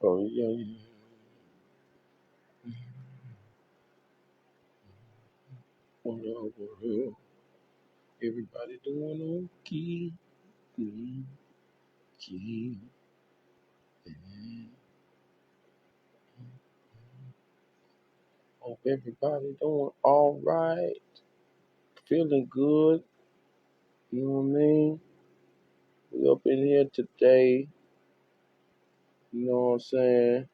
Oh yeah, yeah. What over here? Everybody doing okay. Mm, okay. Hope everybody doing all right. Feeling good. You know what I mean? We up in here today. You know what I'm saying?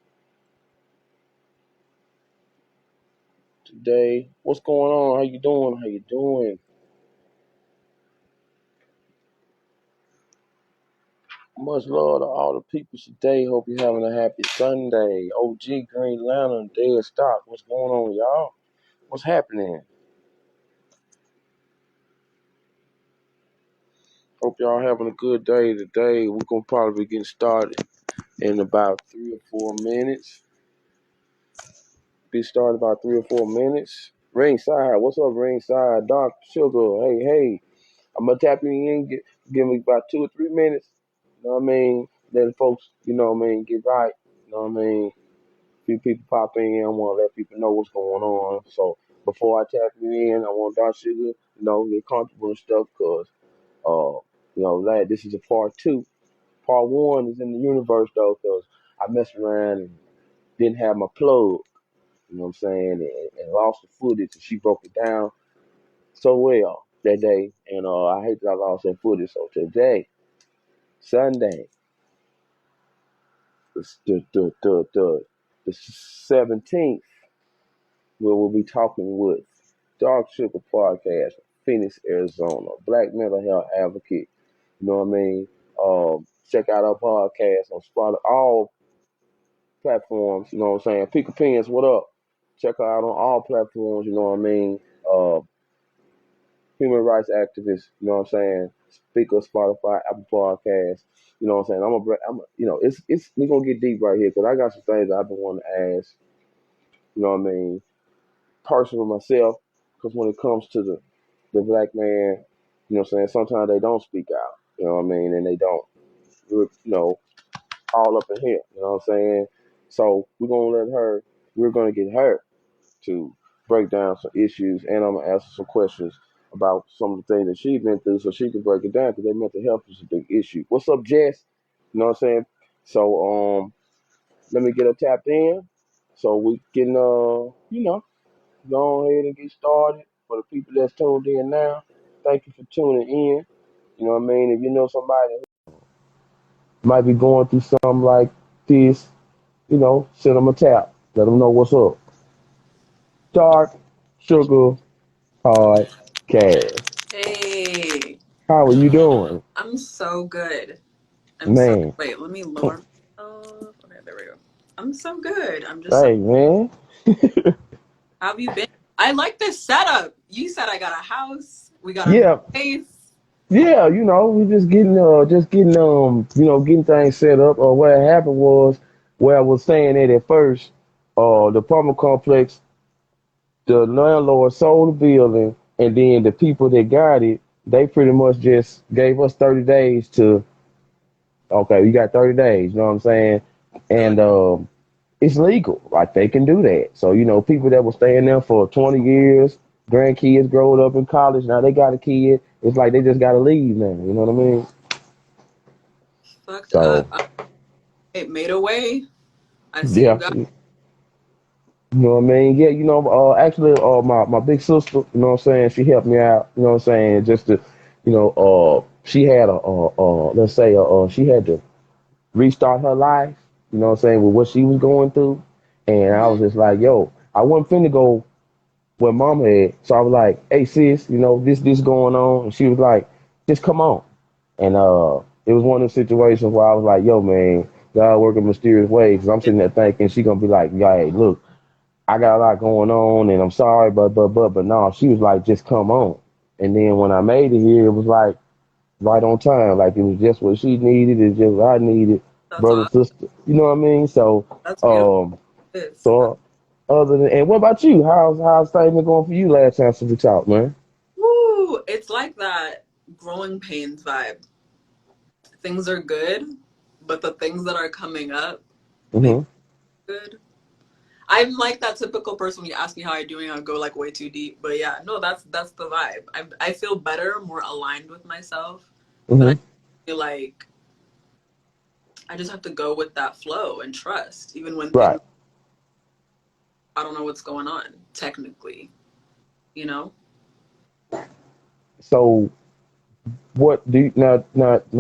Today. What's going on? How you doing? How you doing? Much love to all the people today. Hope you're having a happy Sunday. OG Green Lantern, Dead Stock. What's going on, y'all? What's happening? Hope y'all having a good day today. We're gonna probably be getting started in about 3 or 4 minutes. Be started about 3 or 4 minutes. Ringside, what's up, Ringside? Dark Sugar, hey. I'm gonna tap you in. Give me about 2 or 3 minutes. You know what I mean? Let folks, you know what I mean, get right. You know what I mean? Few people pop in. I want to let people know what's going on. So before I tap you in, I want Dark Sugar, get comfortable and stuff, cause lad, this is a part two. Part one is in the universe though, cause I messed around and didn't have my plug. You know what I'm saying? And lost the footage, and she broke it down so well that day. And I hate that I lost that footage. So today, Sunday, the 17th, where we'll be talking with Dark Sugar Podcast, Phoenix, Arizona, Black mental health advocate. You know what I mean? Check out our podcast on Spotify, all platforms. You know what I'm saying? Pick a pins, what up? Check her out on all platforms. You know what I mean? Uh, Human rights activist. You know what I'm saying? Speaker, Spotify, Apple Podcasts. You know what I'm saying? It's we're gonna get deep right here because I got some things that I've been wanting to ask. You know what I mean? Personal myself, because when it comes to the black man, you know what I'm saying? Sometimes they don't speak out. You know what I mean? And they don't. All up in here. You know what I'm saying? So we're gonna get her to break down some issues, and I'm gonna ask her some questions about some of the things that she's been through, so she can break it down because their mental health is a big issue. What's up, Jess? You know what I'm saying? So let me get her tapped in, so we can go ahead and get started. For the people that's tuned in now, thank you for tuning in. You know what I mean? If you know somebody who might be going through something like this, send them a tap. Let them know what's up. Dark Sugar Podcast. Hey, How are you doing? I'm so good. Man, Wait, let me lower myself. Okay, there we go. I'm so good. I'm just so. hey, man. How have you been? I like this setup. You said I got a house. We got our new Yeah, place. yeah, we getting things set up. What happened was, where I was saying it at first, the apartment complex, the landlord sold the building, and then the people that got it, they pretty much just gave us 30 days to, okay, you got 30 days, you know what I'm saying? They're like, And it's legal. Like they can do that. So, people that were staying there for 20 years, grandkids growing up in college, now they got a kid. It's like they just got to leave now. You know what I mean? fucked up. So, It made a way. I see you yeah, got. you know what I mean? Yeah, actually, my big sister, you know what I'm saying? She helped me out, you know what I'm saying? Just to, she had let's say, she had to restart her life, you know what I'm saying, with what she was going through. And I Mhm. was just like, yo, I wasn't finna go what mom had. So I was like, hey sis, this going on. And she was like, just come on. And it was one of the situations where I was like, yo man, God work in mysterious ways. Cause I'm Yeah, sitting there thinking she gonna be like, yeah, hey, look, I got a lot going on and I'm sorry, but no, she was like, just come on. And then when I made it here, it was like right on time. Like it was just what she needed, it's just what I needed, that's brother, awesome. sister. You know what I mean? So That's beautiful. um It's, so other than, and what about you? How's things been going for you last time since we talked, man? woo, it's like that growing pains vibe. Things are good, but the things that are coming up, maybe Mm-hmm. good. I'm like that typical person when you ask me how I'm doing, I'll go like way too deep. But yeah, no, that's the vibe. I feel better, more aligned with myself, but I Mm-hmm. feel like I just have to go with that flow and trust, even when things Right. I don't know what's going on technically, you know? So what do you, now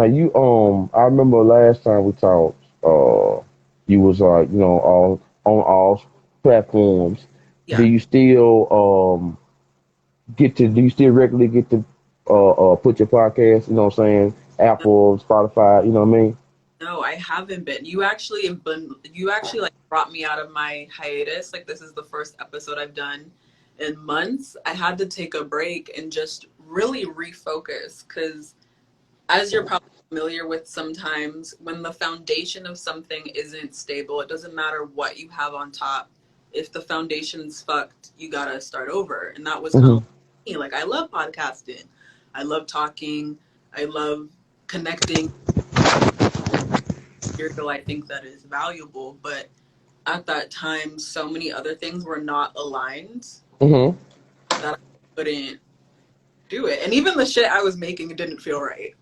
you I remember last time we talked, you was all on all platforms. Do Yeah. you still do you still regularly get to put your podcast, you know what I'm saying? Apple, Spotify, you know what I mean? No, I haven't been. You actually like brought me out of my hiatus. Like this is the first episode I've done in months. I had to take a break and just really refocus because as you're probably familiar with, sometimes when the foundation of something isn't stable, it doesn't matter what you have on top. If the foundation's fucked, you gotta start over. And that was kind of Mm-hmm. me. Like I love podcasting. I love talking. I love connecting material. I think that is valuable. But at that time, so many other things were not aligned Mm-hmm. that I couldn't do it. And even the shit I was making, it didn't feel right.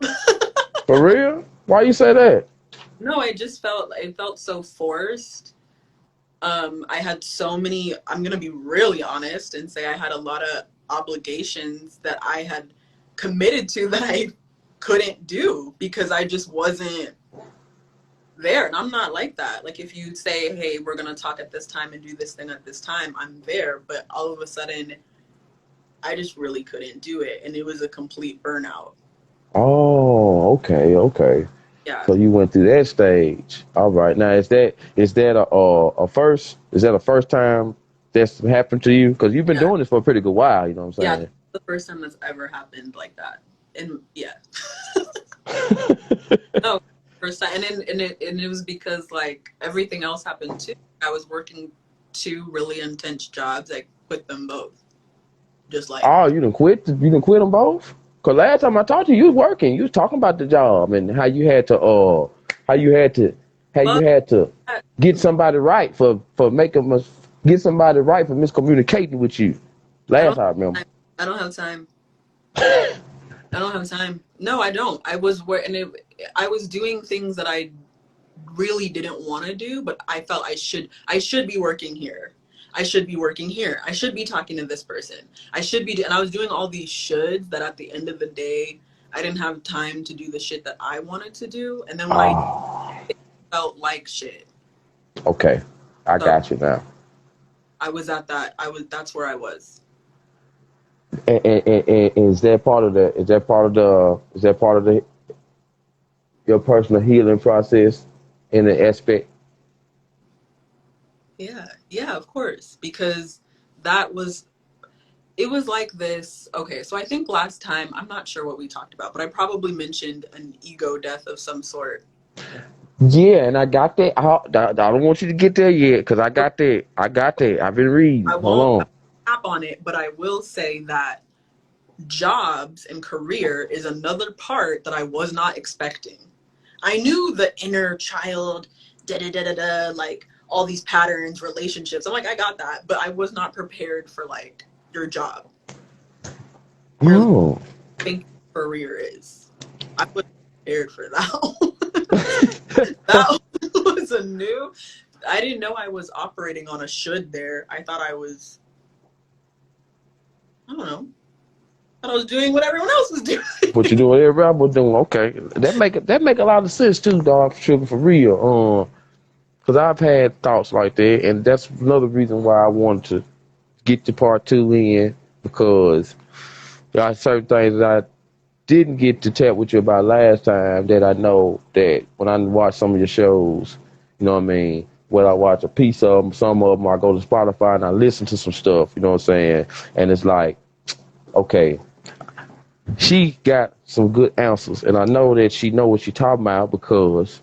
For real? Why you say that? No, I just felt it felt so forced. I had so many, I'm gonna be really honest and say I had a lot of obligations that I had committed to that I couldn't do because I just wasn't there. And I'm not like that. Like if you say, hey, we're gonna talk at this time and do this thing at this time, I'm there. But all of a sudden I just really couldn't do it. And it was a complete burnout. Oh, okay, okay. Yeah. So you went through that stage. All right. Now is that a first? Is that a first time that's happened to you? Because you've been Yeah. doing this for a pretty good while. You know what Yeah. I'm The first time that's ever happened like that. And yeah. saying? No, first time, and it was because like everything else happened too. I was working two really intense jobs. I quit them both. Just like, Oh, you done quit. You done quit them both. Cause last time I talked to you, you was working. You was talking about the job and how you had to how you fuck had to that. get somebody right for making us get somebody right for miscommunicating with you. I Last don't. I remember. I don't have time. I don't have time. No, I don't. I was where, and I was doing things that I really didn't want to do, but I felt I should. I should be working here. I should be working here. I should be talking to this person. I should be, and I was doing all these shoulds that at the end of the day, I didn't have time to do the shit that I wanted to do. And then when I Oh, felt like shit. okay. I So got you now. I was at that. That's where I was. And is that part of the your personal healing process in the aspect? Yeah. Yeah, of course. Because that was, it was like this. Okay. So I think last time, I'm not sure what we talked about, but I probably mentioned an ego death of some sort. Yeah, and I got that. I don't want you to get there yet because I got that. I got that. I've been reading. I Hold won't on. tap on it, but I will say that jobs and career is another part that I was not expecting. I knew the inner child, da da da da da, like all these patterns, relationships. I'm like, I got that, but I was not prepared for like your job, your life, Oh. think career is. I was prepared for that. That was a new. I didn't know I was operating on a should there. I thought I was. I don't know. I thought I was doing what everyone else was doing. What you doing? Everybody was doing okay. That make a lot of sense too, dog. Sugar for real. Because I've had thoughts like that, and that's another reason why I wanted to get to part two in because there are certain things that I didn't get to chat with you about last time that I know that when I watch some of your shows, you know what I mean? When I watch a piece of them, some of them, I go to Spotify and I listen to some stuff, you know what I'm saying? And it's like, okay, she got some good answers, and I know that she know what she talking about because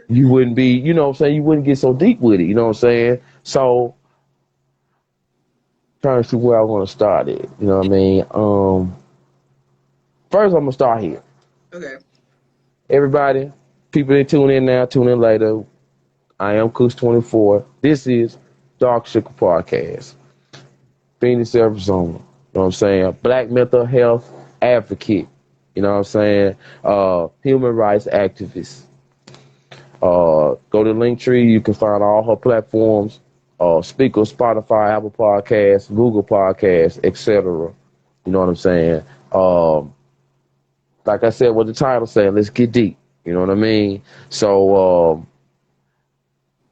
you wouldn't be, you know what I'm saying? You wouldn't get so deep with it, you know what I'm saying? So, trying to see where I want to start it, you know what I mean? First, I'm gonna start here. Okay. Everybody, people that tune in now, tune in later. I am Kush24. This is Dark Sugar Podcast, Phoenix, Arizona. You know what I'm saying? Black mental health advocate. You know what I'm saying? Human rights activist. Go to Linktree. You can find all her platforms. Speaker, Spotify, Apple Podcasts, Google Podcasts, etc. You know what I'm saying? Like I said, what the title said, let's get deep. You know what I mean? So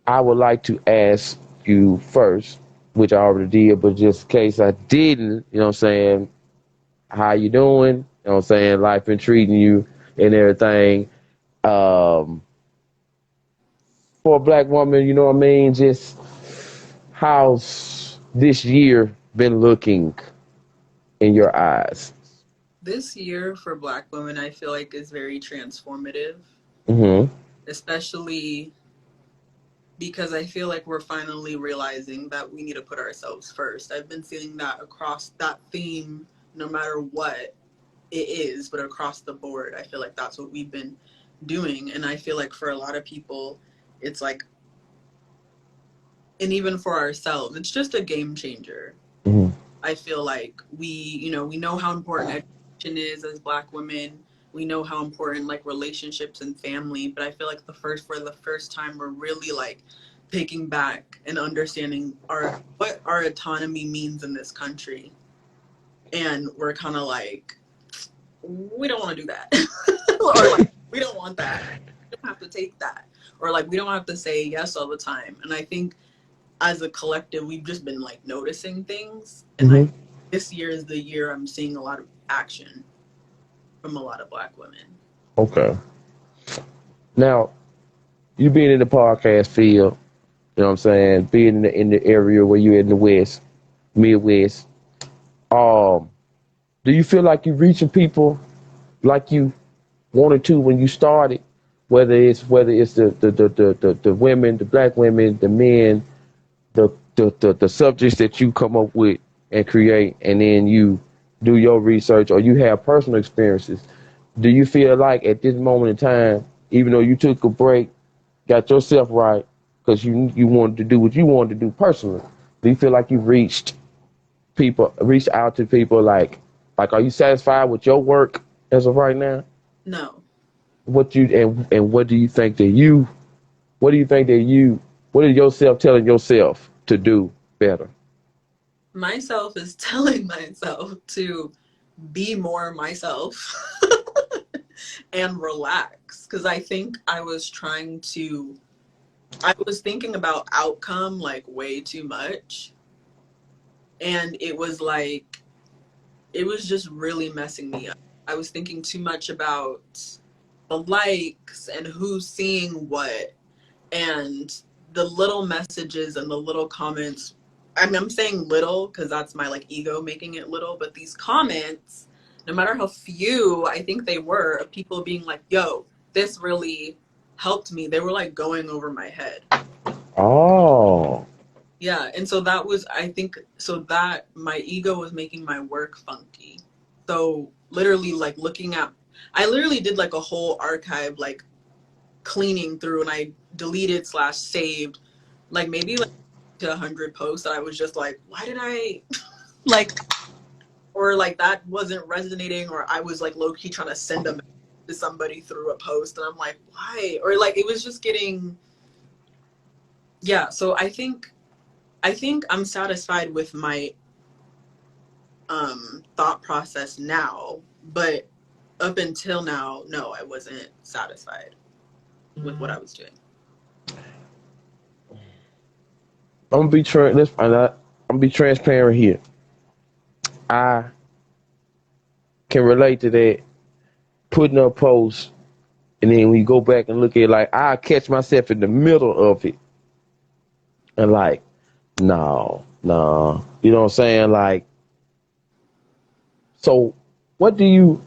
I would like to ask you first, which I already did, but just in case I didn't, you know what I'm saying, how you doing? You know what I'm saying? Life been treating you and everything. Um, for a black woman, you know what I mean? Just how's this year been looking in your eyes? This year for Black women, I feel like is very transformative, Mm-hmm. especially because I feel like we're finally realizing that we need to put ourselves first. I've been seeing that across that theme, no matter what it is, but across the board. I feel like that's what we've been doing. And I feel like for a lot of people, it's like, and even for ourselves, it's just a game changer. Mm-hmm. I feel like we know how important education is as Black women. We know how important like relationships and family, but I feel like for the first time we're really like taking back and understanding what our autonomy means in this country. And we're kind of like, we don't want to do that. Or like, we don't want that. We don't have to take that. Or like, we don't have to say yes all the time. And I think as a collective, we've just been like noticing things. And Mm-hmm. this year is the year I'm seeing a lot of action from a lot of Black women. Okay. Now, you being in the podcast field, you know what I'm saying, being in the area where you're in the West, Midwest, um, do you feel like you're reaching people like you wanted to when you started? Whether it's the women, the black women, the men, the subjects that you come up with and create, and then you do your research or you have personal experiences. Do you feel like at this moment in time, even though you took a break, got yourself right because you wanted to do what you wanted to do personally, do you feel like you reached out to people like are you satisfied with your work as of right now? No, And what do you think that you what do you think that you what is yourself telling yourself to do better? myself is telling myself to be more myself and relax. Because I think I was thinking about outcome like way too much. And it was just really messing me up. I was thinking too much about the likes and who's seeing what and the little messages and the little comments. I mean, I'm saying little because that's my like ego making it little, but these comments, no matter how few I think they were, of people being like, yo, this really helped me, they were like going over my head. Oh. Yeah, and so that was, I think, so that my ego was making my work funky. So literally, like I literally did like a whole archive, like cleaning through, and I deleted slash saved, like maybe like to 100 posts that I was just like, why did I like, or like that wasn't resonating, or I was like low key trying to send a message to somebody through a post, and I'm like, why? Or like it was just getting, yeah. So I think I'm satisfied with my thought process now, but up until now, no, I wasn't satisfied with what I was doing. I'm gonna be I'm gonna be transparent here. I can relate to that putting up posts and then when you go back and look at it, like I catch myself in the middle of it and like, no, no. You know what I'm saying? Like, so what do you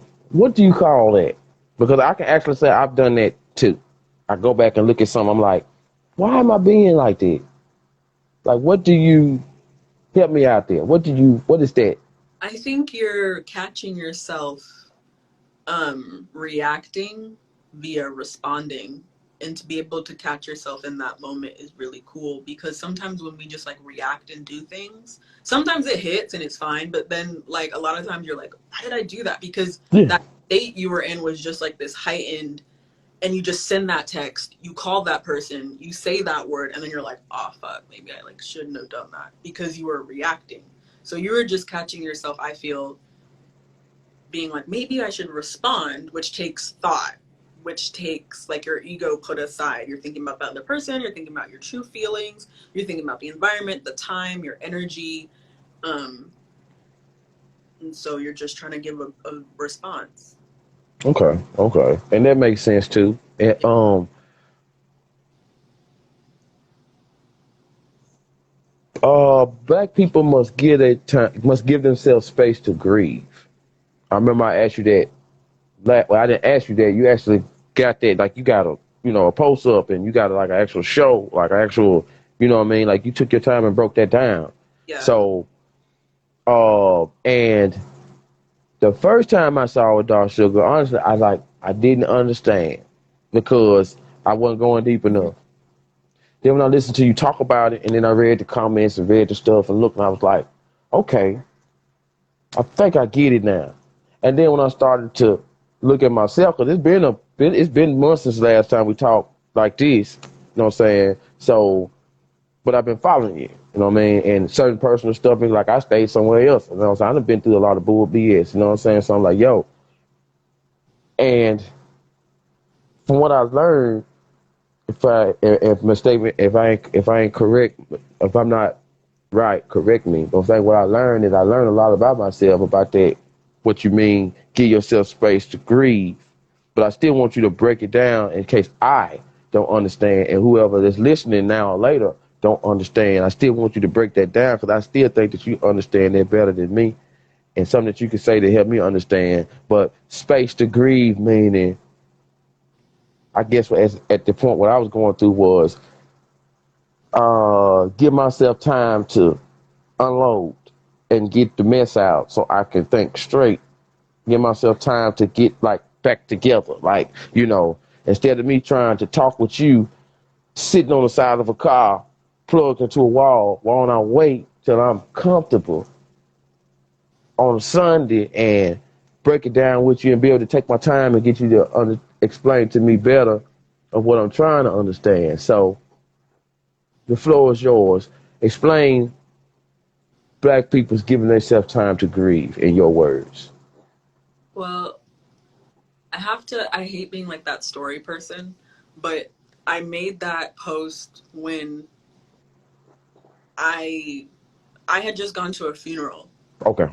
call that? Because I can actually say I've done that too. I go back and look at something, I'm like, why am I being like that? Like what do you help me out there? What is that? I think you're catching yourself reacting via responding. and to be able to catch yourself in that moment is really cool, because sometimes when we just like react and do things, sometimes it hits and it's fine, but then like a lot of times you're like, why did I do that? Because Yeah. that state you were in was just like this heightened, and you just send that text, you call that person, you say that word, and then you're like, oh fuck, maybe I like shouldn't have done that, because you were reacting. So you were just catching yourself, I feel, being like, maybe I should respond, which takes thought, which takes like your ego put aside. You're thinking about the other person, you're thinking about your true feelings, you're thinking about the environment, the time, your energy. Um, and so you're just trying to give a response. Okay. Okay. And that makes sense too. And black people must give themselves space to grieve. I remember I asked you that. Well, I didn't ask you that. You actually got that. Like you got a post up, and you got like an actual show, like an actual, you know what I mean? Like you took your time and broke that down. Yeah. So, and the first time I saw with Dark Sugar, honestly, I didn't understand because I wasn't going deep enough. Then when I listened to you talk about it, and then I read the comments and read the stuff and looked, and I was like, okay, I think I get it now. And then when I started to look at myself, because it's been months since the last time we talked like this, you know what I'm saying? So, but I've been following you, you know what I mean? And certain personal stuff is like I stayed somewhere else, you know what I'm saying? I've been through a lot of bull BS, you know what I'm saying? So I'm like, yo, and from what I've learned, if my statement if I ain't correct, if I'm not right, correct me. But I'm saying what I learned a lot about myself, about that, what you mean, give yourself space to grieve. But I still want you to break it down in case I don't understand, and whoever that's listening now or later don't understand. I still want you to break that down because I still think that you understand that better than me, and something that you can say to help me understand. But space to grieve, meaning, I guess at the point what I was going through was give myself time to unload and get the mess out so I can think straight. Give myself time to get like back together. Like, instead of me trying to talk with you sitting on the side of a car, plugged into a wall, why don't I wait till I'm comfortable on a Sunday and break it down with you and be able to take my time and get you to explain to me better of what I'm trying to understand. So the floor is yours. Explain black people's giving themselves time to grieve in your words. Well, I hate being like that story person, but I made that post when I I had just gone to a funeral. Okay.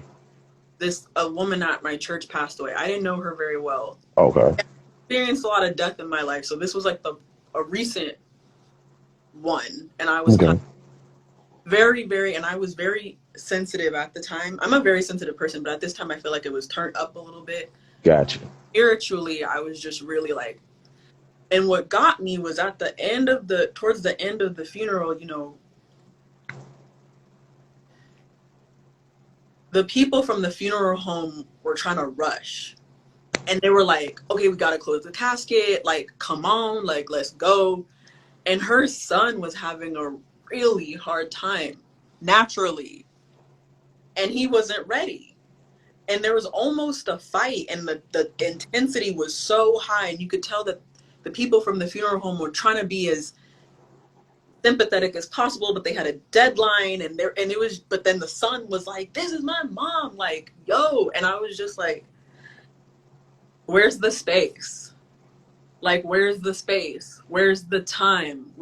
A woman at my church passed away. I didn't know her very well. Okay. I experienced a lot of death in my life, so this was like a recent one, and I was kind Okay. of very, and I was very sensitive at the time. I'm a very sensitive person, but at this time I feel like it was turned up a little bit. Gotcha. Spiritually, I was just really like, and what got me was at the end of towards the end of the funeral, the people from the funeral home were trying to rush. And they were like, okay, we gotta close the casket, like, come on, like, let's go. And her son was having a really hard time naturally, and he wasn't ready. And there was almost a fight, and the intensity was so high, and you could tell that the people from the funeral home were trying to be as sympathetic as possible, but they had a deadline, and it was, but then the son was like, this is my mom, like, yo. And I was just like, where's the space? Like, where's the space? Where's the time?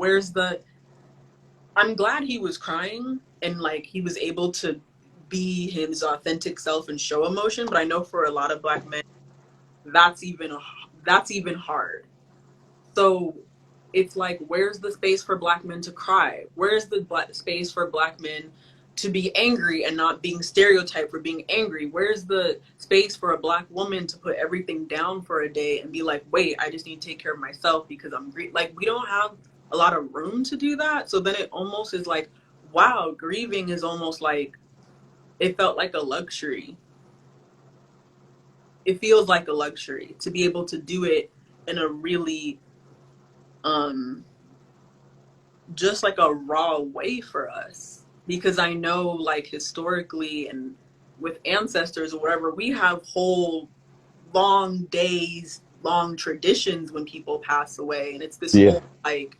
I'm glad he was crying and like he was able to be his authentic self and show emotion, but I know for a lot of black men that's even that's even hard. So it's like, where's the space for black men to cry? Where's the space for black men to be angry and not being stereotyped for being angry? Where's the space for a black woman to put everything down for a day and be like, wait, I just need to take care of myself because like, we don't have a lot of room to do that. So then it almost is like, wow, grieving is almost like, it felt like a luxury. It feels like a luxury to be able to do it in a really um just like a raw way for us, because I know like historically and with ancestors or whatever, we have whole long days, long traditions when people pass away, and it's this Yeah. whole like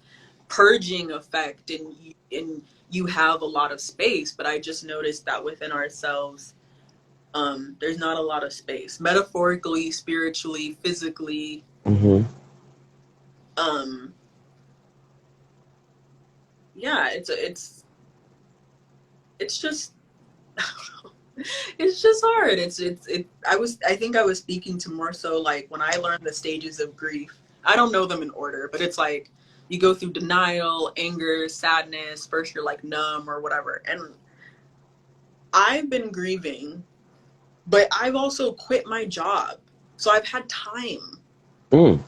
purging effect, and you have a lot of space. But I just noticed that within ourselves, there's not a lot of space, metaphorically, spiritually, physically. Hmm. um yeah, it's just it's just hard. I think I was speaking to more so like when I learned the stages of grief. I don't know them in order, but it's like you go through denial, anger, sadness. First you're like numb or whatever. And I've been grieving, but I've also quit my job. So I've had time. Mm.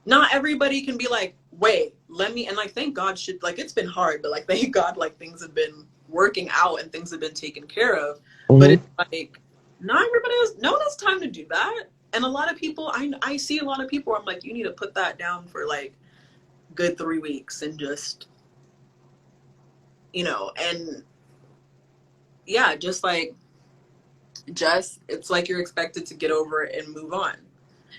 Not everybody can be like, wait, let me, and like thank God shit, like it's been hard, but like thank God like things have been working out and things have been taken care of. But Hmm. it's like not everybody has, no one has time to do that. And a lot of people, I see a lot of people, I'm like, you need to put that down for like good 3 weeks and just, and yeah, just it's like you're expected to get over it and move on.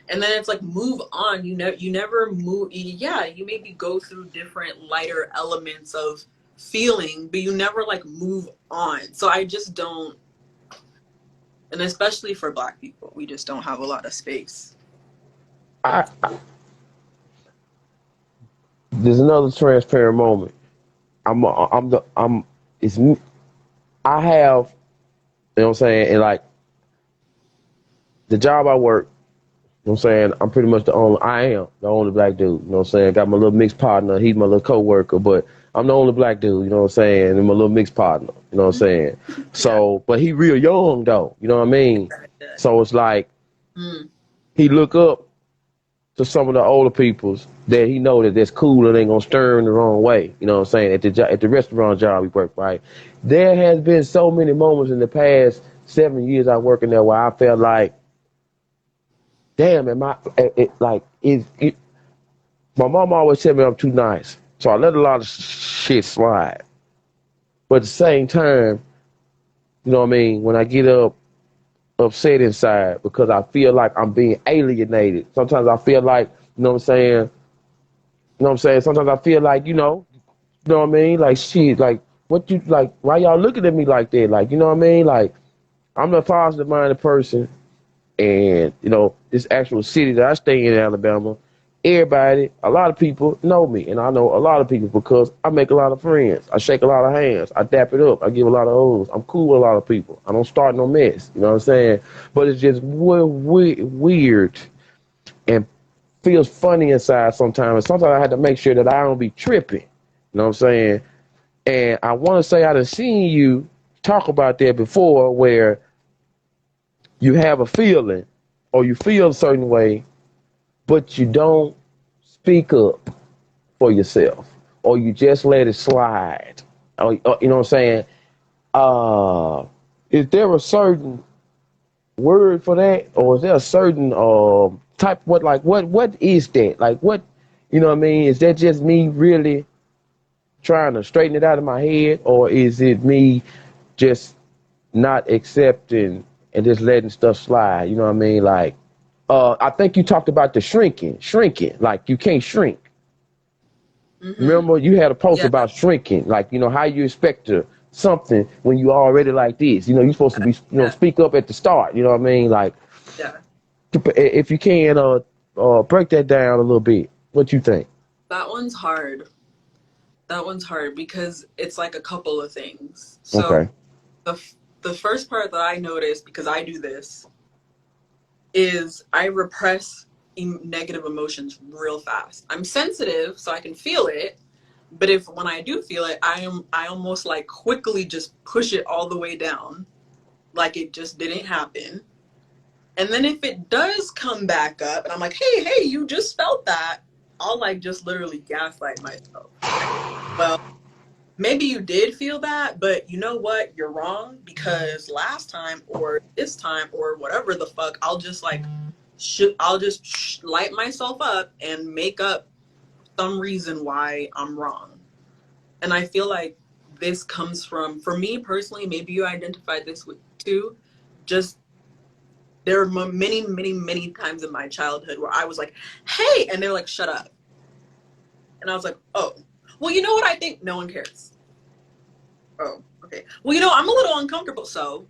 And then it's like move on, you never move. Yeah, you maybe go through different lighter elements of feeling, but you never like move on. So I just don't. And especially for Black people, we just don't have a lot of space. There's another transparent moment. I'm it's I have, you know what I'm saying, and like the job I work, you know what I'm saying, I am the only black dude, you know what I'm saying, got my little mixed partner, he's my little coworker, but I'm the only black dude, you know what I'm saying, and my little mixed partner, you know what I'm saying. Yeah. So, but he real young though, you know what I mean? So it's like Mm. he look up to some of the older peoples that he know that that's cool and ain't gonna stir him the wrong way. You know what I'm saying? At the restaurant job we work, right? There has been so many moments in the past 7 years I working there where I felt like, damn, am I? Like, my mom always tell me I'm too nice, so I let a lot of shit slide. But at the same time, you know what I mean? When I get up upset inside because I feel like I'm being alienated. Sometimes I feel like, you know what I'm saying? You know what I'm saying? Sometimes I feel like, you know what I mean? Like shit, like what you like why y'all looking at me like that? Like, you know what I mean? Like I'm a positive minded person, and this actual city that I stay in, Alabama, everybody, a lot of people know me, and I know a lot of people because I make a lot of friends. I shake a lot of hands. I dap it up. I give a lot of O's. I'm cool with a lot of people. I don't start no mess. You know what I'm saying? But it's just weird and feels funny inside sometimes. And sometimes I had to make sure that I don't be tripping. You know what I'm saying? And I want to say I done seen you talk about that before, where you have a feeling or you feel a certain way, but you don't speak up for yourself, or you just let it slide. Or, you know what I'm saying? Uh, is there a certain word for that, or is there a certain type? What is that? Like what? You know what I mean? Is that just me really trying to straighten it out of my head, or is it me just not accepting and just letting stuff slide? You know what I mean? Like, I think you talked about the shrinking. Like you can't shrink. Mm-hmm. Remember, you had a post Yeah. about shrinking. Like, how you expect to something when you already like this. You're supposed to be, Yeah. speak up at the start. You know what I mean? Like, Yeah. if you can, break that down a little bit. What you think? That one's hard. That one's hard because it's like a couple of things. So Okay. the the first part that I noticed, because I do this, is I repress negative emotions real fast. I'm sensitive, so I can feel it. But if when I do feel it, I almost like quickly just push it all the way down, like it just didn't happen. And then if it does come back up, and I'm like, hey, you just felt that, I'll like just literally gaslight myself. Like, well, maybe you did feel that, but you know what? You're wrong, because last time or this time or whatever the fuck, I'll just like I'll just light myself up and make up some reason why I'm wrong. And I feel like this comes from, for me personally, maybe you identified this with too, just there were many, many, many times in my childhood where I was like, hey, and they're like, shut up. And I was like, oh, well, you know what I think? No one cares. Oh, okay. Well, you know, I'm a little uncomfortable, so.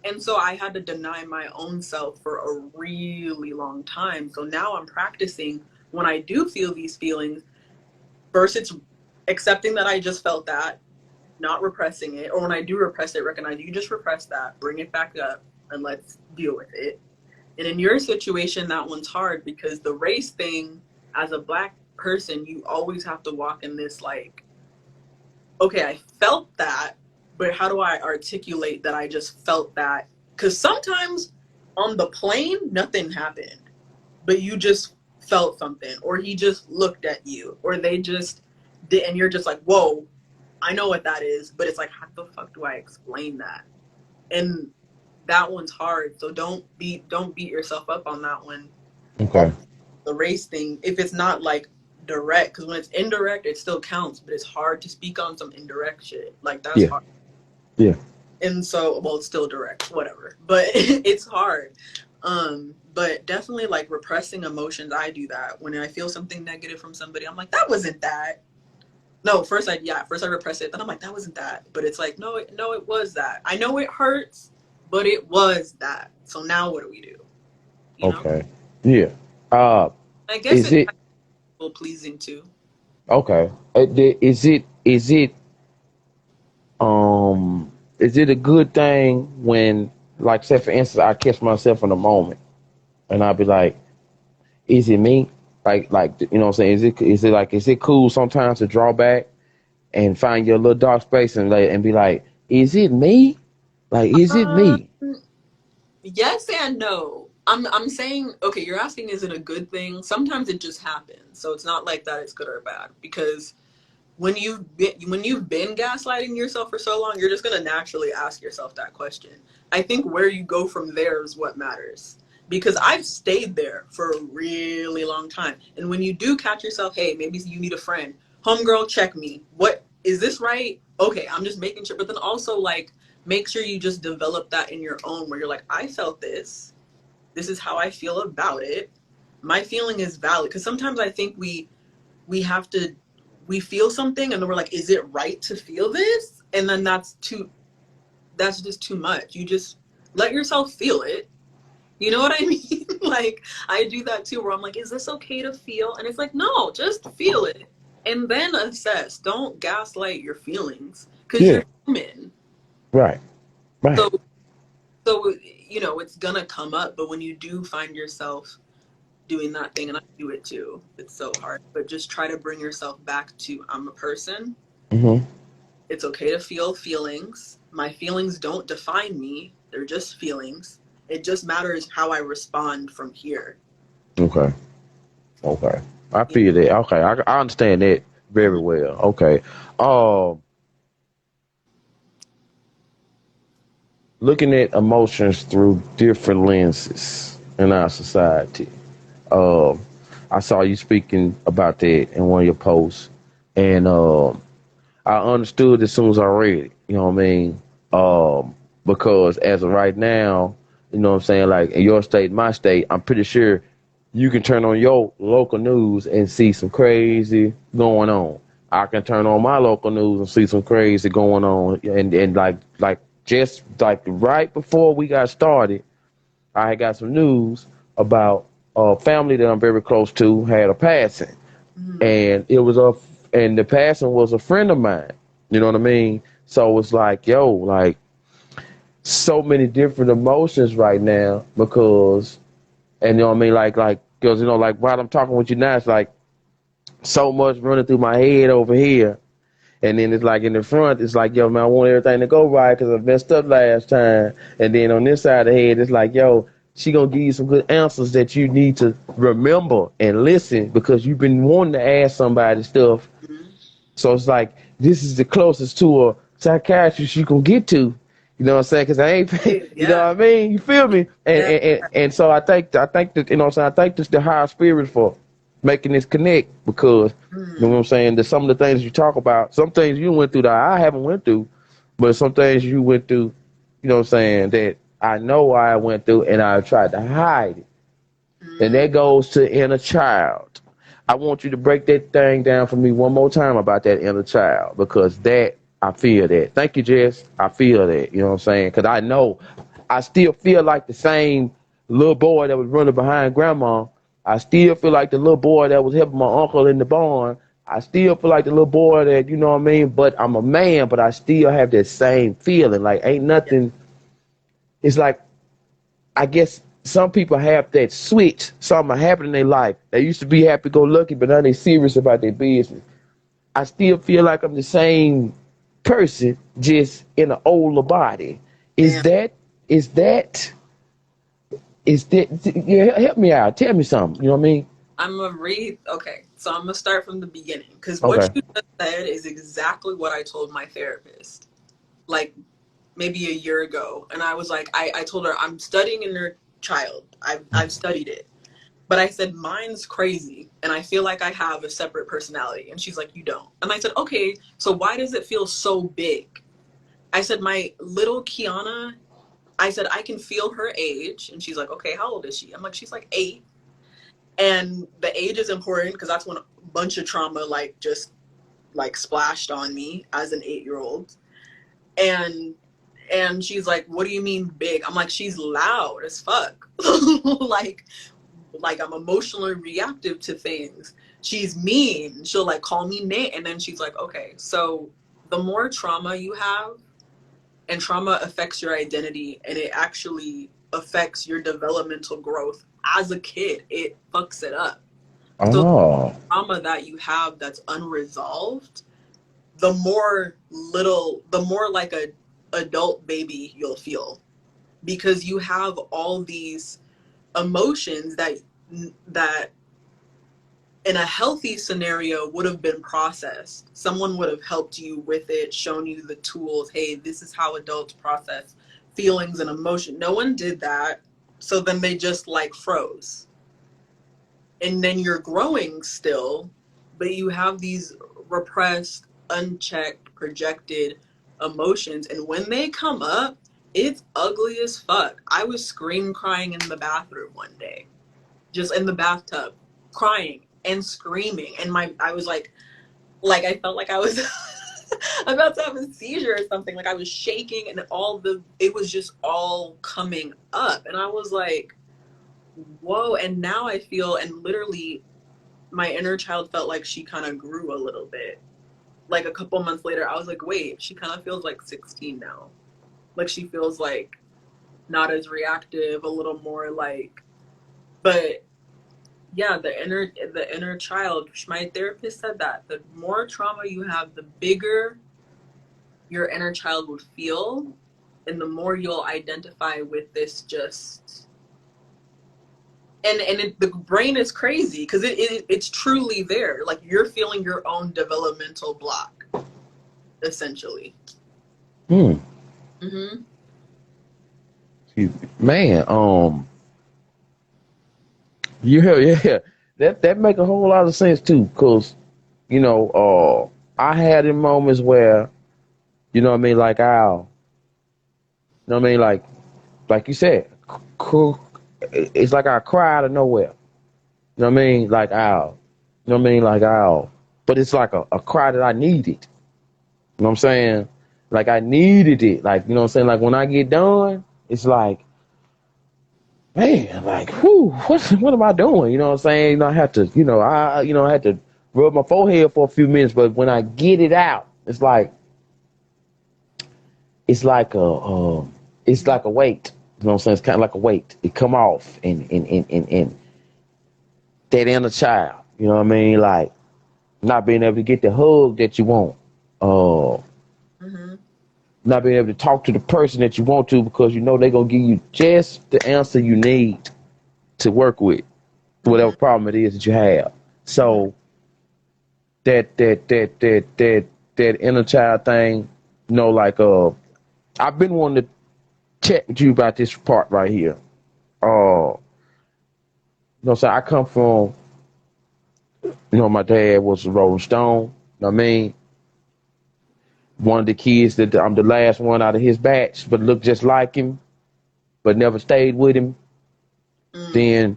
And so I had to deny my own self for a really long time. So now I'm practicing when I do feel these feelings. First, it's accepting that I just felt that, not repressing it. Or when I do repress it, recognize you just repress that, bring it back up, and let's deal with it. And in your situation, that one's hard because the race thing, as a Black person, you always have to walk in this like, okay, I felt that, but how do I articulate that I just felt that? Because sometimes on the plane, nothing happened, but you just felt something, or he just looked at you, or they just did, and you're just like, whoa, I know what that is, but it's like, how the fuck do I explain that? And that one's hard. So don't beat yourself up on that one. Okay. The race thing, if it's not like direct, because when it's indirect, it still counts, but it's hard to speak on some indirect shit. Like that's hard. Yeah. And so, well, it's still direct, whatever, but it's hard. But definitely like repressing emotions. I do that when I feel something negative from somebody. I'm like, that wasn't that. No, first I repress it. Then I'm like, that wasn't that. But it's like, no, it was that. I know it hurts, but it was that. So now what do we do? You know? Okay. Yeah. I guess Is it people pleasing too. okay? Is it a good thing when, like, say for instance, I catch myself in a moment and I'll be like, is it me? Like you know what I'm saying? Is it cool sometimes to draw back and find your little dark space and be like, is it me? Like, is it me? Yes and no. I'm saying, okay, you're asking is it a good thing? Sometimes it just happens. So it's not like that it's good or bad, because when you've been gaslighting yourself for so long, you're just going to naturally ask yourself that question. I think where you go from there is what matters, because I've stayed there for a really long time. And when you do catch yourself, hey, maybe you need a friend, homegirl, check me, what is this right? Okay, I'm just making sure. But then also, like, make sure you just develop that in your own, where you're like, I felt this is how I feel about it, my feeling is valid. Because sometimes I think we have to, we feel something and then we're like, is it right to feel this? And then that's just too much. You just let yourself feel it. You know what I mean? Like, I do that too, where I'm like, is this okay to feel? And it's like, no, just feel it and then assess. Don't gaslight your feelings, because Yeah. you're human. Right. Right. So so you know, it's gonna come up. But when you do find yourself doing that thing, and I do it too, it's so hard, but just try to bring yourself back to, I'm a person. Mm-hmm. It's okay to feel feelings. My feelings don't define me. They're just feelings. It just matters how I respond from here. Okay. Okay. I You feel that. Okay. I understand that know? very well. Okay. Um, Looking at emotions through different lenses in our society. Um, I saw you speaking about that in one of your posts, and I understood as soon as I read it. You know what I mean? Because as of right now, you know what I'm saying, like in your state, my state, I'm pretty sure you can turn on your local news and see some crazy going on. I can turn on my local news and see some crazy going on, and like just like right before we got started, I had got some news about a family that I'm very close to had a passing, Mm-hmm. and and the passing was a friend of mine. You know what I mean? So it's like, yo, like so many different emotions right now because, and you know what I mean, like because you know, like while I'm talking with you now, it's like so much running through my head over here. And then it's like in the front, it's like, yo, man, I want everything to go right because I messed up last time. And then on this side of the head, it's like, yo, she gonna give you some good answers that you need to remember and listen because you've been wanting to ask somebody stuff. Mm-hmm. So it's like this is the closest to a psychiatrist you can get to. You know what I'm saying? Because I ain't, you know what Yeah. I mean? You feel me? And Yeah. and, and, and so I think that, you know what I'm saying, I think this the higher spirits for making this connect because you know what Mm. I'm saying. There's some of the things you talk about, some things you went through that I haven't went through, but some things you went through, you know what I'm saying, that I know I went through and I tried to hide it. And Mm. that goes to inner child. I want you to break that thing down for me one more time about that inner child because that I feel that. Thank you, Jess. I feel that. You know what I'm saying? Because I know I still feel like the same little boy that was running behind grandma. I still feel like the little boy that was helping my uncle in the barn. I still feel like the little boy that, you know what I mean? But I'm a man, but I still have that same feeling. Like, ain't Yeah. nothing. It's like I guess some people have that switch. Something happened in their life. They used to be happy-go-lucky, but now they serious about their business. I still feel like I'm the same person, just in an older body. Is Man, that? Is that? Is that? Yeah, help me out. Tell me something. You know what I mean? I'm gonna read. Okay, so I'm gonna start from the beginning because what Okay. you just said is exactly what I told my therapist, like maybe a year ago. And I was like, I told her I'm studying inner child. I've studied it. But I said, mine's crazy. And I feel like I have a separate personality. And she's like, you don't. And I said, okay, so why does it feel so big? I said, my little Kiana, I said, I can feel her age. And she's like, okay, how old is she? I'm like, she's like 8. And the age is important because that's when a bunch of trauma like just like splashed on me as an 8-year old. And she's like, what do you mean big? I'm like, she's loud as fuck. like I'm emotionally reactive to things. She's mean. She'll like call me Nate, and then she's like, okay, so the more trauma you have, and trauma affects your identity, and it actually affects your developmental growth as a kid. It fucks it up. So the Oh. trauma that you have that's unresolved, the more like a adult baby you'll feel because you have all these emotions that in a healthy scenario would have been processed. Someone would have helped you with it, shown you the tools. Hey, this is how adults process feelings and emotion. No one did that. So then they just like froze. And then you're growing still, but you have these repressed, unchecked, projected emotions. And when they come up, it's ugly as fuck. I was scream crying in the bathroom one day, just in the bathtub, crying and screaming. And I was like I felt like I was about to have a seizure or something. Like I was shaking and it was just all coming up. And I was like, whoa. And now I feel, and literally my inner child felt like she kind of grew a little bit. Like a couple months later, I was like, wait, she kind of feels like 16 now. Like she feels like not as reactive, a little more like, but yeah, the inner child. My therapist said that the more trauma you have, the bigger your inner child would feel, and the more you'll identify with this just the brain is crazy because it's truly there. Like you're feeling your own developmental block, essentially. Hmm. Mm-hmm. Man. Yeah. Yeah. That make a whole lot of sense too, cause you know, I had in moments where you know what I mean, like you know what I mean, like you said, it's like I cry out of nowhere. You know what I mean? Like ow. You know what I mean? Like ow. But it's like a cry that I needed. You know what I'm saying? Like I needed it. Like, you know what I'm saying? Like when I get done, it's like, man, like, whew, what am I doing? You know what I'm saying? You know, I have to, I had to rub my forehead for a few minutes, but when I get it out, it's like it's like a weight. You know what I'm saying? It's kind of like a weight. It come off and that inner child. You know what I mean? Like not being able to get the hug that you want. Uh, Mm-hmm. Not being able to talk to the person that you want to because you know they're gonna give you just the answer you need to work with Mm-hmm. whatever problem it is that you have. Mm-hmm. So that inner child thing, like I've been wanting to chat with you about this part right here. So I come from You know, my dad was a Rolling Stone. I mean, one of the kids that I'm the last one out of his batch, but looked just like him, but never stayed with him. Mm, Then,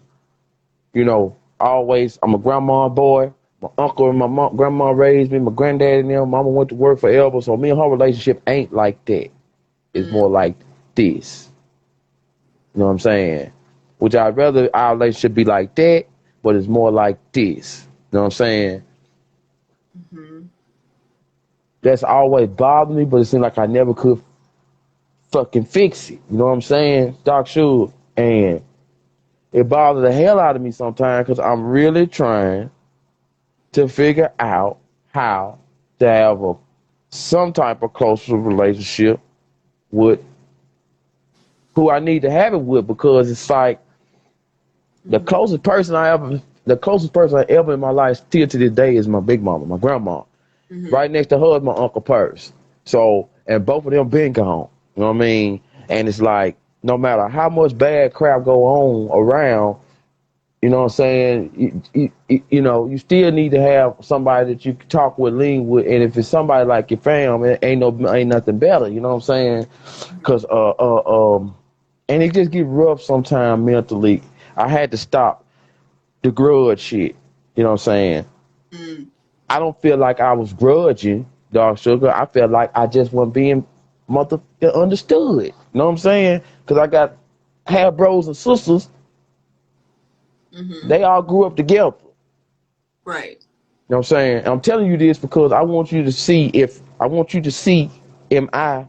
you know, always I'm a grandma boy. My uncle and my grandma raised me. My granddad and them. Mama went to work forever, so me and her relationship ain't like that. It's mm, more like this. You know what I'm saying? Which I'd rather our relationship be like that, but it's more like this. You know what I'm saying? mm-hmm. That's always bothered me, but it seemed like I never could fucking fix it. You know what I'm saying? Doc Shoe. And it bothers the hell out of me sometimes because I'm really trying to figure out how to have some type of closer relationship with who I need to have it with, because it's like the Mm-hmm. closest person I ever in my life still to this day is my big mama, my grandma. Mm-hmm. Right next to her is my Uncle Purse. So, and both of them been gone. You know what I mean? And it's like, no matter how much bad crap go on around, you know what I'm saying? You know, you still need to have somebody that you can talk with, lean with, and if it's somebody like your fam, it ain't nothing better. You know what I'm saying? Cause and it just get rough sometimes mentally. I had to stop the grudge shit. You know what I'm saying? Mm, I don't feel like I was grudging Dog Sugar. I felt like I just wasn't being mother understood. You know what I'm saying? Because I got half bros and sisters. mm-hmm. They all grew up together. Right. You know what I'm saying? I'm telling you this because I want you to see, am I,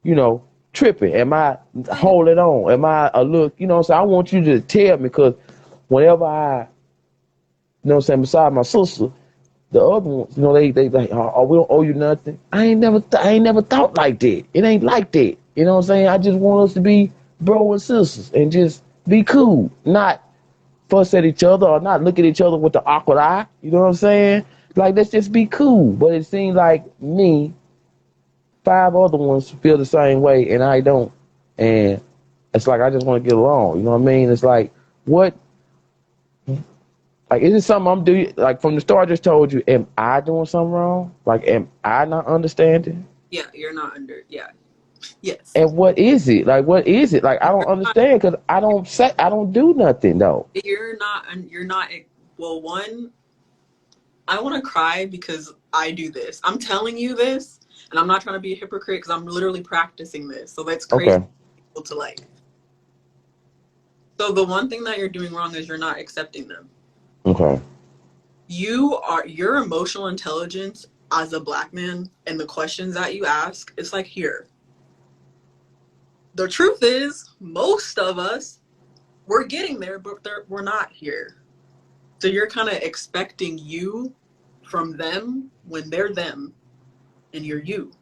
you know, tripping? Am I Oh yeah. holding on? Am I a look? You know what I'm saying? I want you to tell me, because whenever you know what I'm saying, beside my sister, the other ones, you know, they like, oh, we don't owe you nothing. I ain't never thought like that. It ain't like that. You know what I'm saying? I just want us to be bro and sisters and just be cool, not fuss at each other or not look at each other with the awkward eye. You know what I'm saying? Like, let's just be cool. But it seems like me, five other ones feel the same way, and I don't. And it's like I just want to get along. You know what I mean? It's like, what? Like, is it something I'm doing? Like, from the start, I just told you, am I doing something wrong? Like, am I not understanding? Yeah, you're not under. Yeah. Yes. And what is it? Like, what is it? Like, I don't You're not. understand because I don't do nothing though. You're not. You're not. Well, one, I want to cry because I do this. I'm telling you this, and I'm not trying to be a hypocrite because I'm literally practicing this. So that's crazy Okay. to like. So the one thing that you're doing wrong is you're not accepting them. Okay. Your emotional intelligence as a black man and the questions that you ask, it's like here. The truth is, most of us, we're getting there, but we're not here. So you're kind of expecting you from them when they're them and you're you.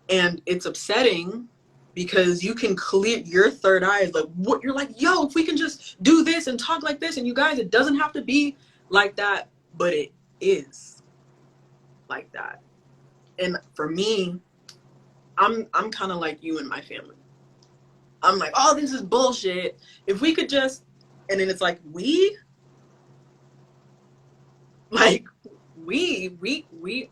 And it's upsetting because you can clear your third eye is like what you're like, yo, if we can just do this and talk like this, and you guys, it doesn't have to be like that, but it is like that. And for me, I'm kind of like you and my family. I'm like, oh, this is bullshit. If we could just, and then it's like like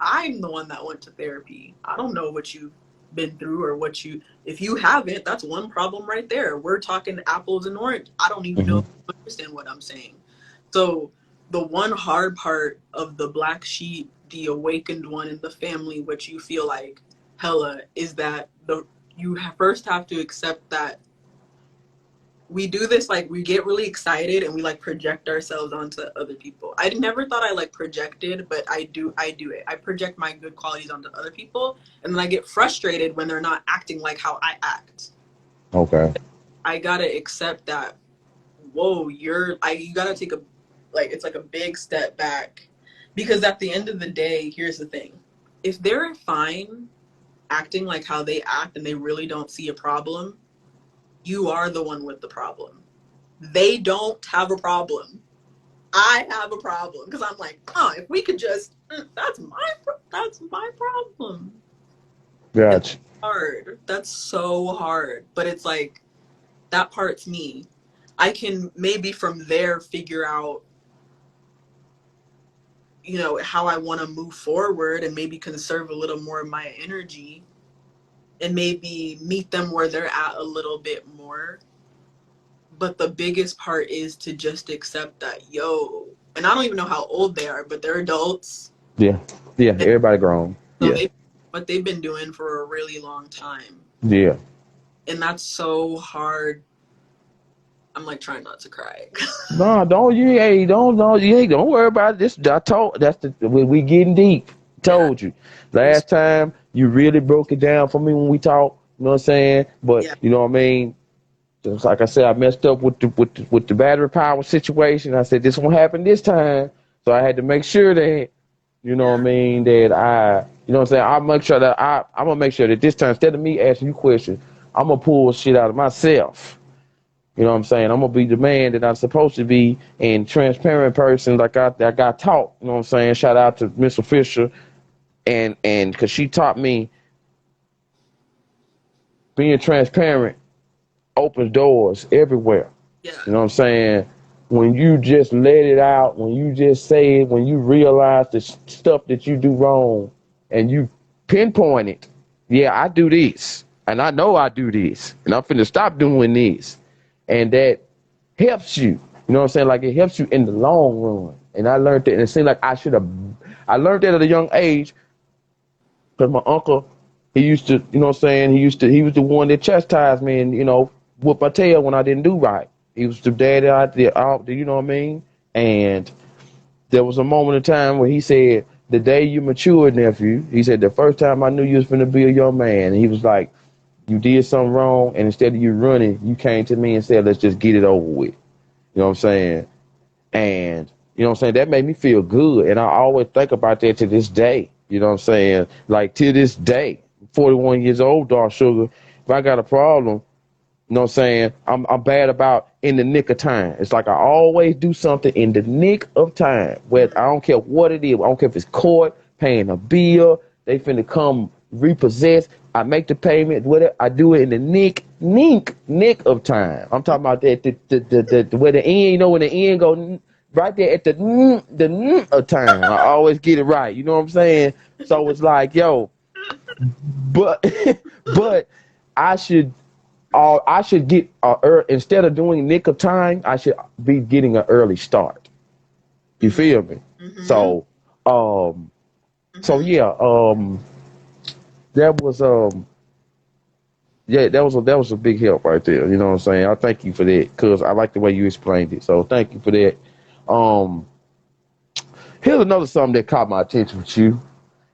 I'm the one that went to therapy. I don't know what you've been through or what you, if you haven't, that's one problem right there. We're talking apples and orange. I don't even know Hmm. if you understand what I'm saying. So the one hard part of the black sheep, the awakened one in the family, which you feel like hella, is that you first have to accept that we do this, like we get really excited and we like project ourselves onto other people. I never thought I like projected, but I do it. I project my good qualities onto other people, and then I get frustrated when they're not acting like how I act. Okay. I gotta accept that, whoa, you gotta take a, like, it's like a big step back, because at the end of the day, here's the thing. If they're fine acting like how they act and they really don't see a problem, you are the one with the problem. They don't have a problem. I have a problem because I'm like, oh, if we could just, that's my problem. And that's Gotcha. hard. That's so hard. But it's like that part's me. I can maybe from there figure out you know, how I want to move forward and maybe conserve a little more of my energy and maybe meet them where they're at a little bit more. But the biggest part is to just accept that, yo, and I don't even know how old they are, but they're adults. Yeah. Yeah. Everybody grown. So Yeah. what they've been doing for a really long time. Yeah. And that's so hard. I'm like trying not to cry. No, don't you? Hey, don't you? Hey, don't worry about this. I told that's the we getting deep. Yeah. Told you last time. You really broke it down for me when we talked. You know what I'm saying? But Yeah. you know what I mean. Just like I said, I messed up with the battery power situation. I said this won't happen this time, so I had to make sure that you know what I mean that you know what I'm saying. I'll make sure that I'm gonna make sure that this time instead of me asking you questions, I'm gonna pull shit out of myself. You know what I'm saying? I'm gonna be the man that I'm supposed to be and transparent person like I got taught. You know what I'm saying? Shout out to Mr. Fisher and because she taught me being transparent opens doors everywhere. Yeah. You know what I'm saying? When you just let it out, when you just say it, when you realize the stuff that you do wrong and you pinpoint it, yeah, I do this and I know I do this and I'm finna stop doing this. And that helps you. You know what I'm saying? Like it helps you in the long run. And I learned that, and it seemed like I learned that at a young age because my uncle, he used to, you know what I'm saying? He was the one that chastised me and, you know, whoop my tail when I didn't do right. He was the dad out there, you know what I mean? And there was a moment in time where he said, the day you matured, nephew, he said, the first time I knew you was going to be a young man. And he was like, you did something wrong, and instead of you running, you came to me and said, let's just get it over with. You know what I'm saying? And, you know what I'm saying? That made me feel good. And I always think about that to this day. You know what I'm saying? Like, to this day, 41 years old, Dark Sugar, if I got a problem, you know what I'm saying? I'm bad about in the nick of time. It's like I always do something in the nick of time. Where I don't care what it is. I don't care if it's court, paying a bill, they finna come repossess. I make the payment, whatever. I do it in the nick of time. I'm talking about that the where the end, you know, when the end go right there at the of time. I always get it right. You know what I'm saying? So it's like, yo, but but I should get instead of doing nick of time, I should be getting an early start. You feel me? Mm-hmm. So so yeah, that was that was a big help right there. You know what I'm saying? I thank you for that because I like the way you explained it. So thank you for that. Here's another something that caught my attention with you,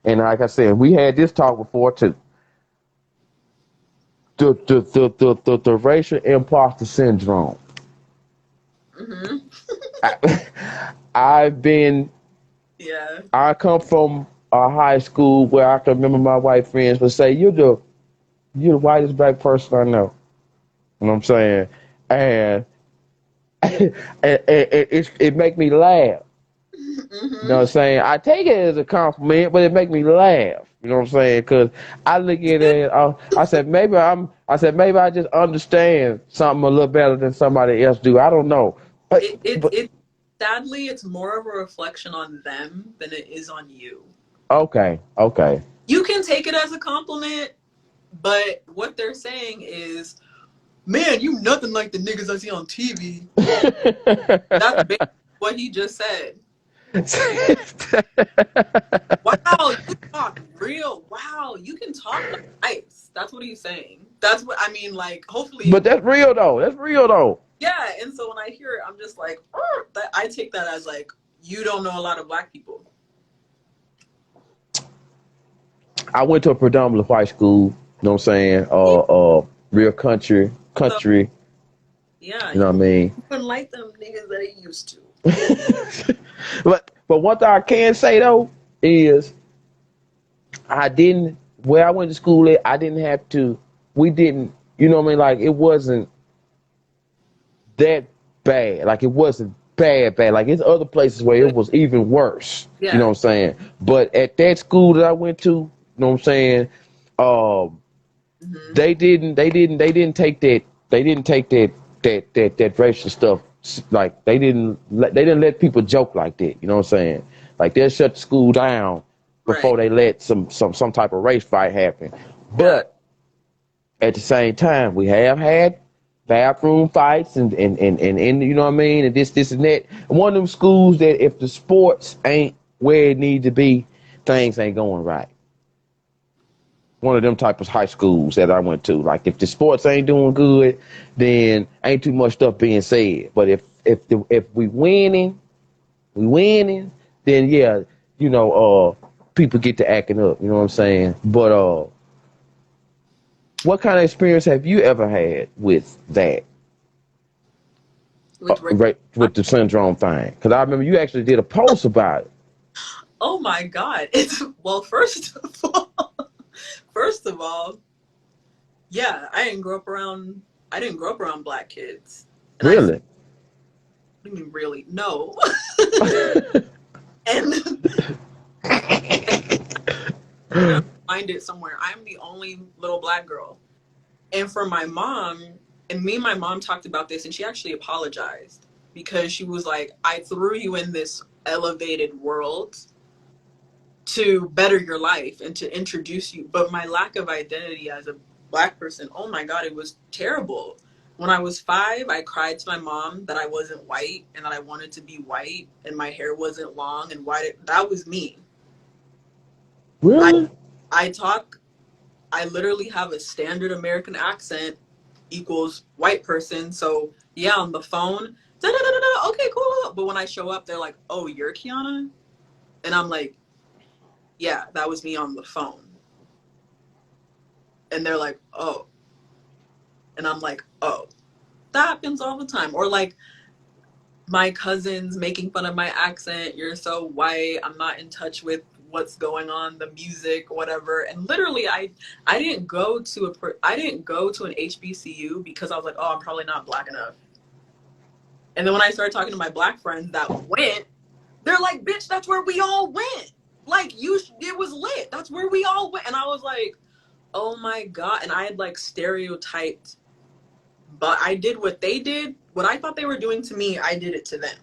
and like I said, we had this talk before too. The racial imposter syndrome. I've been. Yeah. I come from a high school where I can remember my white friends would say, "You're the whitest black person I know." You know what I'm saying? And it make me laugh. You know what I'm saying? I take it as a compliment, but it make me laugh. You know what I'm saying? Because I look at it, I said maybe I just understand something a little better than somebody else do. I don't know. But Sadly, it's more of a reflection on them than it is on you. Okay. You can take it as a compliment, but what they're saying is, man, you nothing like the niggas I see on TV. That's basically what he just said. Wow, you talk real. Wow, you can talk like ice. That's what he's saying. That's what I mean. Like, hopefully. But that's real though. Yeah, and so when I hear it, I'm just like, I take that as like, you don't know a lot of black people. I went to a predominantly white school. You know what I'm saying? Real country. So, yeah, you know what I mean? You wouldn't like them niggas that he used to. But one thing I can say though is where I went to school at, I didn't have to, we didn't, you know what I mean? Like it wasn't that bad. Like it wasn't bad. Like it's other places where it was even worse. Yeah. You know what I'm saying? But at that school that I went to, you know what I'm saying? They didn't take that racial stuff. Like they didn't let people joke like that. You know what I'm saying? Like they'll shut the school down Right. before they let some type of race fight happen. Yeah. But at the same time, we have had bathroom fights and you know what I mean, and this and that. One of them schools that if the sports ain't where it need to be, things ain't going right. One of them type of high schools that I went to. Like if the sports ain't doing good, then ain't too much stuff being said. But if we winning, then yeah, you know, people get to acting up. You know what I'm saying? But what kind of experience have you ever had with that? With race. Right with the syndrome thing, because I remember you actually did a post about it. Oh my God. It's well, first of all, yeah, I didn't grow up around black kids. And I Really? mean really no. And I find it somewhere. I'm the only little black girl. And for my mom, and me and my mom talked about this, and she actually apologized because she was like, I threw you in this elevated world to better your life and to introduce you. But my lack of identity as a black person, oh my God, it was terrible. When I was 5, I cried to my mom that I wasn't white and that I wanted to be white and my hair wasn't long and white. That was me. I Really? I talk I literally have a standard American accent equals white person. So yeah, on the phone, da da da da. Okay, cool. But when I show up, they're like, "Oh, you're Kiana," and I'm like, "Yeah, that was me on the phone." And they're like, "Oh," and I'm like, "Oh." That happens all the time. Or like my cousins making fun of my accent. You're so white. I'm not in touch with what's going on, the music, whatever. And literally, I didn't go to I didn't go to an HBCU because I was like, oh, I'm probably not black enough. And then when I started talking to my black friends that went, they're like, bitch, that's where we all went. Like it was lit. That's where we all went. And I was like, oh my God. And I had like stereotyped, but I did what they did. What I thought they were doing to me, I did it to them.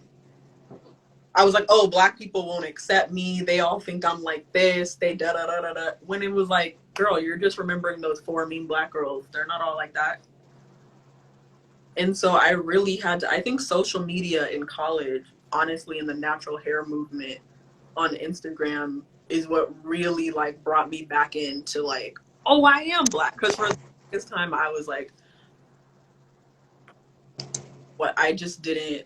I was like, oh, black people won't accept me. They all think I'm like this. They da da da da da. When it was like, girl, you're just remembering those 4 mean black girls. They're not all like that. And so I really had to, I think social media in college, honestly, in the natural hair movement on Instagram is what really like brought me back into like, oh, I am black. Because for the longest time, I was like, what? I just didn't,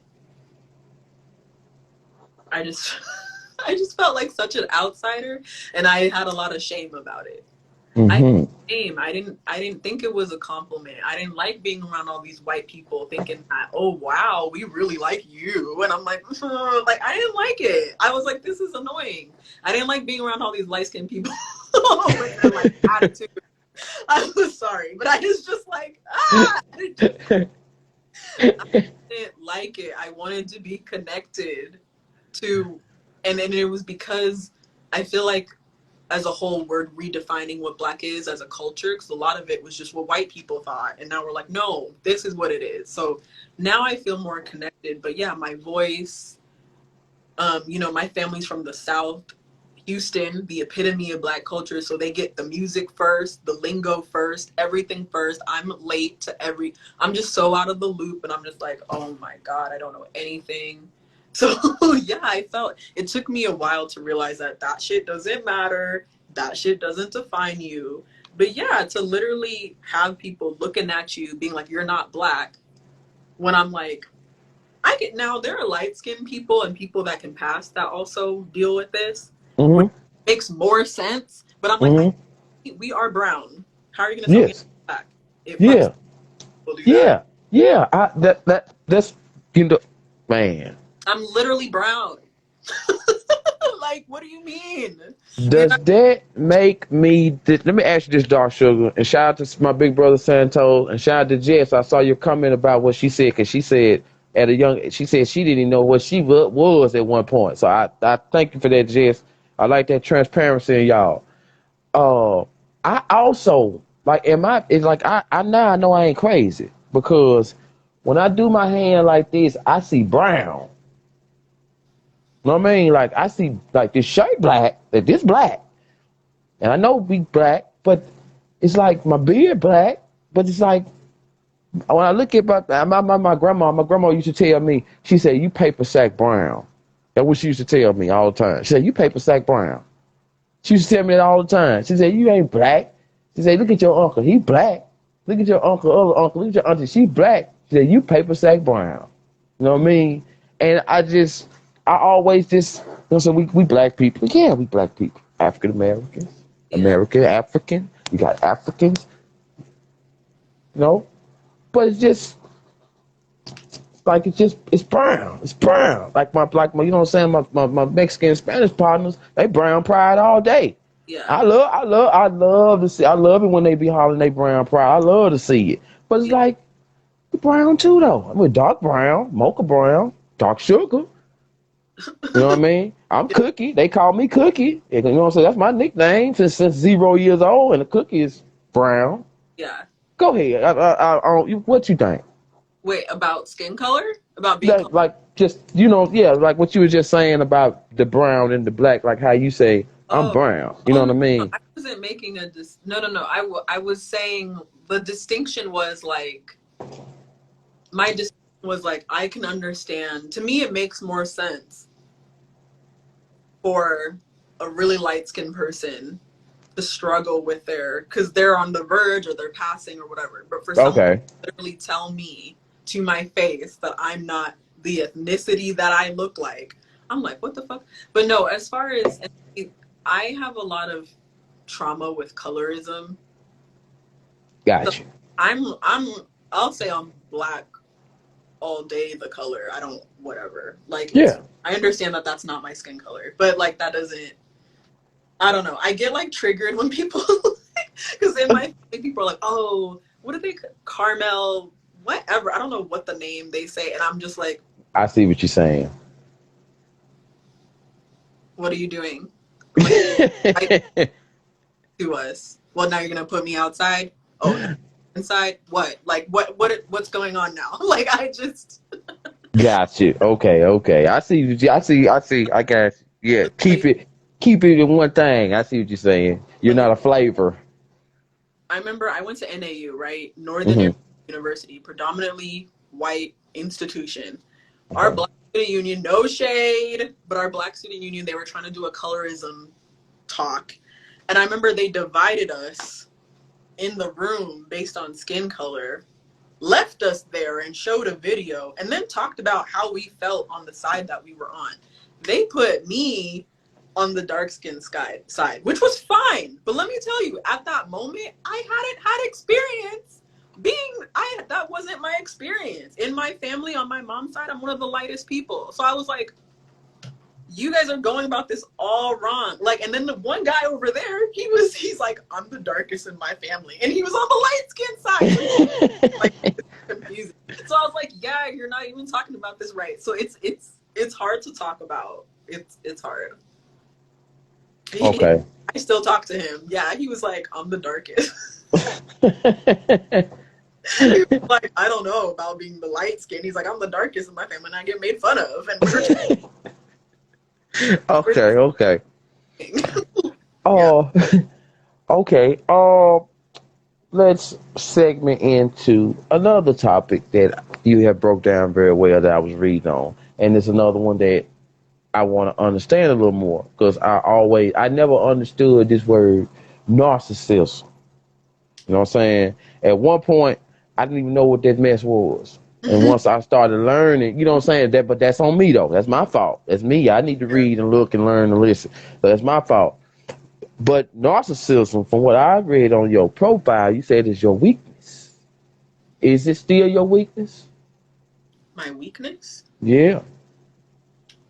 I just, I just felt like such an outsider and I had a lot of shame about it. I Mm-hmm. shame. I didn't think it was a compliment. I didn't like being around all these white people thinking that, oh wow, we really like you. And I'm like, like I didn't like it. I was like, this is annoying. I didn't like being around all these light skinned people with their like attitude. I was sorry, but I was just like, I didn't like it. I wanted to be connected to, and then it was because I feel like as a whole we're redefining what black is as a culture because a lot of it was just what white people thought and now we're like no, this is what it is. So now I feel more connected. But yeah, my voice, you know, my family's from the South, Houston, the epitome of black culture, so they get the music first, the lingo first, everything first. I'm late to I'm just so out of the loop and I'm just like, oh my God, I don't know anything. So yeah, I felt it took me a while to realize that that shit doesn't matter, that shit doesn't define you. But yeah, to literally have people looking at you being like you're not black when I'm like, I get now there are light skinned people and people that can pass that also deal with this, which Mm-hmm. makes more sense. But I'm like, Mm-hmm. we are brown. How are you gonna tell me Yes. I'm black? It fucks Yeah. people do that. Yeah. Yeah. That's you know, man. I'm literally brown. Like, what do you mean? You Does know? that make me? Let me ask you this, Dark Sugar, and shout out to my big brother Santos, and shout out to Jess. I saw your comment about what she said because she said she said she didn't even know what she was at one point. So I thank you for that, Jess. I like that transparency in y'all. Uh, I also like it's like I now I know I ain't crazy because when I do my hand like this, I see brown. You know what I mean? Like I see like this shirt black, that this black. And I know we black, but it's like my beard black, but it's like when I look at my grandma used to tell me, she said, you paper sack brown. That's what she used to tell me all the time. She said, you paper sack brown. She used to tell me that all the time. She said, you ain't black. She said, look at your uncle. He black. Look at your uncle, other uncle. Look at your auntie. She black. She said, you paper sack brown. You know what I mean? And I always just, you know, so we black people. Yeah, we black people. African Americans, Yeah. American, African. You got Africans, you know? But it's just, like it's brown. It's brown. Like my you know what I'm saying, my Mexican and Spanish partners, they brown pride all day. Yeah. I love to see, I love it when they be hollering they brown pride. I love to see it. But it's Yeah. like brown too though. I'm with dark brown, mocha brown, dark sugar. You know what I mean? I'm Cookie. They call me Cookie. You know what I'm saying? That's my nickname since 0 years old, and the Cookie is brown. Yeah. Go ahead. What you think? Wait, about skin color? About being color? Like just, you know, yeah, like what you were just saying about the brown and the black, like how you say I'm Oh, brown. You know oh what I no, mean? I wasn't making a no. I was saying the distinction was like my distinction was like I can understand. To me, it makes more sense for a really light skinned person to struggle with because they're on the verge or they're passing or whatever. But for someone Okay. to literally tell me to my face that I'm not the ethnicity that I look like, I'm like, what the fuck? But no, as far as I have a lot of trauma with colorism. So Gotcha. I'll say I'm black all day the color. I don't whatever. Like Yeah. I understand that that's not my skin color, but like that doesn't I don't know. I get like triggered when people because in my family people are like, "Oh, what are they caramel whatever." I don't know what the name they say and I'm just like, I see what you're saying. "What are you doing?" I'm like, "I to us." Well, now you're going to put me outside? Oh, no. Inside? What? Like what's going on now? Like I just Gotcha. Okay. I got you. Yeah. like Keep it in one thing. I see what you're saying. You're not a flavor. I remember I went to NAU, right? Northern Mm-hmm. University, predominantly white institution. Our Okay. black student union, no shade, but our black student union, they were trying to do a colorism talk. And I remember they divided us in the room based on skin color, left us there and showed a video, and then talked about how we felt on the side that we were on. They put me on the dark skin side, which was fine. But let me tell you, at that moment, I hadn't had experience that wasn't my experience. In my family, on my mom's side, I'm one of the lightest people. So I was like, you guys are going about this all wrong. Like, and then the one guy over there, he's like, I'm the darkest in my family. And he was on the light skin side. Like, it's confusing. So I was like, yeah, you're not even talking about this right. So it's hard to talk about. It's hard. Okay. I still talk to him. Yeah, he was like, I'm the darkest. He was like, I don't know about being the light skin. He's like, I'm the darkest in my family and I get made fun of. And Okay. Yeah. Oh, okay. Let's segment into another topic that you have broke down very well that I was reading on, and it's another one that I want to understand a little more because I never understood this word narcissism. You know what I'm saying? At one point, I didn't even know what that mess was. And once I started learning, you know what I'm saying? But that's on me though. That's my fault. That's me. I need to read and look and learn and listen. So that's my fault. But narcissism, from what I read on your profile, you said is your weakness. Is it still your weakness? My weakness? Yeah.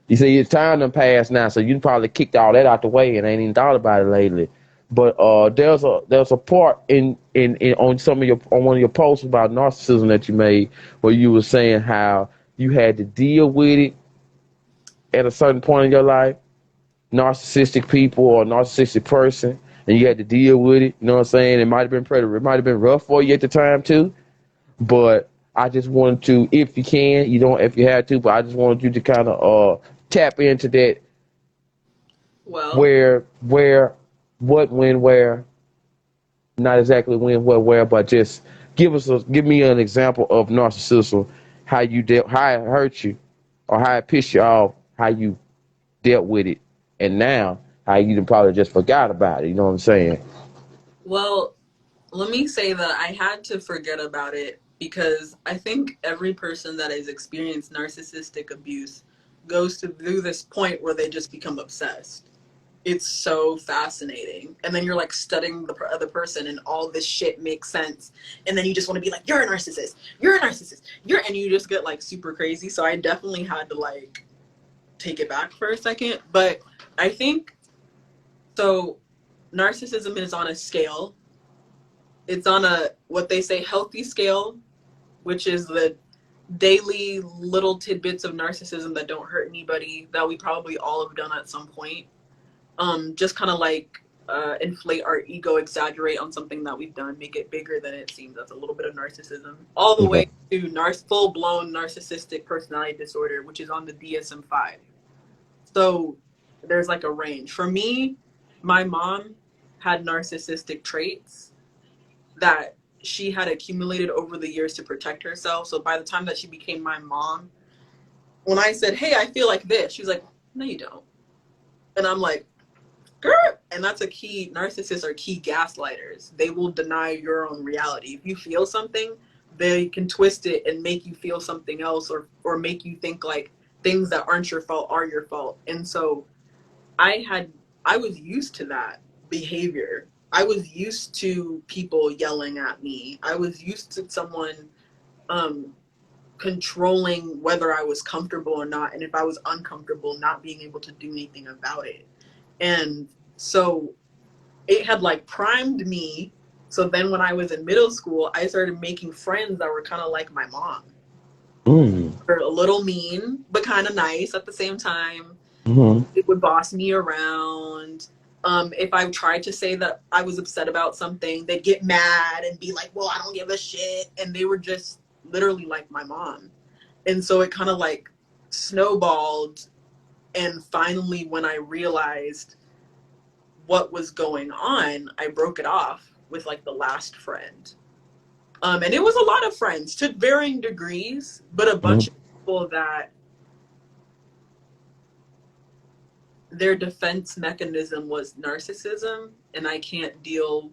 You say your time done passed now, so you probably kicked all that out the way and ain't even thought about it lately. But there's a part in on some of your on one of your posts about narcissism that you made where you were saying how you had to deal with it at a certain point in your life, narcissistic people or narcissistic person, and you had to deal with it. You know what I'm saying? It might have been it might have been rough for you at the time too. But I just wanted to, if you can, you don't, if you had to, but I just wanted you to kind of tap into that Well, where, what, when, where, not exactly when, what, where, but just give me an example of narcissism, how you dealt, how it hurt you, or how it pissed you off, how you dealt with it, and now how you probably just forgot about it. You know what I'm saying? well, let me say that I had to forget about it because I think every person that has experienced narcissistic abuse goes through this point where they just become obsessed. It's so fascinating. And then you're like studying the other person and all this shit makes sense. And then you just want to be like, you're a narcissist. You're a narcissist. And you just get like super crazy. So I definitely had to like take it back for a second. But I think so. Narcissism is on a scale. It's on a, what they say, healthy scale, which is the daily little tidbits of narcissism that don't hurt anybody that we probably all have done at some point. Just kind of like inflate our ego, exaggerate on something that we've done, make it bigger than it seems. That's a little bit of narcissism. All the way Okay. to full-blown narcissistic personality disorder, which is on the DSM-5. So there's like a range. For me, my mom had narcissistic traits that she had accumulated over the years to protect herself. So by the time that she became my mom, when I said, hey, I feel like this, she was like, no, you don't. And I'm like, girl. And that's a key. Narcissists are key gaslighters. They will deny your own reality. If you feel something, they can twist it and make you feel something else, or make you think like things that aren't your fault are your fault. And so I had I was used to that behavior. I was used to people yelling at me. I was used to someone um controlling whether I was comfortable or not, and if I was uncomfortable, not being able to do anything about it. And so it had like primed me. So then when I was in middle school, I started making friends that were kind of like my mom. Mm. They're a little mean, but kind of nice at the same time. Mm-hmm. It would boss me around. If I tried to say that I was upset about something, they'd get mad and be like, well, I don't give a shit. And they were just literally like my mom. And so it kind of like snowballed. And finally, when I realized what was going on, I broke it off with like the last friend. And it was a lot of friends to varying degrees, but a bunch of people that their defense mechanism was narcissism, and I can't deal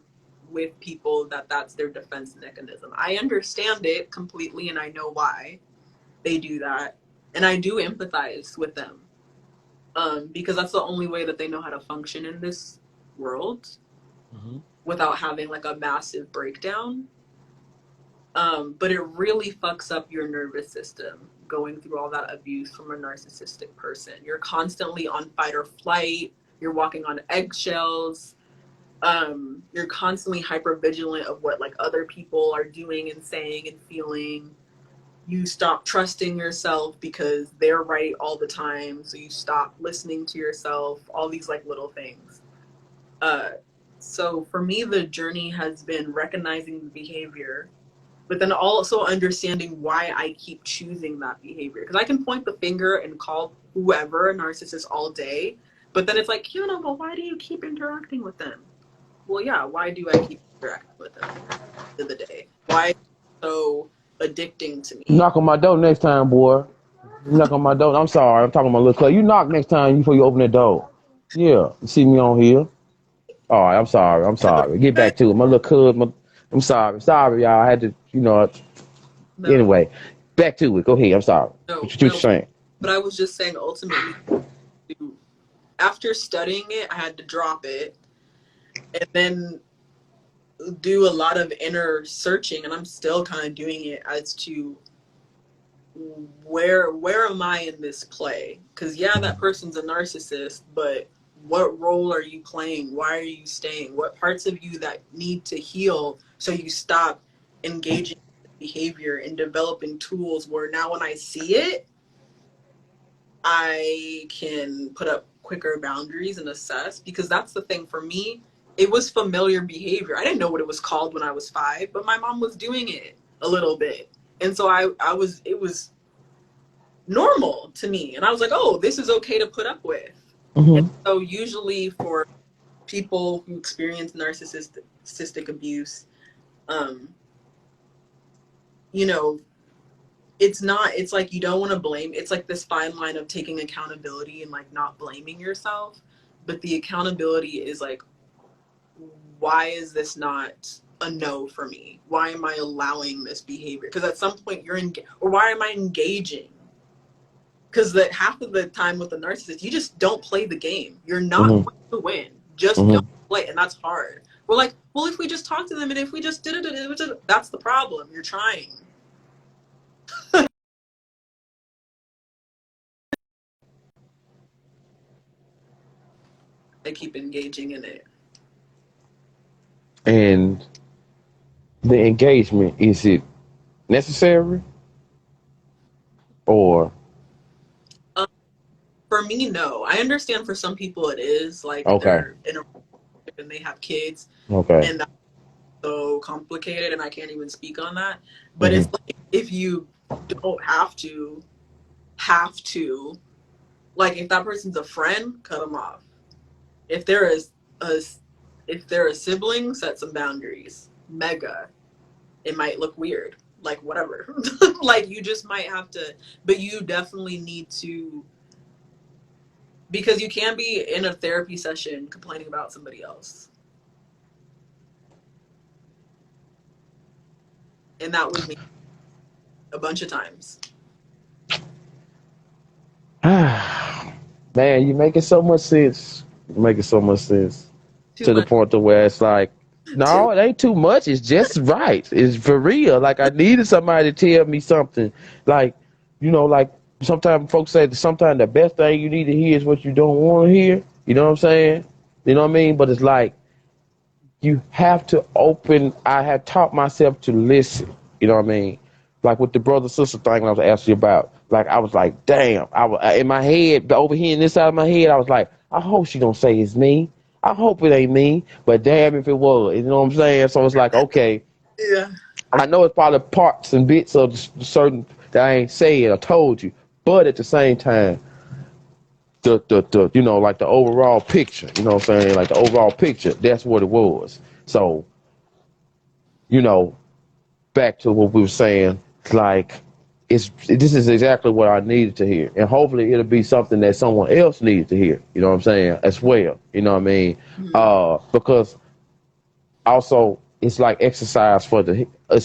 with people that that's their defense mechanism. I understand it completely, and I know why they do that, and I do empathize with them, because that's the only way that they know how to function in this world Mm-hmm. without having like a massive breakdown. But it really fucks up your nervous system going through all that abuse from a narcissistic person. You're constantly on fight or flight. You're walking on eggshells. You're constantly hyper vigilant of what like other people are doing and saying and feeling. You stop trusting yourself because they're right all the time. So you stop listening to yourself. All these like little things. Uh, so for me, the journey has been recognizing the behavior, but then also understanding why I keep choosing that behavior. Because I can point the finger and call whoever a narcissist all day, but then it's like, you know, but why do you keep interacting with them? Well, yeah, why do I keep interacting with them to the day? Why is it so addicting to me? Knock on my door next time, boy. You knock on my door. I'm sorry. I'm talking to my little club. You knock next time before you open the door. Yeah. You see me on here. All right. I'm sorry. I'm sorry. Get back to it. My little cuz. I'm sorry. Sorry, y'all. I had to, No, anyway. Back to it. Go ahead. I'm sorry. no, What you no. saying? But I was just saying, ultimately, after studying it, I had to drop it and then do a lot of inner searching, and I'm still kind of doing it as to where am I in this play? Because yeah, that person's a narcissist, but what role are you playing? Why are you staying? What parts of you that need to heal so you stop engaging in behavior and developing tools where now when I see it, I can put up quicker boundaries and assess. Because that's the thing for me, it was familiar behavior. I didn't know what it was called when I was 5, but my mom was doing it a little bit. And so I was, it was normal to me. And I was like, oh, this is okay to put up with. And Mm-hmm. so usually for people who experience narcissistic abuse, um, you know, it's not, it's like you don't want to blame. It's like this fine line of taking accountability and like not blaming yourself. But the accountability is like, why is this not a no for me? Why am I allowing this behavior? Because at some point you're in, or why am I engaging? Because the half of the time with the narcissist, you just don't play the game. You're not Mm-hmm. going to win. Just don't Mm-hmm. play, and that's hard. We're like, well, if we just talk to them and if we just did it, that's the problem. You're trying. I keep engaging in it. And the engagement, is it necessary or Um, for me, no. I understand for some people it is like okay? they're in a relationship and they have kids, Okay. and that's so complicated, and I can't even speak on that. But it's Mm-hmm. like if you don't have to, like if that person's a friend, cut them off. If there is a if they're a sibling, set some boundaries. Mega. It might look weird. Like whatever. Like you just might have to, but you definitely need to, because you can be in a therapy session complaining about somebody else. And that was me a bunch of times. Man, you making so much sense. You making so much sense Too to the much. point to where it's like, Too. no, it ain't too much. It's just right. It's for real. Like I needed somebody to tell me something. Like, like sometimes folks say that sometimes the best thing you need to hear is what you don't want to hear. You know what I'm saying? You know what I mean? But it's like you have to open. I have taught myself to listen. You know what I mean? Like with the brother sister thing I was asking you about. Like I was like, damn. I was in my head, over here in this side of my head. I was like, I hope she don't say it's me. I hope it ain't me. But damn if it was. You know what I'm saying? So it's like, okay, Yeah. I know it's probably parts and bits of certain that I ain't said or told you. But at the same time, the like the overall picture. You know what I'm saying? Like the overall picture. That's what it was. So you know, back to what we were saying, like this is exactly what I needed to hear, and hopefully it'll be something that someone else needed to hear. You know what I'm saying as well. You know what I mean? Mm-hmm. Because also it's like it's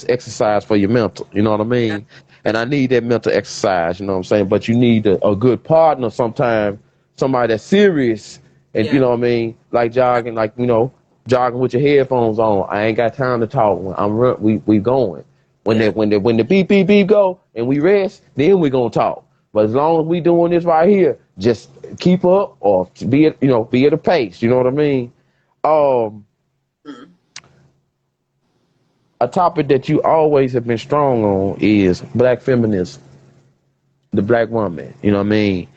exercise for your mental. You know what I Yeah. mean? And I need that mental exercise. You know what I'm saying? But you need a good partner sometimes, somebody that's serious, and you Yeah. know what I mean, like jogging, like jogging with your headphones on. I ain't got time to talk. We going. Yeah. When the beep beep beep go and we rest, then we gonna talk. But as long as we doing this right here, just keep up or be at a pace. You know what I mean? Um, Mm-hmm. a topic that you always have been strong on is black feminism, the black woman. You know what I mean?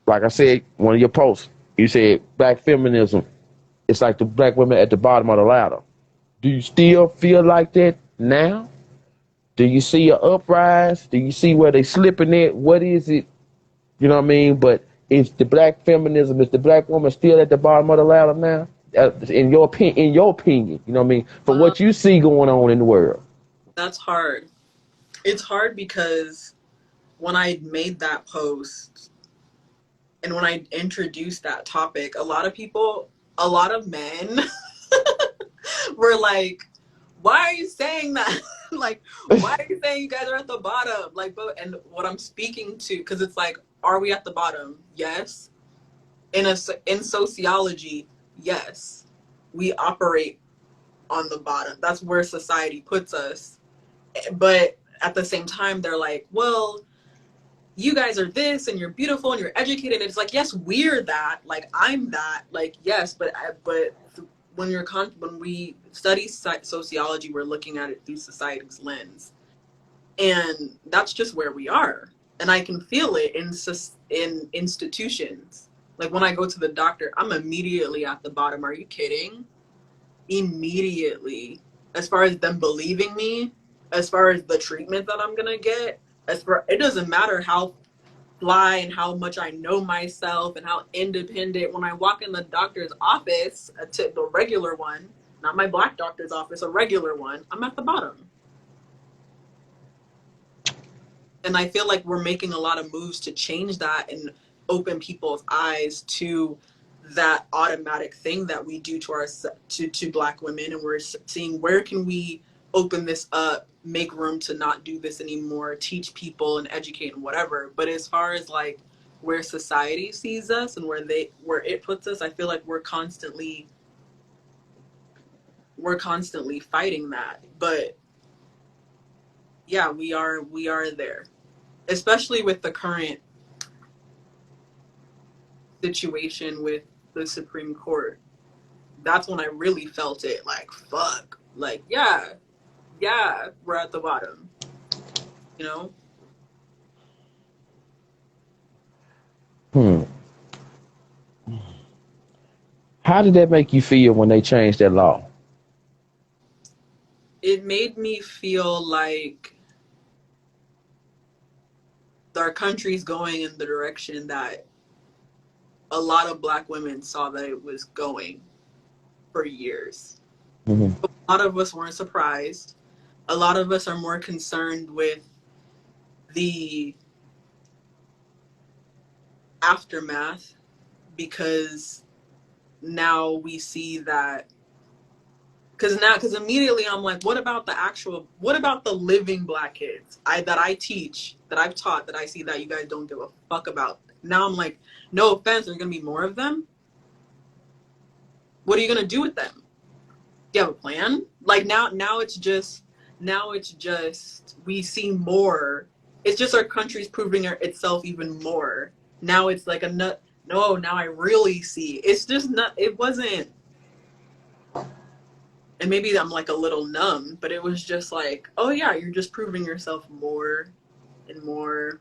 Like I said, one of your posts, you said black feminism. It's like the black women at the bottom of the ladder. Do you still feel like that now? Do you see a uprise? Do you see where they slipping it? What is it? You know what I mean? But is the black feminism, is the black woman still at the bottom of the ladder now? In your opinion, you know what I mean? For Um, what you see going on in the world. that's hard. It's hard because when I made that post and when I introduced that topic, a lot of men were like, why are you saying that? Like, why are you saying you guys are at the bottom? Like, but, and what I'm speaking to, because it's like, are we at the bottom? Yes. In sociology, yes. We operate on the bottom. That's where society puts us. But at the same time, they're like, well, you guys are this and you're beautiful and you're educated. And it's like, yes, we're that. Like, I'm that. Like, yes, but when we study sociology, we're looking at it through society's lens, and that's just where we are. And I can feel it in institutions. Like when I go to the doctor, I'm immediately at the bottom. Are you kidding? Immediately. As far as them believing me, as far as the treatment that I'm gonna get, It doesn't matter how fly and how much I know myself and how independent. When I walk in the doctor's office, to the regular one, not my black doctor's office, a regular one, I'm at the bottom. And I feel like we're making a lot of moves to change that and open people's eyes to that automatic thing that we do to our to black women, and we're seeing where can we open this up, make room to not do this anymore, teach people and educate and whatever. But as far as like where society sees us and where it puts us, I feel like we're constantly fighting that. But yeah, we are there, especially with the current situation with the Supreme Court. That's when I really felt it. Like, fuck. Like, yeah, we're at the bottom. You know? Hmm. How did that make you feel when they changed that law? It made me feel like our country's going in the direction that a lot of black women saw that it was going for years. Hmm. A lot of us weren't surprised. A lot of us are more concerned with the aftermath because now we see that because immediately I'm like, what about the living black kids that I teach, that I've taught, that I see that you guys don't give a fuck about. Now I'm like, no offense, there's gonna be more of them. What are you gonna do with them? Do you have a plan? Like now it's just we see more. It's just our country's proving itself even more. Now it's like a nut. No, now I really see. It's just not. It wasn't, and maybe I'm like a little numb, but it was just like, oh yeah, you're just proving yourself more and more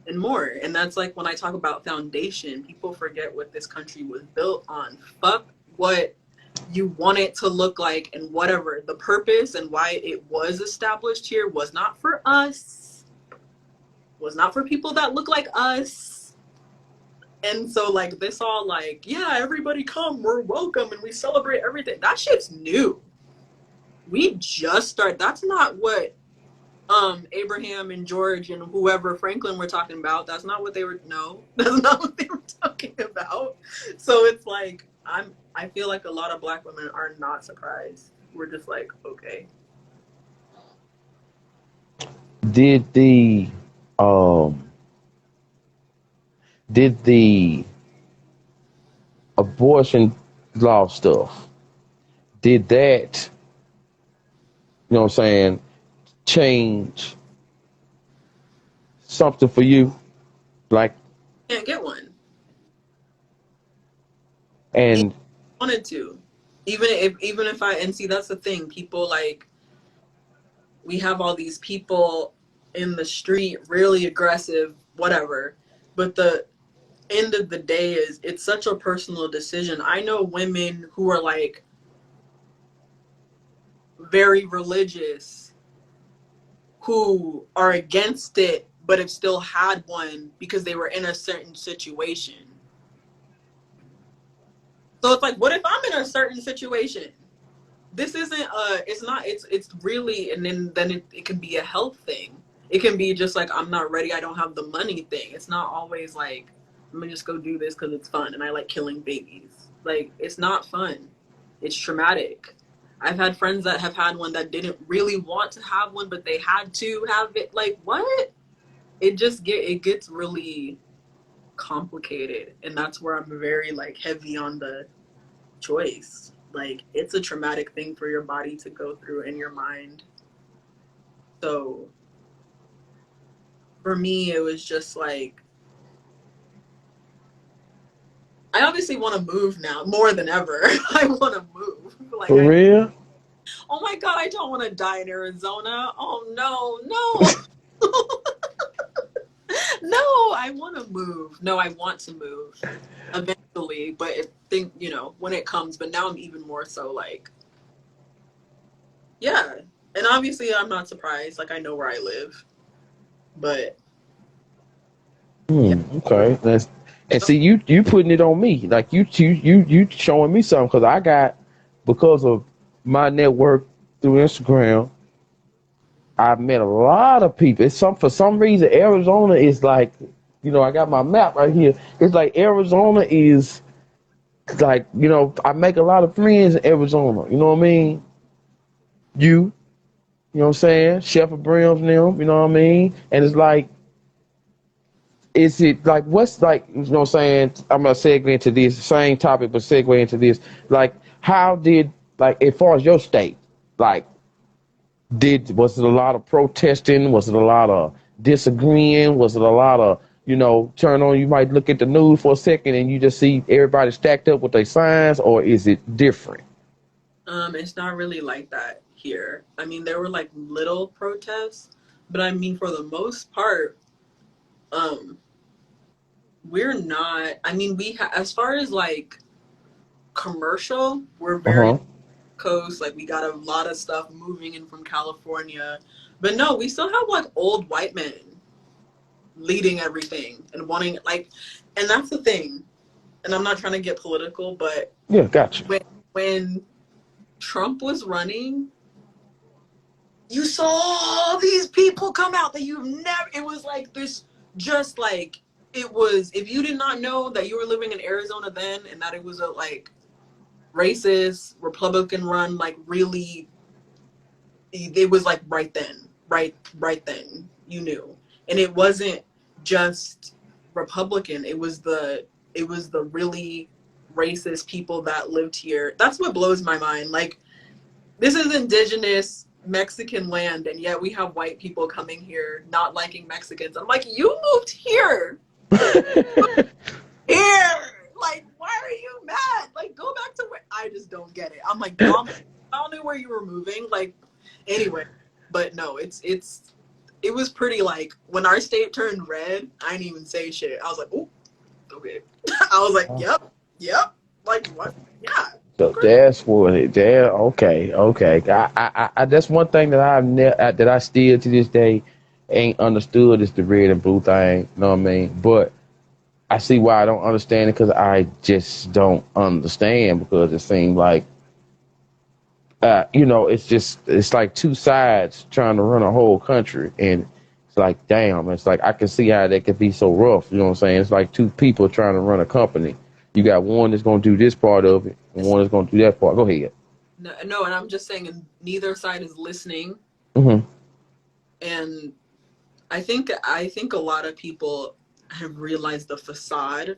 and more. And that's like when I talk about foundation, people forget what this country was built on. Fuck what you want it to look like and whatever. The purpose and why it was established here was not for us, was not for people that look like us. And so like this all like, yeah, everybody come, we're welcome and we celebrate everything. That shit's new. We just started. That's not what Abraham and George and whoever Franklin were talking about. That's not what they were. No, that's not what they were talking about. So it's like I feel like a lot of black women are not surprised. We're just like, okay. Did the um did the abortion law stuff, did that, you know what I'm saying, change something for you? Like, Can't get one. Even and if I wanted to. Even if I, and see, that's the thing. People like, we have all these people in the street really aggressive, whatever. But the end of the day is it's such a personal decision. I know women who are like very religious who are against it but have still had one because they were in a certain situation. So it's like, what if I'm in a certain situation? This isn't it's not, it's really, and then it can be a health thing. It can be just like, I'm not ready, I don't have the money thing. It's not always like, I'm gonna just go do this because it's fun and I like killing babies. Like, it's not fun. It's traumatic. I've had friends that have had one that didn't really want to have one, but they had to have it. Like, what? It gets really complicated, and that's where I'm very like heavy on the choice. Like, it's a traumatic thing for your body to go through in your mind. So for me, it was just like, I obviously want to move now more than ever. I want to move. Like, for real? oh my God, I don't want to die in Arizona. Oh no, no, no, I want to move. No, I want to move eventually, but I think, when it comes, but now I'm even more so like, yeah. And obviously, I'm not surprised. Like, I know where I live. But yeah. Okay. And see you putting it on me. Like you showing me something because I got because of my network through Instagram. I've met a lot of people. It's some for some reason Arizona is like, I got my map right here. It's like Arizona is like, I make a lot of friends in Arizona. You know what I mean? You know what I'm saying? Chef of Brims and them, you know what I mean? And it's like, is it like what's like, you know what I'm saying? I'm gonna segue into this same topic, but segue into this. Like, how did like as far as your state, like was it a lot of protesting? Was it a lot of disagreeing? Was it a lot of turn on? You might look at the news for a second and you just see everybody stacked up with their signs, or is it different? It's not really like that here. I mean, there were like little protests, but I mean, for the most part, um, we're not. I mean, as far as like commercial, we're Uh very huh. coast. Like we got a lot of stuff moving in from California, but no, we still have like old white men leading everything and wanting like, and that's the thing. And I'm not trying to get political, but Yeah, gotcha. when when Trump was running, you saw all these people come out that you've never. It was like this, just like it was. If you did not know that you were living in Arizona then, and that it was a like racist Republican run, like really, it was like right then, right then, you knew, and it wasn't just Republican. It was the really racist people that lived here. That's what blows my mind. Like this is indigenous Mexican land, and yet we have white people coming here not liking Mexicans. I'm like, you moved here. Here. Like, why are you mad? Like, go back to where I just don't get it. I'm like, y'all knew where you were moving. Like, anyway, but no, it was pretty like when our state turned red, I didn't even say shit. I was like, oh, okay. I was like, yep. Like what? Yeah. So Okay. that's what it. There, okay, okay. That's one thing that that I still to this day ain't understood is the red and blue thing. You know what I mean? But I see why I don't understand it because I just don't understand because it seems like it's like two sides trying to run a whole country, and it's like, damn, it's like I can see how that could be so rough. You know what I'm saying? It's like two people trying to run a company. You got one that's gonna do this part of it, and one that's gonna do that part. Go ahead. No, and I'm just saying, and neither side is listening, Hmm. and I think a lot of people have realized the facade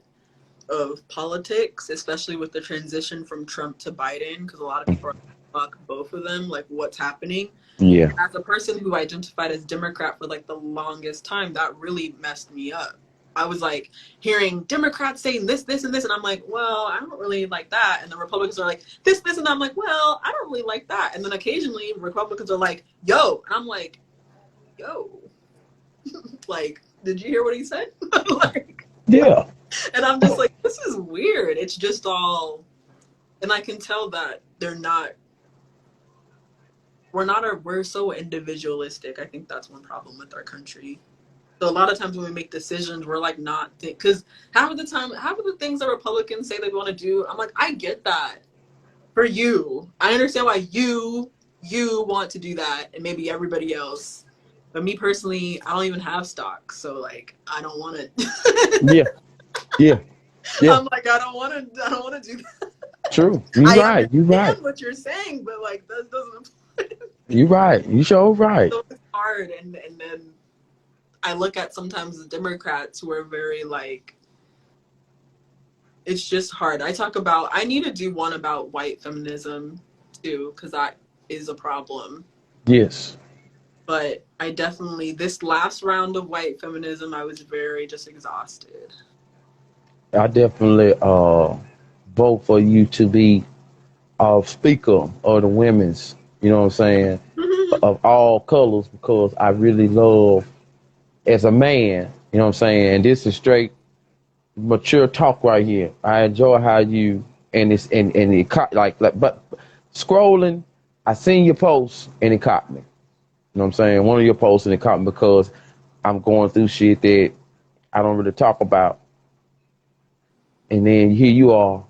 of politics, especially with the transition from Trump to Biden, because a lot of people are like, fuck both of them, like what's happening. Yeah. As a person who identified as Democrat for like the longest time, that really messed me up. I was like hearing Democrats saying this, and this, and I'm like, well, I don't really like that. And the Republicans are like this, and I'm like, well, I don't really like that. And then occasionally Republicans are like, yo, and I'm like, yo, like, did you hear what he said? Like, Yeah. and I'm just like, this is weird. It's just all, and I can tell that we're so individualistic. I think that's one problem with our country. So a lot of times when we make decisions, we're like not because half of the things that Republicans say they want to do, I'm like, I get that for you. I understand why you want to do that, and maybe everybody else. But me personally, I don't even have stock, so like I don't want to. Yeah. Yeah. Yeah. I'm like, I don't want to. I don't want to do that. True. You I right. You right. understand what you're saying, but like that doesn't. You right. You sure right. So it's hard, and then I look at sometimes the Democrats who are very like, it's just hard. I need to do one about white feminism too, because that is a problem. Yes. But I definitely, this last round of white feminism, I was very just exhausted. I definitely vote for you to be speaker of the women's. You know what I'm saying? Of all colors because I really love as a man. You know what I'm saying? And this is straight mature talk right here. I enjoy how you and it's and it caught like but scrolling. I seen your post and it caught me. You know what I'm saying? One of your posts and it caught me because I'm going through shit that I don't really talk about. And then here you are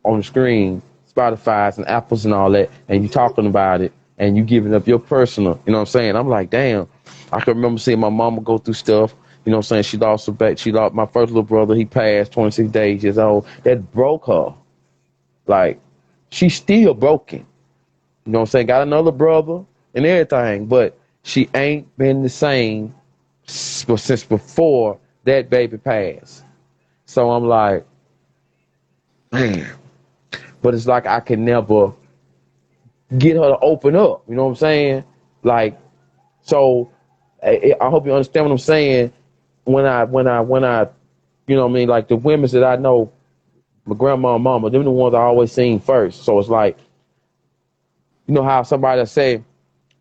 on the screen, Spotify's and Apples and all that, and you talking about it and you giving up your personal, you know what I'm saying? I'm like, damn. I can remember seeing my mama go through stuff, you know what I'm saying? She lost my first little brother, he passed 26 days years old. That broke her. Like, she's still broken. You know what I'm saying? Got another brother and everything, but she ain't been the same since before that baby passed. So I'm like, man. But it's like I can never get her to open up. You know what I'm saying? Like, so I hope you understand what I'm saying. When I, you know what I mean? Like the women that I know, my grandma and mama, them the ones I always seen first. So it's like, you know how somebody say,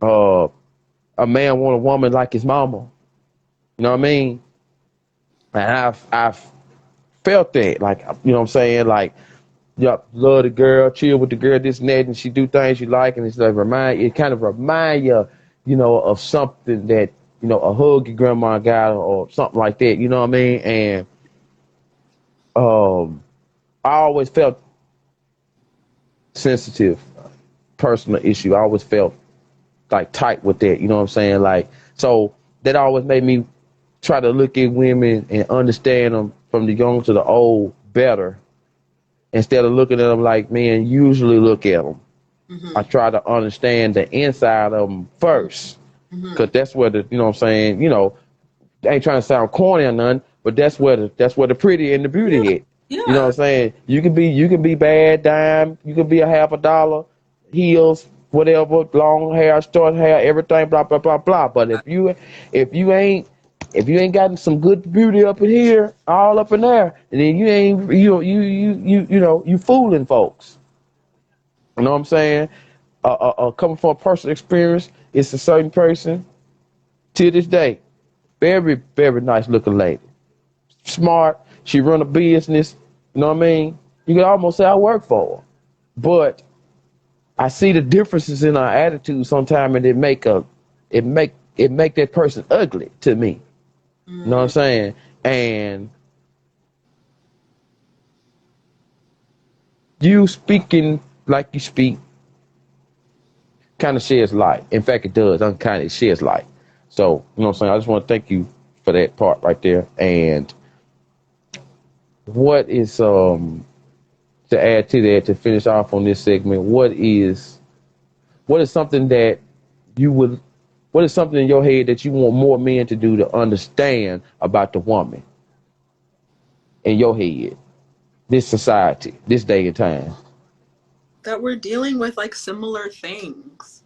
uh, a man want a woman like his mama. You know what I mean? And I've felt that. Like, you know what I'm saying? Like, yup, love the girl, chill with the girl, this and that, and she do things you like, and it's like it kind of remind you, you know, of something that, you know, a hug your grandma got or something like that, you know what I mean? And I always felt sensitive, personal issue. I always felt like tight with that, you know what I'm saying? Like, so that always made me try to look at women and understand them from the young to the old better instead of looking at them like men usually look at them. I Mm-hmm. try to understand the inside of them first, Mm-hmm. cause that's where the, you know what I'm saying, you know, I ain't trying to sound corny or nothing, but that's where the pretty and the Yeah. beauty hit. You know what Yeah. I'm saying? You can be bad dime, you can be a half a dollar, heels, whatever, long hair, short hair, everything, blah blah blah blah. But if you ain't if you ain't gotten some good beauty up in here, all up in there, then you ain't you know you fooling folks. You know what I'm saying? Coming from a personal experience, it's a certain person to this day, very, very nice looking lady, smart. She run a business. You know what I mean? You can almost say I work for her, but I see the differences in our attitude sometimes, and it make that person ugly to me. You know what I'm Mm. saying? And you speaking like you speak kind of sheds light. In fact, it does. Kind of sheds light. So, you know what I'm saying? I just want to thank you for that part right there. And what is to add to that to finish off on this segment? What is something that you would what is something in your head that you want more men to do to understand about the woman in your head, this society, this day and time? That we're dealing with like similar things.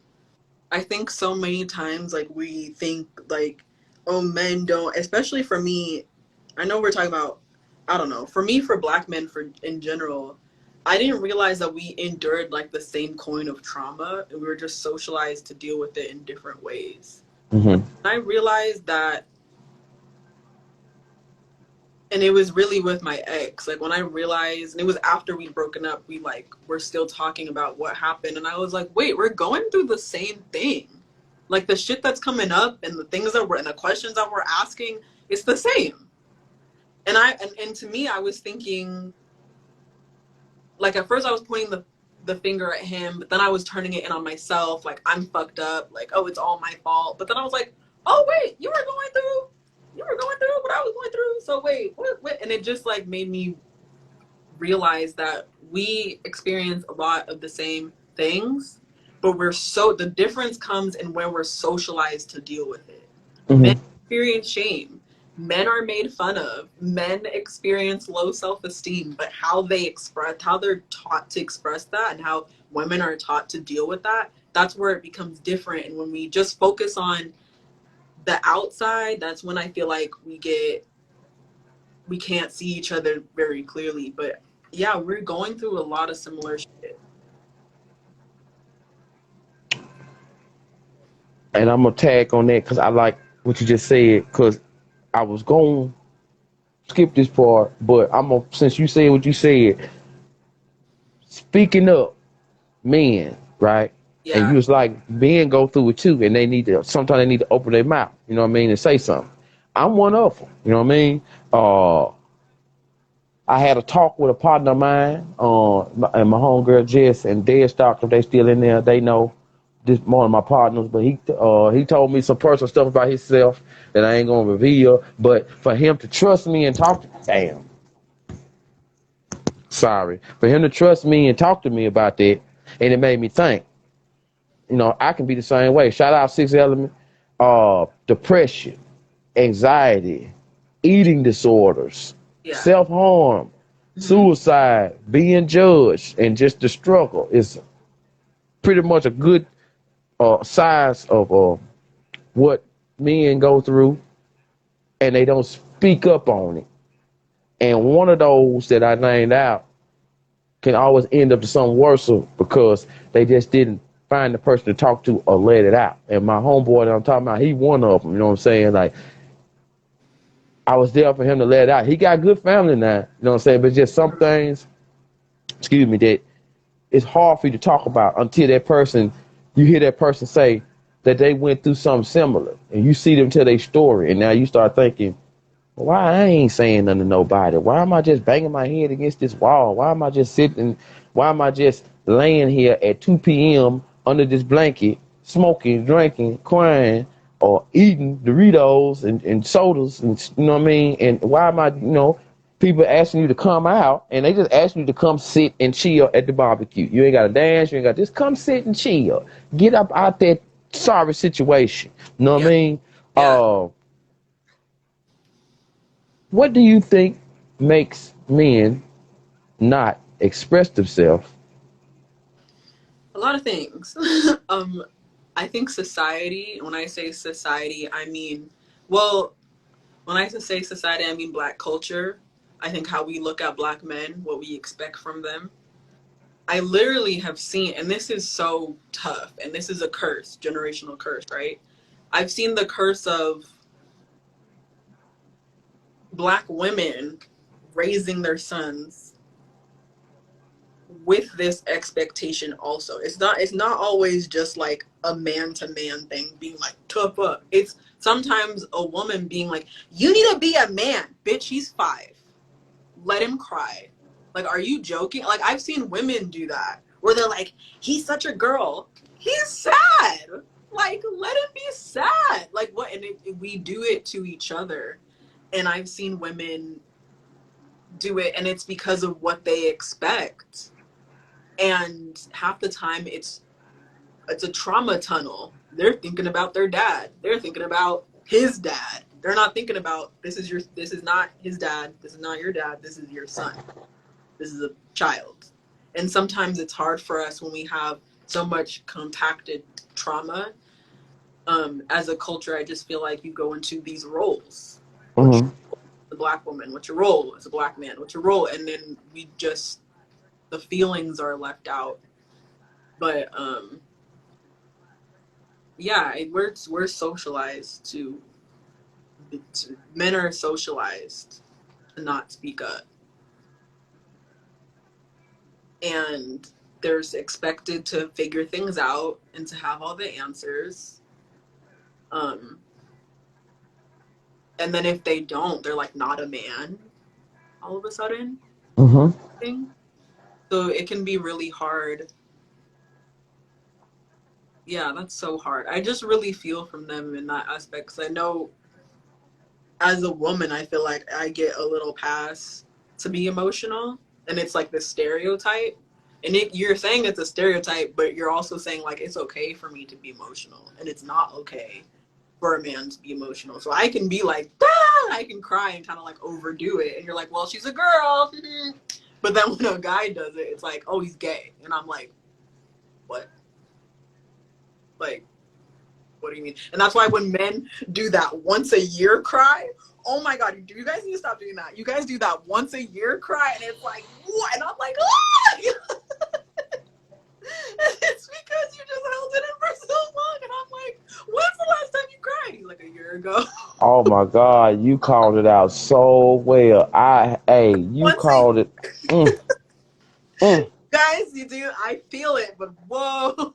I think so many times like we think like, oh, men don't, especially for me. I know we're talking about, I don't know, for me, for black men, for in general, I didn't realize that we endured like the same coin of trauma, and we were just socialized to deal with it in different ways. Mm-hmm. I realized that, and it was really with my ex. Like when I realized, and it was after we'd broken up, we like were still talking about what happened, and I was like, wait, we're going through the same thing. Like the shit that's coming up and the things that we're and the questions that we're asking, it's the same. And to me, I was thinking, like at first I was pointing the finger at him, but then I was turning it in on myself, like I'm fucked up, like oh it's all my fault. But then I was like, oh wait, you were going through what I was going through. So wait, what? And it just like made me realize that we experience a lot of the same things, but the difference comes in when we're socialized to deal with it. Men Mm-hmm. experience shame. Men are made fun of. Men experience low self-esteem, but how they're taught to express that and how women are taught to deal with that, that's where it becomes different. And when we just focus on the outside, that's when I feel like we can't see each other very clearly. But yeah, we're going through a lot of similar shit. And I'm gonna tag on that because I like what you just said. Because I was going to skip this part, but since you said what you said, speaking up, men, right? And you Yeah. was like, men go through it too, and sometimes they need to open their mouth, you know what I mean, and say something. I'm one of them, you know what I mean. I had a talk with a partner of mine, and my homegirl Jess and Dead Stock, if they still in there, they know this one of my partners, but he told me some personal stuff about himself that I ain't gonna reveal. But for him to trust me and for him to trust me and talk to me about that, and it made me think, I can be the same way. Shout out Six Element, depression, anxiety, eating disorders, Yeah. self harm, Hmm. suicide, being judged, and just the struggle is pretty much a good size of what men go through, and they don't speak up on it. And one of those that I named out can always end up to something worse because they just didn't find the person to talk to or let it out. And my homeboy that I'm talking about, he one of them. You know what I'm saying? Like, I was there for him to let it out. He got good family now. You know what I'm saying? But just some things, excuse me, that it's hard for you to talk about until you hear that person say that they went through something similar, and you see them tell their story, and now you start thinking, why I ain't saying nothing to nobody? Why am I just banging my head against this wall? Why am I just sitting? Why am I just laying here at 2 p.m. under this blanket, smoking, drinking, crying, or eating Doritos and sodas, and you know what I mean? And why am I, people asking you to come out, and they just asking you to come sit and chill at the barbecue. You ain't got to dance. You ain't got to just come sit and chill. Get up out that sorry situation. You know what I Yeah. mean? Yeah. What do you think makes men not express themselves? A lot of things. um, I think society, when I say society, I mean, well, when I say society, I mean black culture. I think how we look at black men, what we expect from them. I literally have seen, and this is so tough, and this is a curse, generational curse, right? I've seen the curse of black women raising their sons with this expectation also. It's not always just like a man to man thing being like tough up. It's sometimes a woman being like, you need to be a man. Bitch, he's 5. Let him cry. Like, are you joking? Like, I've seen women do that where they're like, he's such a girl. He's sad. Like, let him be sad. Like, what? And we do it to each other. And I've seen women do it, and it's because of what they expect. And half the time, it's a trauma tunnel. They're thinking about their dad. They're thinking about his dad. They're not thinking about this is not his dad. This is not your dad. This is your son. This is a child. And sometimes it's hard for us when we have so much compacted trauma. As a culture, I just feel like you go into these roles. What's Mm-hmm. the black woman? What's your role as a black man? What's your role? And then the feelings are left out. But yeah, we're socialized men are socialized to not speak up, and there's expected to figure things out and to have all the answers. Um, and then if they don't, they're like not a man all of a sudden. Mm-hmm. Thing. So it can be really hard. Yeah, that's so hard. I just really feel from them in that aspect because I know as a woman, I feel like I get a little pass to be emotional, and it's like this stereotype. And you're saying it's a stereotype, but you're also saying like it's okay for me to be emotional, and it's not okay for a man to be emotional. So I can be like, ah! I can cry and kind of like overdo it, and you're like, well, she's a girl. But then when a guy does it, it's like, oh, he's gay, and I'm like, what? Like, what do you mean? And that's why when men do that once a year cry, oh my god, you guys need to stop doing that. You guys do that once a year cry, and it's like, what? And I'm like, ah! It's because you just held it in for so long, and I'm like, when's the last time you cried? He's like, a year ago. Oh my God, you called it out so well. You Once a called it. Mm, mm. guys, you do. I feel it, but whoa.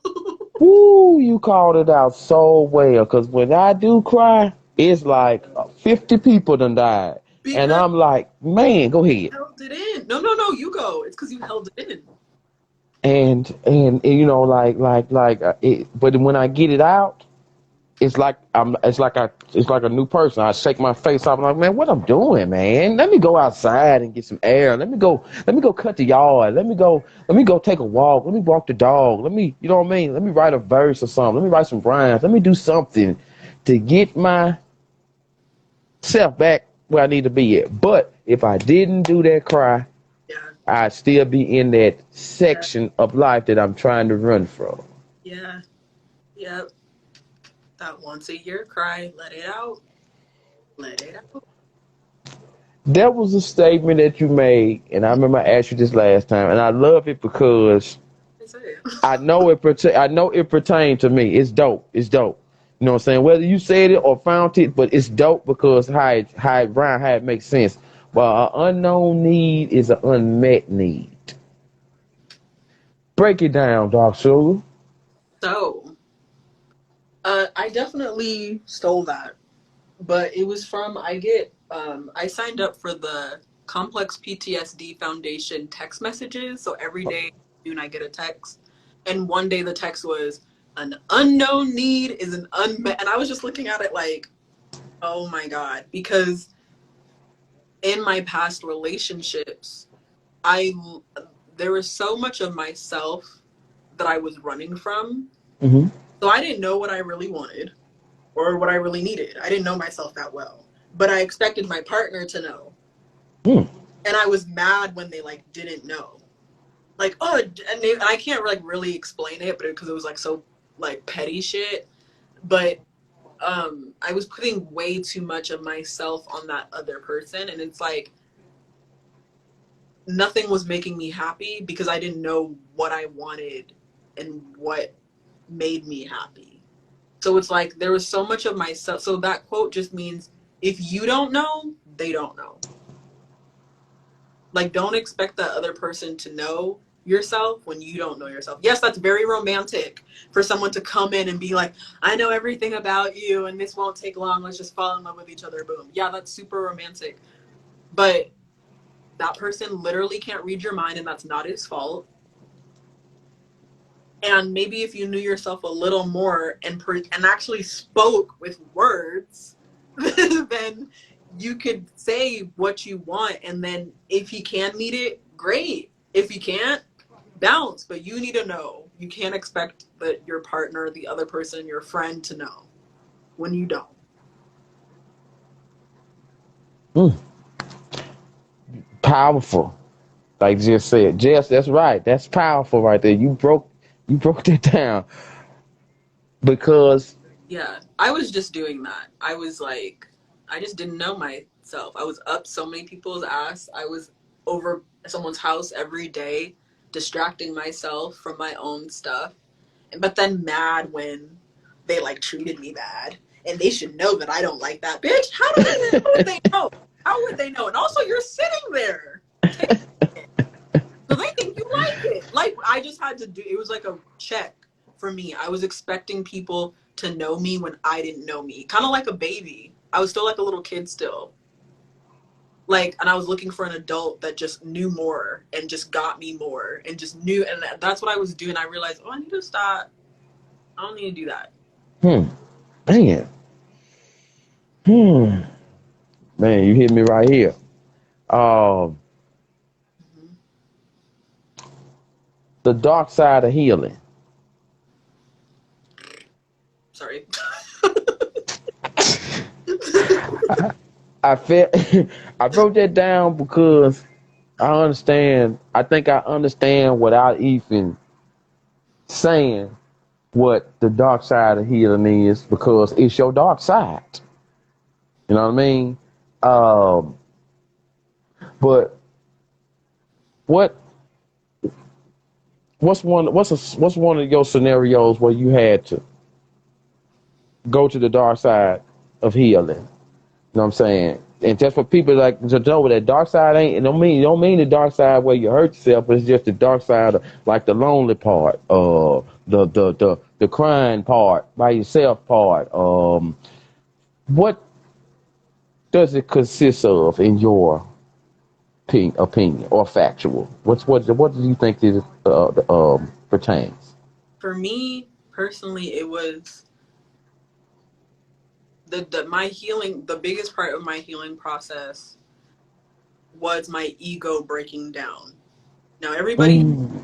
Woo, you called it out so well. Cause when I do cry, it's like 50 people done died. And Because I'm like, man, go ahead. you held it in. No, no, no, you go. It's because you held it in. And you know, it, but when I get it out, it's like a new person. I shake my face off. I'm like, man, what I'm doing, man? Let me go outside and get some air. Let me go cut the yard. Let me go take a walk. Let me walk the dog. You know what I mean? Let me write a verse or something. Let me write some rhymes. Let me do something to get myself back where I need to be at. But if I didn't do that cry, Yeah, I'd still be in that yeah, section of life that I'm trying to run from. yeah, yeah. That once a year cry, let it out, let it out. That was a statement that you made, and I remember I asked you this last time, and I love it because I say it. I know it pertained to me. It's dope. It's dope. You know what I'm saying? Whether you said it or found it, but it's dope because how it makes sense. Well, an unknown need is an unmet need. Break it down, Doc Sugar. So, I definitely stole that, but it was from I signed up for the Complex PTSD Foundation text messages. So every day June I get a text, and one day the text was an unknown need is an unmet, and I was just looking at it like, oh my god, because in my past relationships, I there was so much of myself that I was running from. Mm-hmm. So I didn't know what I really wanted or what I really needed. I didn't know myself that well, but I expected my partner to know. Mm. And I was mad when they like didn't know. Like, oh, and I can't like really explain it, but because it was like so like petty shit. But I was putting way too much of myself on that other person, and it's like nothing was making me happy because I didn't know what I wanted and what made me happy. So it's like there was so much of myself. So that quote just means if you don't know, they don't know. Like, don't expect that other person to know yourself when you don't know yourself. Yes, that's very romantic for someone to come in and be like, I know everything about you and this won't take long. Let's just fall in love with each other. Boom. Yeah, that's super romantic. But that person literally can't read your mind and that's not his fault. And maybe if you knew yourself a little more and actually spoke with words, then you could say what you want. And then if he can meet it, great. If he can't, bounce. But you need to know. You can't expect that your partner, the other person, your friend to know when you don't. Mm. Powerful. Like Jess said. Jess, that's right. That's powerful right there. You broke that down because Yeah, I was just doing that. I was like, I just didn't know myself. I was up so many people's ass. I was over someone's house every day, distracting myself from my own stuff. But then mad when they like treated me bad. And they should know that I don't like that. Bitch, how would they know? How would they know? And also you're sitting there. Take it. So they think you like it. Like I just had to do it was like a check for me. I was expecting people to know me when I didn't know me. Kind of like a baby. I was still like a little kid still. Like and I was looking for an adult that just knew more and just got me more and just knew and that's what I was doing. I realized, "Oh, I need to stop. I don't need to do that." hmm, man, hmm, man, you hit me right here. Um, Mm-hmm. the dark side of healing. Sorry. I felt I wrote that down because I understand. I think I understand without even saying what the dark side of healing is because it's your dark side. You know what I mean? Um, but what what's one of your scenarios where you had to go to the dark side of healing? You know what I'm saying? And just for people like to know that dark side ain't it don't mean the dark side where you hurt yourself, but it's just the dark side of like the lonely part, the the crying part by yourself part. What does it consist of in your opinion or factual? What do you think this pertains? For me personally, it was the my healing. The biggest part of my healing process was my ego breaking down. Now everybody, Mm.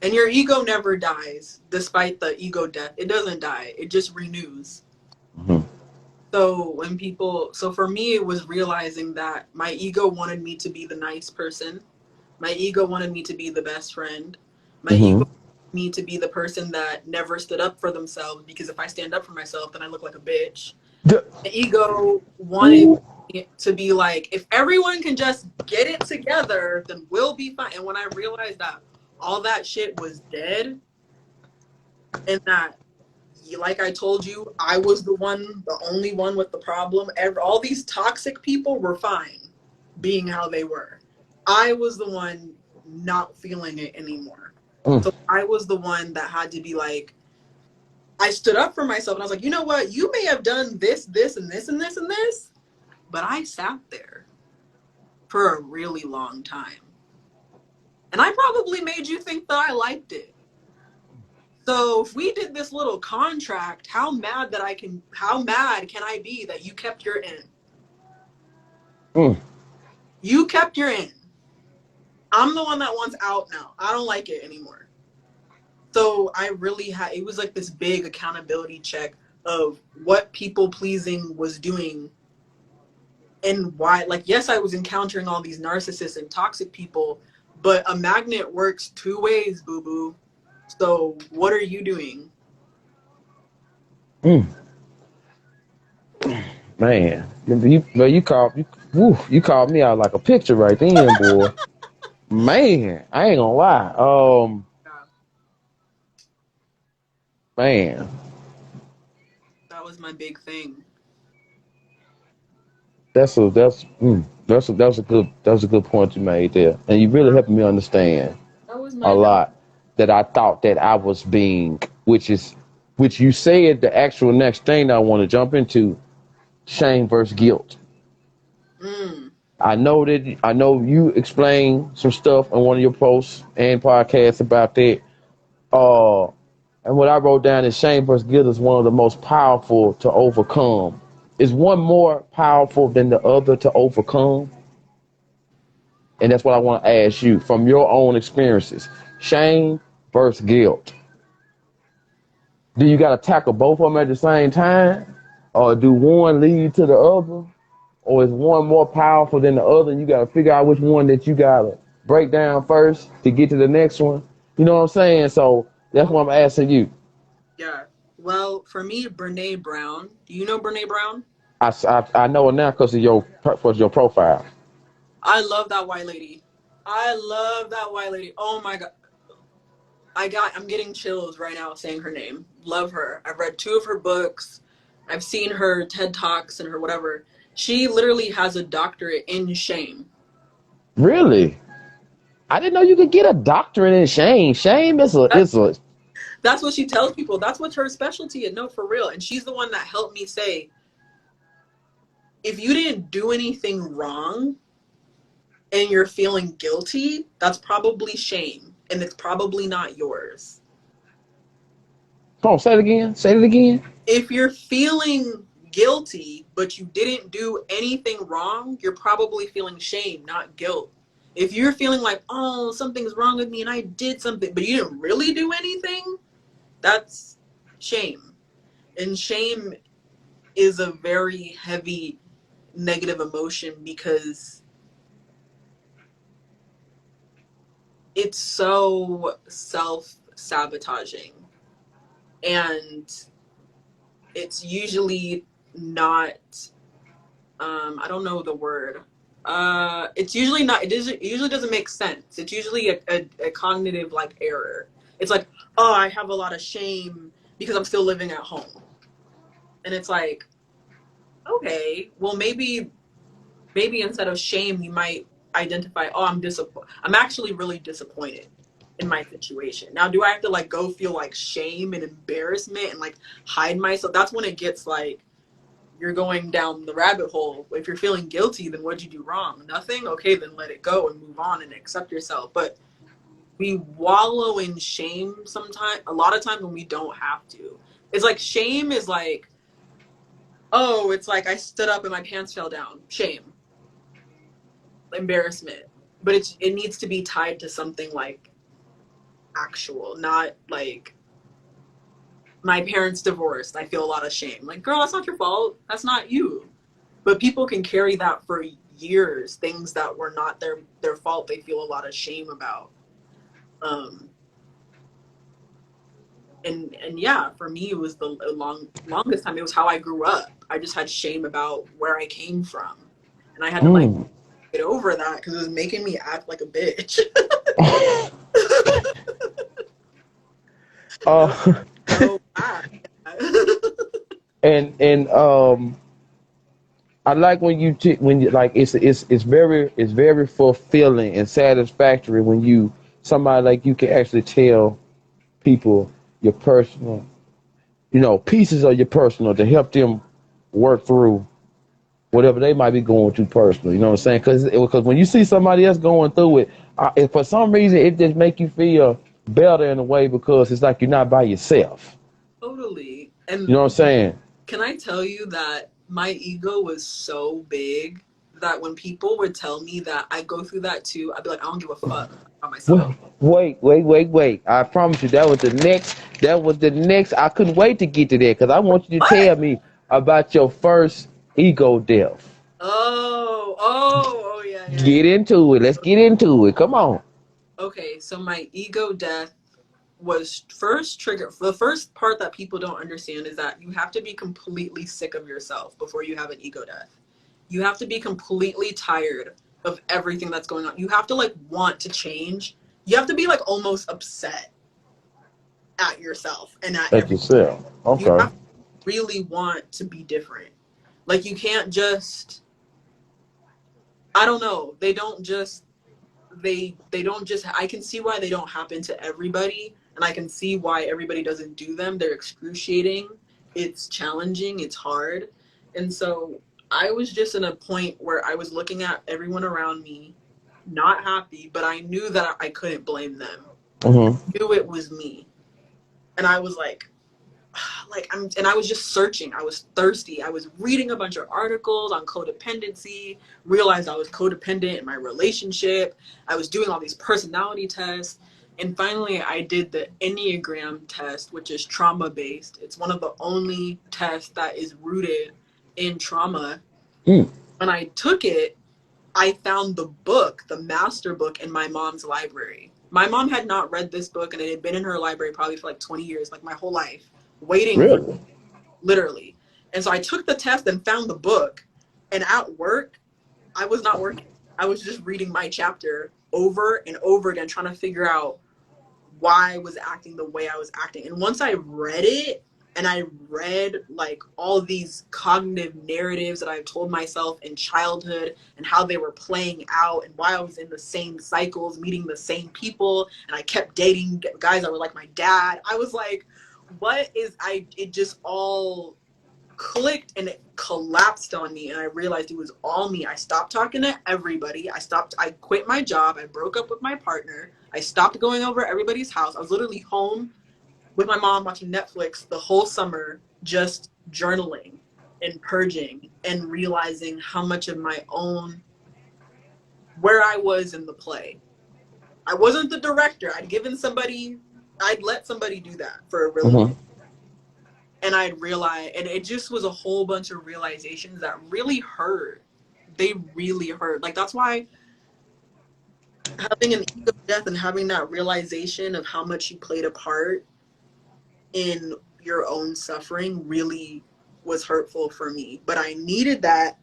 and your ego never dies, despite the ego death. It doesn't die. It just renews. Mm-hmm. So for me, it was realizing that my ego wanted me to be the nice person. My ego wanted me to be the best friend. My ego Mm-hmm. wanted me to be the person that never stood up for themselves, because if I stand up for myself, then I look like a bitch. My ego wanted Ooh. me to be like, if everyone can just get it together, then we'll be fine. And when I realized that all that shit was dead, and that, like I told you, I was the only one with the problem. All these toxic people were fine being how they were. I was the one not feeling it anymore. Mm. So I was the one that had to be like, I stood up for myself and I was like, you know what? You may have done this, this, and this, and this, and this, but I sat there for a really long time. And I probably made you think that I liked it. So if we did this little contract, how mad can I be that you kept your end? Mm. You kept your end. I'm the one that wants out now. I don't like it anymore. So I really had, it was like this big accountability check of what people pleasing was doing and why. Like, yes, I was encountering all these narcissists and toxic people, but a magnet works two ways, boo boo. So what are you doing? Mm. Man, you called me out like a picture right then, boy. Man, I ain't gonna lie. Yeah, Man, that was my big thing. that's a good point you made there, and you really That, helped me understand that was a my that. lot that I thought that I was being, which you said the actual next thing that I want to jump into, shame versus guilt. Mm, I know you explained some stuff on one of your posts and podcasts about that. Uh, and what I wrote down is shame versus guilt is one of the most powerful to overcome. Is one more powerful than the other to overcome? And that's what I want to ask you from your own experiences. Shame versus guilt. Do you got to tackle both of them at the same time? Or do one lead to the other? Or is one more powerful than the other? And you got to figure out which one that you got to break down first to get to the next one. You know what I'm saying? So that's what I'm asking you. yeah. Well, for me, Brene Brown. Do you know Brene Brown? I know it now because of your profile. I love that white lady. I love that white lady. Oh my god. I'm getting chills right now saying her name. Love her. I've read two of her books. I've seen her TED Talks and her whatever. She literally has a doctorate in shame. Really? I didn't know you could get a doctorate in shame. Shame is a That, is a that's what she tells people. That's what's her specialty. And no, for real. And she's the one that helped me say, if you didn't do anything wrong and you're feeling guilty, that's probably shame. And it's probably not yours. Come on, say it again. Say it again. If you're feeling guilty but you didn't do anything wrong, you're probably feeling shame, not guilt. If you're feeling like, oh, something's wrong with me and I did something but you didn't really do anything, that's shame. And shame is a very heavy negative emotion because it's so self-sabotaging, and it's usually not, I don't know the word. It's usually not. It usually doesn't make sense. It's usually a cognitive like error. It's like, oh, I have a lot of shame because I'm still living at home, and it's like, okay, well maybe instead of shame, you might identify, oh, I'm actually really disappointed in my situation. Now, do I have to like go feel like shame and embarrassment and like hide myself? That's when it gets like you're going down the rabbit hole. If you're feeling guilty, then what'd you do wrong? Nothing? Okay, then let it go and move on and accept yourself. But we wallow in shame sometimes, a lot of times when we don't have to. It's like shame is like, oh, it's like I stood up and my pants fell down. Shame, embarrassment. But it needs to be tied to something like actual, not like my parents divorced. I feel a lot of shame. Like, girl, that's not your fault. That's not you. But people can carry that for years. Things that were not their fault. They feel a lot of shame about. Um, and yeah, for me, it was the longest time. It was how I grew up. I just had shame about where I came from, and I had to like Mm. get over that because it was making me act like a bitch. It was uh, so bad. and I like when when you like it's very fulfilling and satisfactory when you somebody like you can actually tell people your personal, pieces of your personal to help them work through whatever they might be going through personally. You know what I'm saying? Because when you see somebody else going through it, if for some reason it just make you feel better in a way because it's like you're not by yourself. Totally. You And know what I'm saying? can I tell you that my ego was so big that when people would tell me that I go through that too, I'd be like, I don't give a fuck about myself. Well, wait. I promise you that was the next. I couldn't wait to get to that because I want you to What? tell me about your first ego death. Oh, yeah, yeah, yeah. Get into it. Let's get into it. Come on. Okay, so my ego death was first triggered. The first part that people don't understand is that you have to be completely sick of yourself before you have an ego death. You have to be completely tired of everything that's going on. You have to like want to change. You have to be like almost upset at yourself and at That's everything. yourself. You Okay. have to really want to be different. Like you can't just I don't know. They don't just I can see why they don't happen to everybody and I can see why everybody doesn't do them. They're excruciating. It's challenging, it's hard. And so I was just in a point where I was looking at everyone around me not happy, but I knew that I couldn't blame them. Mm-hmm. I knew it was me. And I was and I was just searching. I was thirsty. I was reading a bunch of articles on codependency, realized I was codependent in my relationship. I was doing all these personality tests. And finally, I did the Enneagram test, which is trauma based. It's one of the only tests that is rooted in trauma. Mm. When I took it, I found the book, the master book, in my mom's library. My mom had not read this book, and it had been in her library probably for like 20 years, like my whole life, waiting for Really? literally. And so I took the test and found the book. And at work, I was not working. I was just reading my chapter over and over again, trying to figure out why I was acting the way I was acting. And once I read it, and I read like all these cognitive narratives that I told myself in childhood and how they were playing out and why I was in the same cycles, meeting the same people, and I kept dating guys that were like my dad. I was like, what is it just all clicked and it collapsed on me and I realized it was all me. I stopped talking to everybody. I quit my job. I broke up with my partner. I stopped going over everybody's house. I was literally home with my mom watching Netflix the whole summer, just journaling and purging and realizing how much of my own where I was in the play. I wasn't the director. I'd let somebody do that for a really long Mm-hmm. time. And I'd realize, and it just was a whole bunch of realizations that really hurt. They really hurt. Like that's why having an ego death and having that realization of how much you played a part in your own suffering really was hurtful for me. But I needed that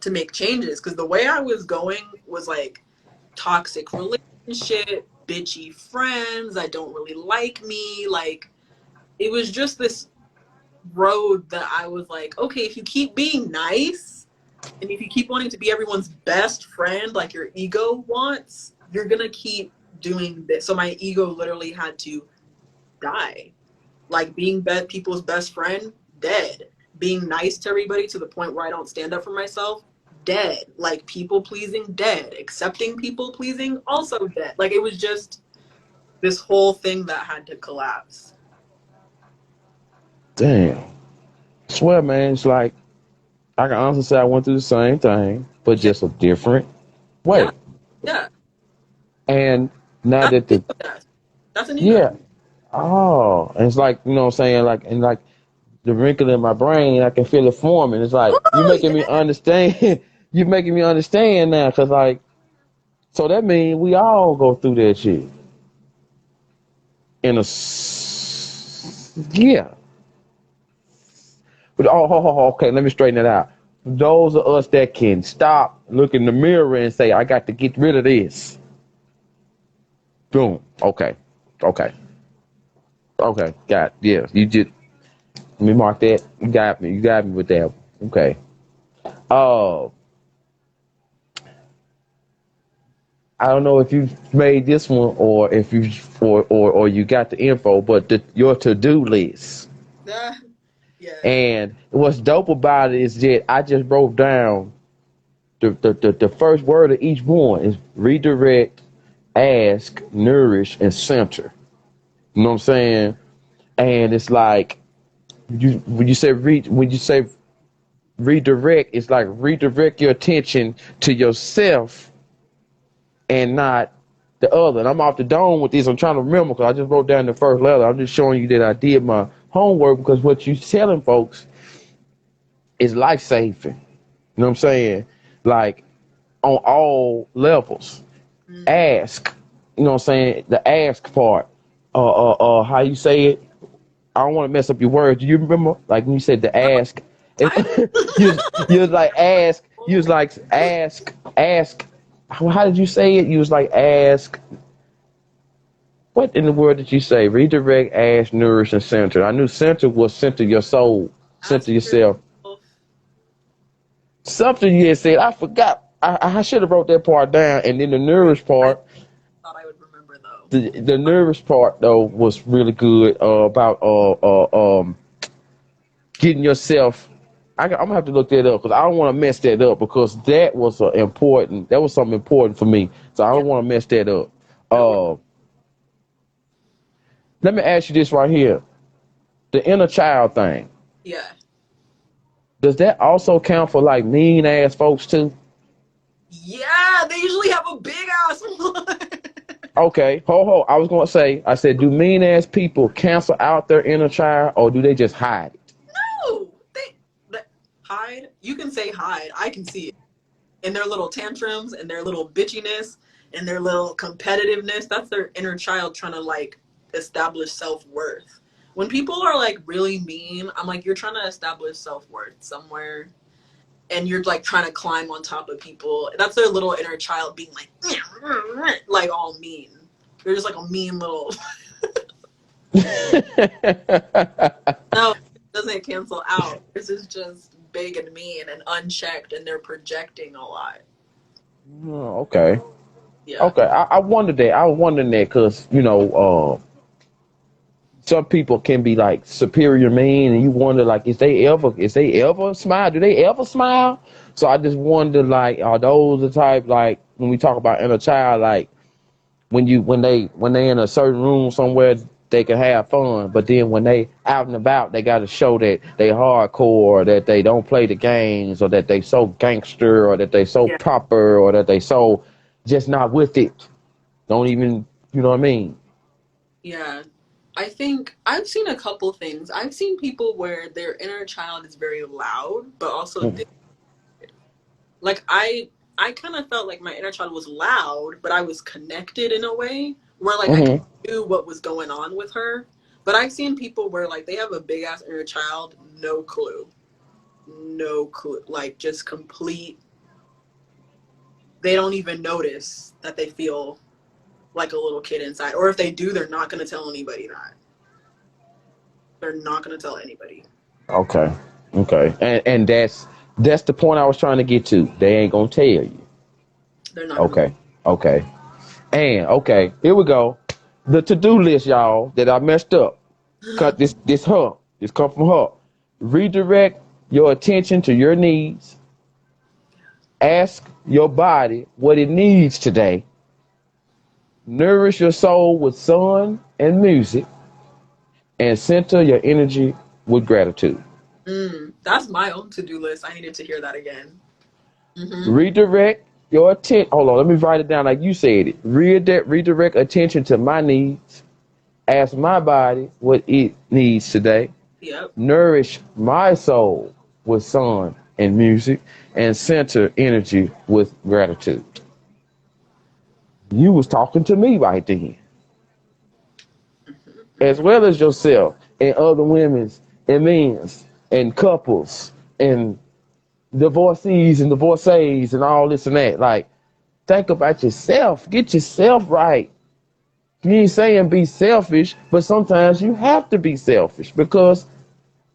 to make changes because the way I was going was like toxic relationship, bitchy friends that don't really like me. Like it was just this road that I was like, okay, if you keep being nice and if you keep wanting to be everyone's best friend like your ego wants, you're gonna keep doing this. So my ego literally had to die. Like being people's best friend, dead. Being nice to everybody to the point where I don't stand up for myself, dead. Like people pleasing, dead. Accepting people pleasing, also dead. Like it was just this whole thing that had to collapse. Damn. Swear, man, it's like I can honestly say I went through the same thing, but Yeah, just a different yeah, way. yeah. And now That's that an the ego death. That's an ego. yeah, oh, and it's like you know what I'm saying, like and like the wrinkle in my brain, I can feel it forming. It's like you Oh making yeah. me understand. You making me understand now, cause like so that means we all go through that shit in a yeah. But okay, let me straighten it out. Those of us that can stop, look in the mirror, and say, "I got to get rid of this." Boom. Okay. Okay. Okay. Got it. Yeah. You just let me mark that. You got me. You got me with that. Okay. Uh, I don't know if you made this one or if you or you got the info, but your to do list. Yeah. Yeah. And what's dope about it is that I just wrote down the first word of each one is redirect, ask, nourish, and center. You know what I'm saying? And it's like when you say redirect, it's like redirect your attention to yourself and not the other. And I'm off the dome with this. I'm trying to remember because I just wrote down the first letter. I'm just showing you that I did my homework because what you telling folks is life saving. You know what I'm saying? Like on all levels. Mm. Ask. You know what I'm saying? The ask part. How you say it? I don't want to mess up your words. Do you remember? Like when you said the ask. I You was like ask. You was like ask. How did you say it? You was like ask. What in the world did you say? Redirect, ask, nourish, and center. I knew center was center your soul, center ask yourself. yourself. Something you had said, I forgot. I should have wrote that part down, and then the Nourish. nourish I part. thought I would remember though. The nourish part though was really good about getting yourself. I'm gonna have to look that up because I don't want to mess that up because that was important. That was something important for me, so I Yeah. don't want to mess that up. No worries. Uh, Let me ask you this right here: the inner child thing. Yeah. Does that also count for like mean ass folks too? Yeah. They usually have a big ass one. Okay, I was gonna say, I said, do mean ass people cancel out their inner child or do they just hide it? No. They hide. You can say hide. I can see it in their little tantrums and their little bitchiness and their little competitiveness. That's their inner child trying to like establish self worth. When people are like really mean, I'm like, you're trying to establish self worth somewhere and you're like trying to climb on top of people. That's their little inner child being like all mean. They're just like a mean little. No, it doesn't cancel out. This is just big and mean and unchecked, and they're projecting a lot. Oh, okay, Yeah, okay. I wondered that. I was wondering that because some people can be like superior mean, and you wonder like, is they ever smile? Do they ever smile? So I just wonder like, are those the type like when we talk about inner child like when they in a certain room somewhere they can have fun, but then when they out and about they got to show that they hardcore, that they don't play the games, or that they so gangster, or that they so yeah, proper, or that they so just not with it. Don't even you know what I mean? yeah. I think I've seen a couple things. I've seen people where their inner child is very loud, but also like I kind of felt like my inner child was loud, but I was connected in a way where like I Mm-hmm. knew what was going on with her. But I've seen people where like they have a big ass inner child, no clue, no clue, like just complete. They don't even notice that they feel like a little kid inside, or if they do, they're not gonna tell anybody that. They're not gonna tell anybody. Okay. Okay. And that's the point I was trying to get to. They ain't gonna tell you. They're not gonna. Okay. Okay. And okay, here we go. The to-do list, y'all, that I messed up. Cut this her. This come from her. Redirect your attention to your needs. Ask your body what it needs today. Nourish your soul with sun and music, and center your energy with gratitude. That's my own to-do list. I needed to hear that again. Mm-hmm. Redirect your attention. Hold on, let me write it down like you said it. Redirect attention to my needs. Ask my body what it needs today. Yep. Nourish my soul with sun and music, and center energy with gratitude. You was talking to me right then, as Mm-hmm. well as yourself and other women's and men's and couples and divorcees and divorcees and all this and that. Like, think about yourself. Get yourself right. You ain't saying be selfish, but sometimes you have to be selfish because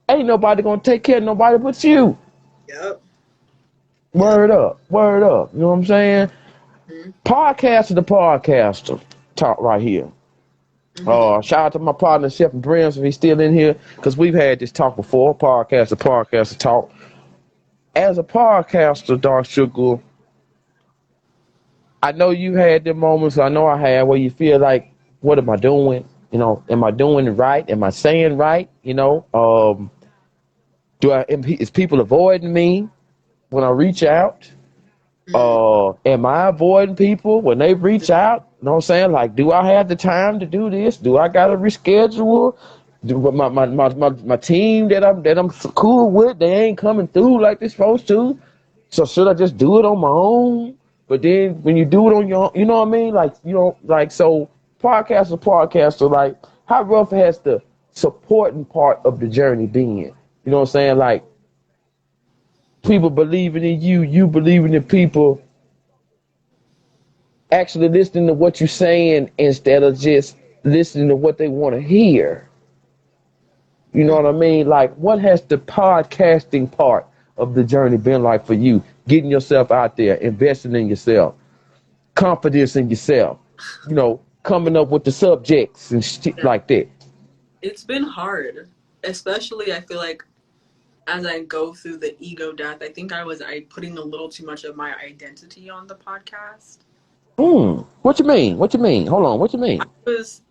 ain't nobody gonna take care of nobody but you. Yep. Yep. Word up, word up. You know what I'm saying? Mm-hmm. Podcaster to podcaster talk right here. Mm-hmm. Shout out to my partner, Chef and Brims, if he's still in here, because we've had this talk before. Podcaster talk. As a podcaster, Dark Sugar, I know you had them moments. I know I had where you feel like, what am I doing? You know, am I doing it right? Am I saying right? You know, is people avoiding me when I reach out? Mm-hmm. Am I avoiding people when they reach out? You know what I'm saying? Like, do I have the time to do this? Do I gotta reschedule? My team that I'm so cool with, they ain't coming through like they're supposed to. So should I just do it on my own? But then when you do it on your own, you know what I mean? Like, you know, like, so podcaster, like, how rough has the supporting part of the journey been? You know what I'm saying? Like, people believing in you, you believing in people, actually listening to what you're saying instead of just listening to what they want to hear. You know what I mean? Like, what has the podcasting part of the journey been like for you? Getting yourself out there, investing in yourself, confidence in yourself, you know, coming up with the subjects and shit Yeah. like that. It's been hard, especially I feel like as I go through the ego death. I think I putting a little too much of my identity on the podcast. What you mean? What you mean? Hold on. What you I mean? was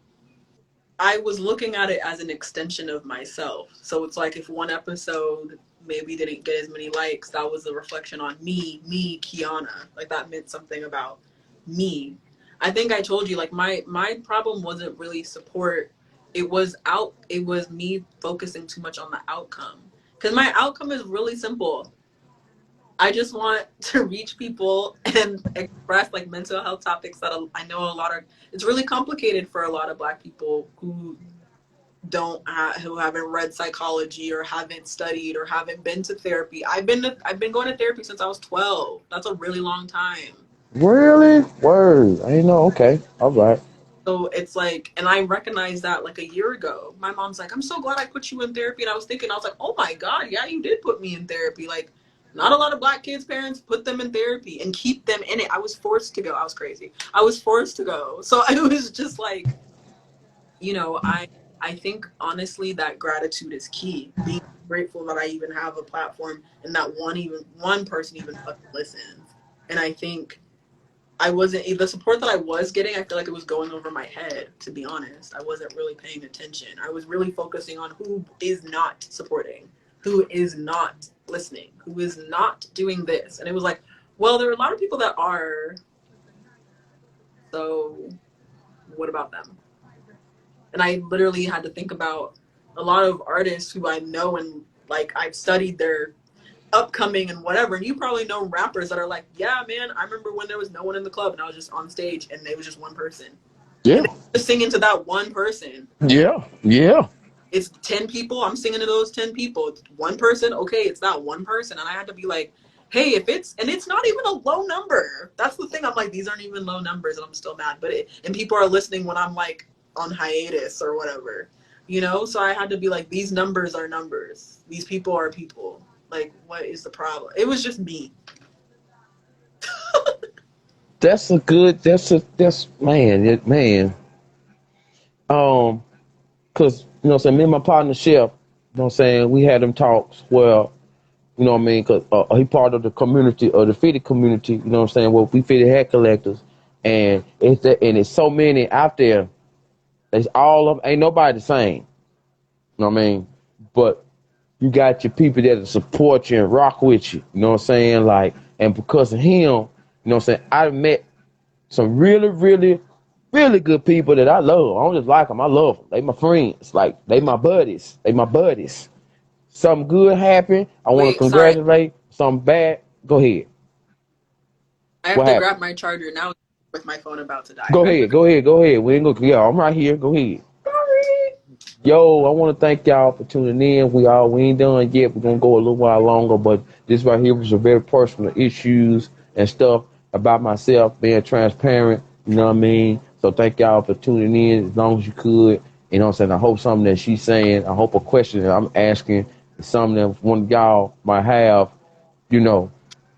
I was looking at it as an extension of myself. So it's like if one episode maybe didn't get as many likes, that was a reflection on me, Kiana. Like that meant something about me. I think I told you like my problem wasn't really support. It was me focusing too much on the outcome. Cuz my outcome is really simple. I just want to reach people and express like mental health topics that I know a lot of. It's really complicated for a lot of Black people who haven't read psychology or haven't studied or haven't been to therapy. I've been going to therapy since I was 12. That's a really long time. Really? Word. I didn't know. Okay. All right. So it's like, and I recognized that like a year ago. My mom's like, I'm so glad I put you in therapy. And I was like, oh my God, yeah, you did put me in therapy. Like, not a lot of Black kids' parents put them in therapy and keep them in it. I was forced to go. I was crazy. I was forced to go. So I was just like, you know, I think honestly that gratitude is key. Being grateful that I even have a platform and that one person even fucking listens. And I think I wasn't the support that I was getting. I feel like it was going over my head. To be honest, I wasn't really paying attention. I was really focusing on who is not supporting, who is not listening, who is not doing this, and it was like, well, there are a lot of people that are. So, what about them? And I literally had to think about a lot of artists who I know and like I've studied their upcoming and whatever. And you probably know rappers that are like, yeah, man, I remember when there was no one in the club and I was just on stage and it was just one person. Yeah. And just singing to that one person. Yeah. Yeah. It's 10 people. I'm singing to those 10 people. It's one person. Okay, it's that one person. And I had to be like, hey, and it's not even a low number. That's the thing. I'm like, these aren't even low numbers and I'm still mad. And people are listening when I'm like on hiatus or whatever, you know? So I had to be like, these numbers are numbers. These people are people. Like, what is the problem? It was just me. That's a good. That's man. Man. Um, cause you know, what I'm saying me and my partner Chef. You know, what I'm saying we had them talks. Well, you know what I mean? Cause he part of the community, of the fitted community. You know what I'm saying? Well, we fitted hat collectors, and it's so many out there. It's all of ain't nobody the same. You know what I mean? But you got your people that support you and rock with you. You know what I'm saying? Like, and because of him, you know what I'm saying? I met some really, really, really good people that I love. I don't just like them. I love them. They my friends. Like, they my buddies. They my buddies. Something good happened. I want to Wait, sorry. congratulate. Something bad. Go ahead. I have What to happened? grab my charger now with my phone about to die. Go Ready? ahead. Go ahead. Go ahead. We ain't go. Yeah, I'm right here. Go ahead. Sorry. Yo, I want to thank y'all for tuning in. We ain't done yet. We're gonna go a little while longer, but this right here was a very personal issues and stuff about myself, being transparent. You know what I mean? So thank y'all for tuning in as long as you could. You know what I'm saying? I hope something that she's saying, I hope a question that I'm asking is something that one of y'all might have, you know.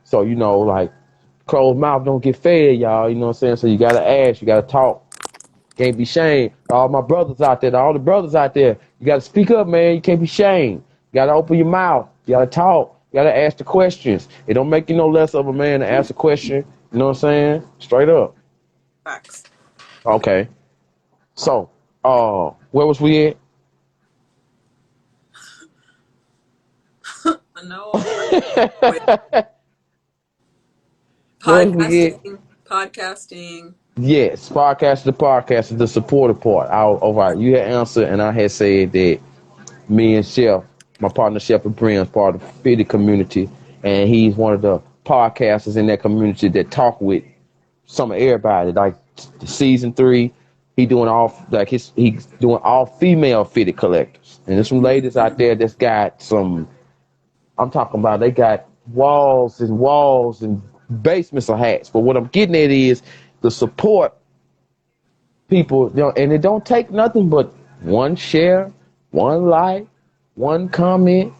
So, like closed mouth don't get fed, y'all. You know what I'm saying? So you gotta ask, you gotta talk. Can't be shamed. All my brothers out there, all the brothers out there, you got to speak up, man. You can't be shamed. You got to open your mouth. You got to talk. You got to ask the questions. It don't make you no less of a man to ask a question. You know what I'm saying? Straight up. Facts. Okay. So, where was we at? No, with Where was we at? podcasting. Yes, podcast is the supporter part. All right, you had answered, and I had said that me and Chef, my partner Chef and Brian's part of the Fitty community, and he's one of the podcasters in that community that talk with some of everybody. Like season 3, he doing he's doing all female fitted collectors, and there's some ladies out there that's got some. I'm talking about they got walls and walls and basements of hats. But what I'm getting at is the support people, and it don't take nothing but one share, one like, one comment,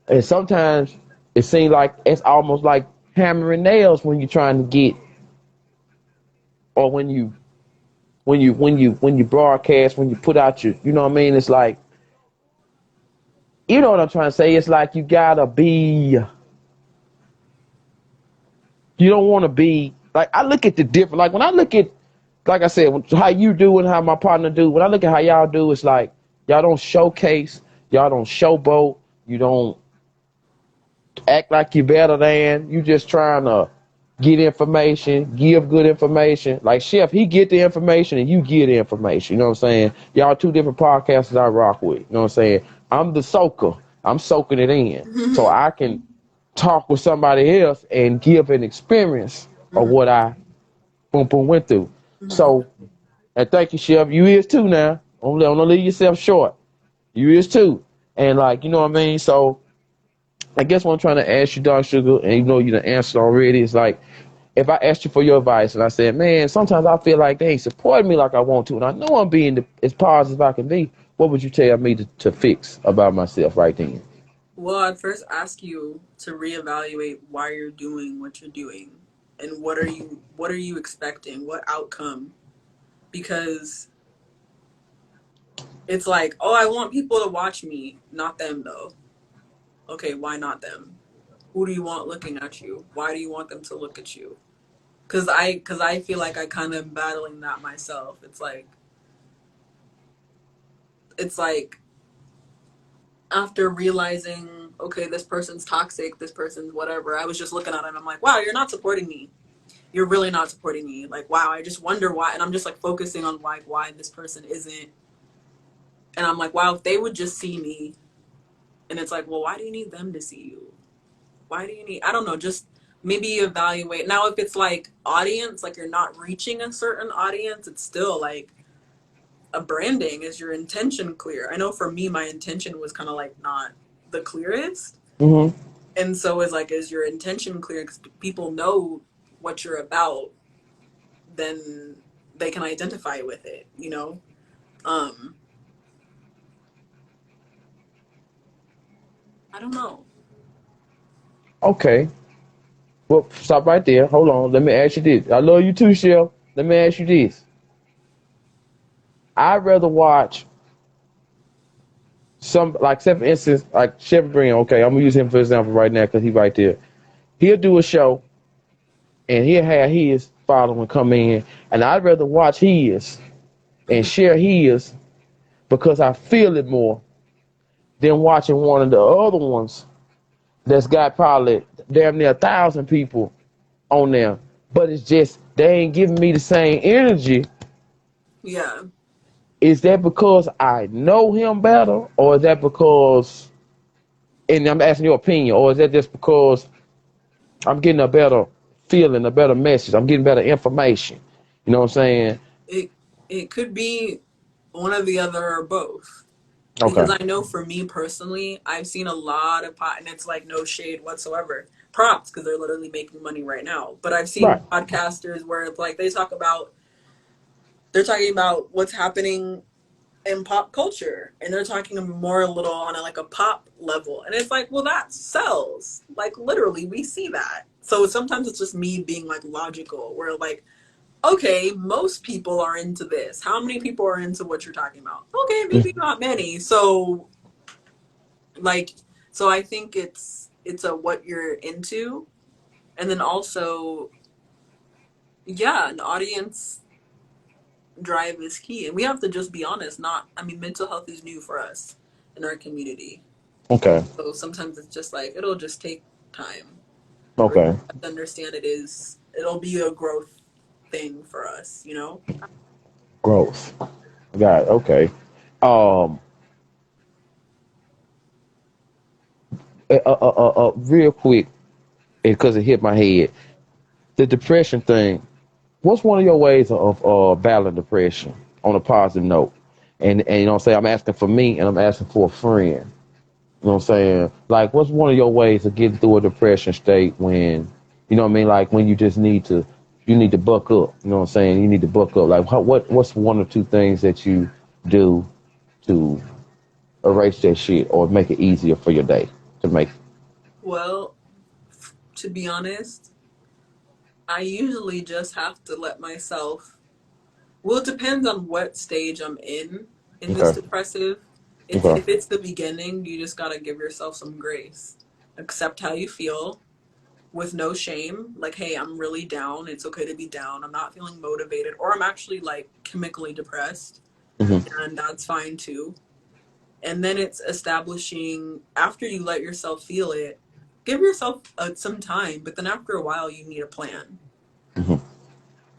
and sometimes it seems like it's almost like hammering nails when you're trying to get, or when you broadcast, when you put out your, you know what I mean? It's like, you know what I'm trying to say? It's like you gotta be, you don't want to be like, I look at the different, like when I look at, like I said, how you do and how my partner do, when I look at how y'all do, it's like y'all don't showcase, y'all don't showboat, you don't act like you're better than. You just trying to get information, give good information. Like Chef, he get the information and you get the information. You know what I'm saying? Y'all two different podcasters I rock with. You know what I'm saying? I'm the soaker. I'm soaking it in. So Mm-hmm. I can talk with somebody else and give an experience of Mm-hmm. what I boom boom went through. Mm-hmm. So, and thank you, Chef. You is too now. Don't leave yourself short. You is too. And like, you know what I mean? So I guess what I'm trying to ask you, Dark Sugar, and you know you done answered already, is like, if I asked you for your advice and I said, man, sometimes I feel like they ain't supporting me like I want to, and I know I'm being as positive as I can be, what would you tell me to fix about myself right then? Well, I'd first ask you to reevaluate why you're doing what you're doing, and what are you expecting? What outcome? Because it's like, oh, I want people to watch me, not them though. Okay, why not them? Who do you want looking at you? Why do you want them to look at you? Cause I feel like I kind of am battling that myself. It's like after realizing, okay, this person's toxic, this person's whatever. I was just looking at it and I'm like, wow, you're not supporting me. You're really not supporting me. Like, wow, I just wonder why. And I'm just like focusing on like why this person isn't. And I'm like, wow, if they would just see me. And it's like, well, why do you need them to see you? Why do you need, I don't know, just maybe evaluate. Now, if it's like audience, like you're not reaching a certain audience, it's still like a branding. Is your intention clear? I know for me, my intention was kind of like not the clearest. Mm-hmm. And so it's like, is your intention clear? Because people know what you're about, then they can identify with it, you know? Um, I don't know. Okay. Well, stop right there. Hold on. Let me ask you this. I love you too, Shell. Let me ask you this. I'd rather watch some, like, say for instance, like Chef Green. Okay, I'm gonna use him for example right now because he's right there. He'll do a show and he'll have his following come in, and I'd rather watch his and Mm-hmm. share his because I feel it more than watching one of the other ones that's got probably damn near 1,000 people on there, but it's just they ain't giving me the same energy. Yeah. Is that because I know him better, or is that because? And I'm asking your opinion, or is that just because I'm getting a better feeling, a better message? I'm getting better information. You know what I'm saying? It it could be one or the other or both. Because Okay. I know for me personally, I've seen a lot of and it's like no shade whatsoever. Props because they're literally making money right now. But I've seen Right. podcasters where it's like they're talking about what's happening in pop culture, and they're talking more a little on like a pop level, and it's like, well, that sells. Like literally, we see that. So sometimes it's just me being like logical, where like, okay, most people are into this. How many people are into what you're talking about? Okay, maybe not many. So like, so I think it's a what you're into, and then also, yeah, an audience drive is key, and we have to just be honest. Not, I mean, mental health is new for us in our community. Okay. So sometimes it's just like it'll just take time. Or Okay. to understand it'll be a growth thing for us, you know? Growth. Got it. Okay. Um. Real quick, because it hit my head. The depression thing. What's one of your ways of battling depression on a positive note? And you know what I'm saying? I'm asking for me and I'm asking for a friend. You know what I'm saying? Like, what's one of your ways of getting through a depression state when, you know what I mean? Like when you just you need to buck up. You know what I'm saying? You need to buck up. Like, what's one or two things that you do to erase that shit or make it easier for your day to make? Well, to be honest, I usually just have to let myself, well, it depends on what stage I'm in this Okay. depressive. Okay. If it's the beginning, you just gotta give yourself some grace. Accept how you feel with no shame. Like, hey, I'm really down. It's okay to be down. I'm not feeling motivated, or I'm actually like chemically depressed, Hmm. and that's fine too. And then it's establishing, after you let yourself feel it, give yourself some time, but then after a while you need a plan. Hmm.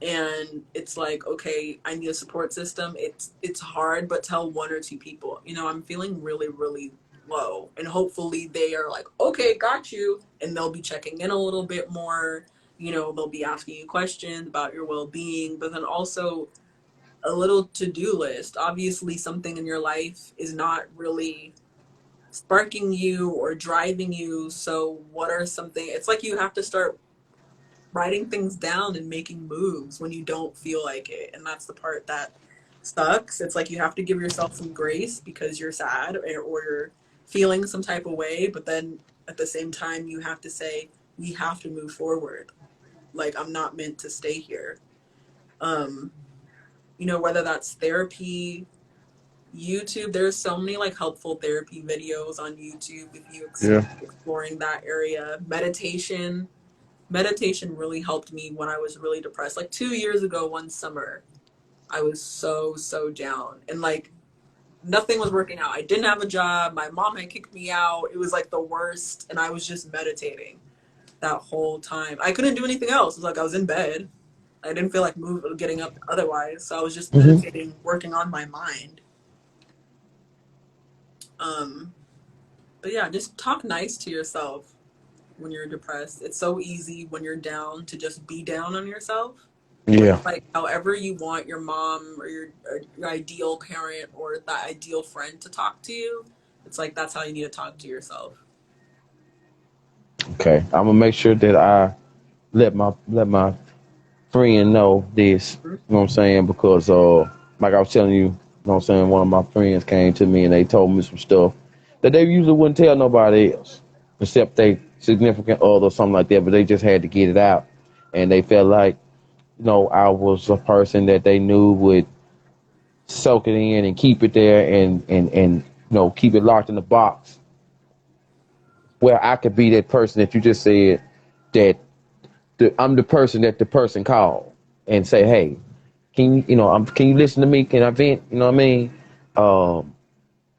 And it's like, okay, I need a support system. It's hard, but tell one or two people, I'm feeling really really low, and hopefully they are like, okay, got you, and they'll be checking in a little bit more. They'll be asking you questions about your well-being, but then also a little to-do list. Obviously something in your life is not really sparking you or driving you. So what are something, it's like you have to start writing things down and making moves when you don't feel like it. And that's the part that sucks. It's like you have to give yourself some grace because you're sad, or you're feeling some type of way, but then at the same time you have to say, we have to move forward. Like, I'm not meant to stay here. um whether that's therapy, YouTube. There's so many like helpful therapy videos on YouTube if you Yeah. exploring that area. Meditation really helped me when I was really depressed. Like 2 years ago, one summer, I was so down, and like nothing was working out. I didn't have a job. My mom had kicked me out. It was like the worst, and I was just meditating that whole time. I couldn't do anything else. It was like I was in bed. I didn't feel like getting up otherwise. So I was just Hmm. meditating, working on my mind. Um, But yeah, just talk nice to yourself when you're depressed. It's so easy when you're down to just be down on yourself. But Yeah. it's like however you want your mom or your ideal parent or that ideal friend to talk to you, it's like that's how you need to talk to yourself. Okay. I'm gonna make sure that I let my friend know this. You know what I'm saying? Because like I was telling you, you know what I'm saying, one of my friends came to me and they told me some stuff that they usually wouldn't tell nobody else except they significant other or something like that, but they just had to get it out, and they felt like I was a person that they knew would soak it in and keep it there and keep it locked in the box where I could be that person that you just said that I'm the person that the person called and say, hey, can you listen to me? Can I vent? You know what I mean?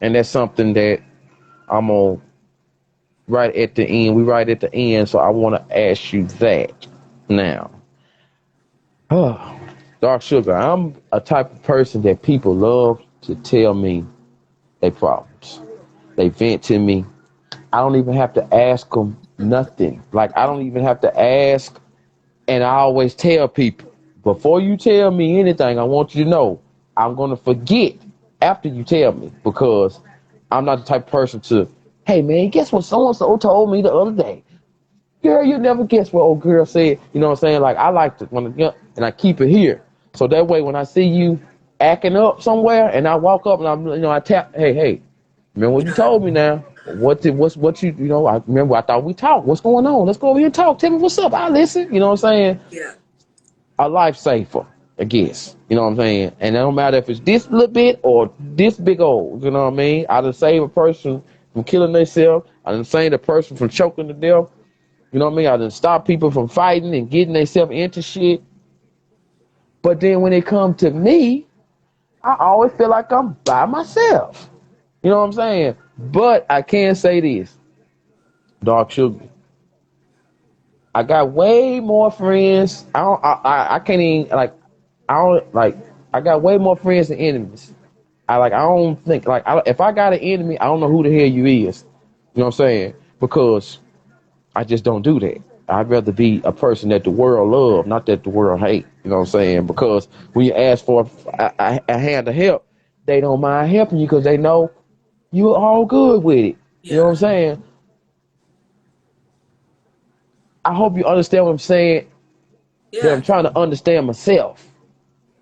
And that's something that I'm on right at the end. We right at the end, so I want to ask you that now. Oh, Dark Sugar, I'm a type of person that people love to tell me their problems. They vent to me. I don't even have to ask them nothing. Like, I don't even have to ask. And I always tell people, before you tell me anything, I want you to know I'm going to forget after you tell me, because I'm not the type of person to, hey, man, guess what so-and-so told me the other day? Girl, you never guess what old girl said. You know what I'm saying? Like, I like to, and I keep it here. So that way, when I see you acting up somewhere and I walk up and I tap, hey, remember what you Yeah. told me now? What I remember, I thought we talked. What's going on? Let's go over here and talk. Tell me what's up. I listen. You know what I'm saying? Yeah. A life saver, I guess. You know what I'm saying? And it don't matter if it's this little bit or this big old. You know what I mean? I done save a person from killing themselves. I done save a person from choking to death. You know what I mean? I done stop people from fighting and getting themselves into shit. But then when it comes to me, I always feel like I'm by myself. You know what I'm saying? But I can say this, Dark Sugar. I got way more friends. I can't even like I don't like I got way more friends than enemies. I don't think if I got an enemy, I don't know who the hell you is. You know what I'm saying? Because I just don't do that. I'd rather be a person that the world love, not that the world hate. You know what I'm saying? Because when you ask for a hand of help, they don't mind helping you because they know you're all good with it. You know what Yeah. I'm saying? I hope you understand what I'm saying. That I'm Yeah. trying to understand myself.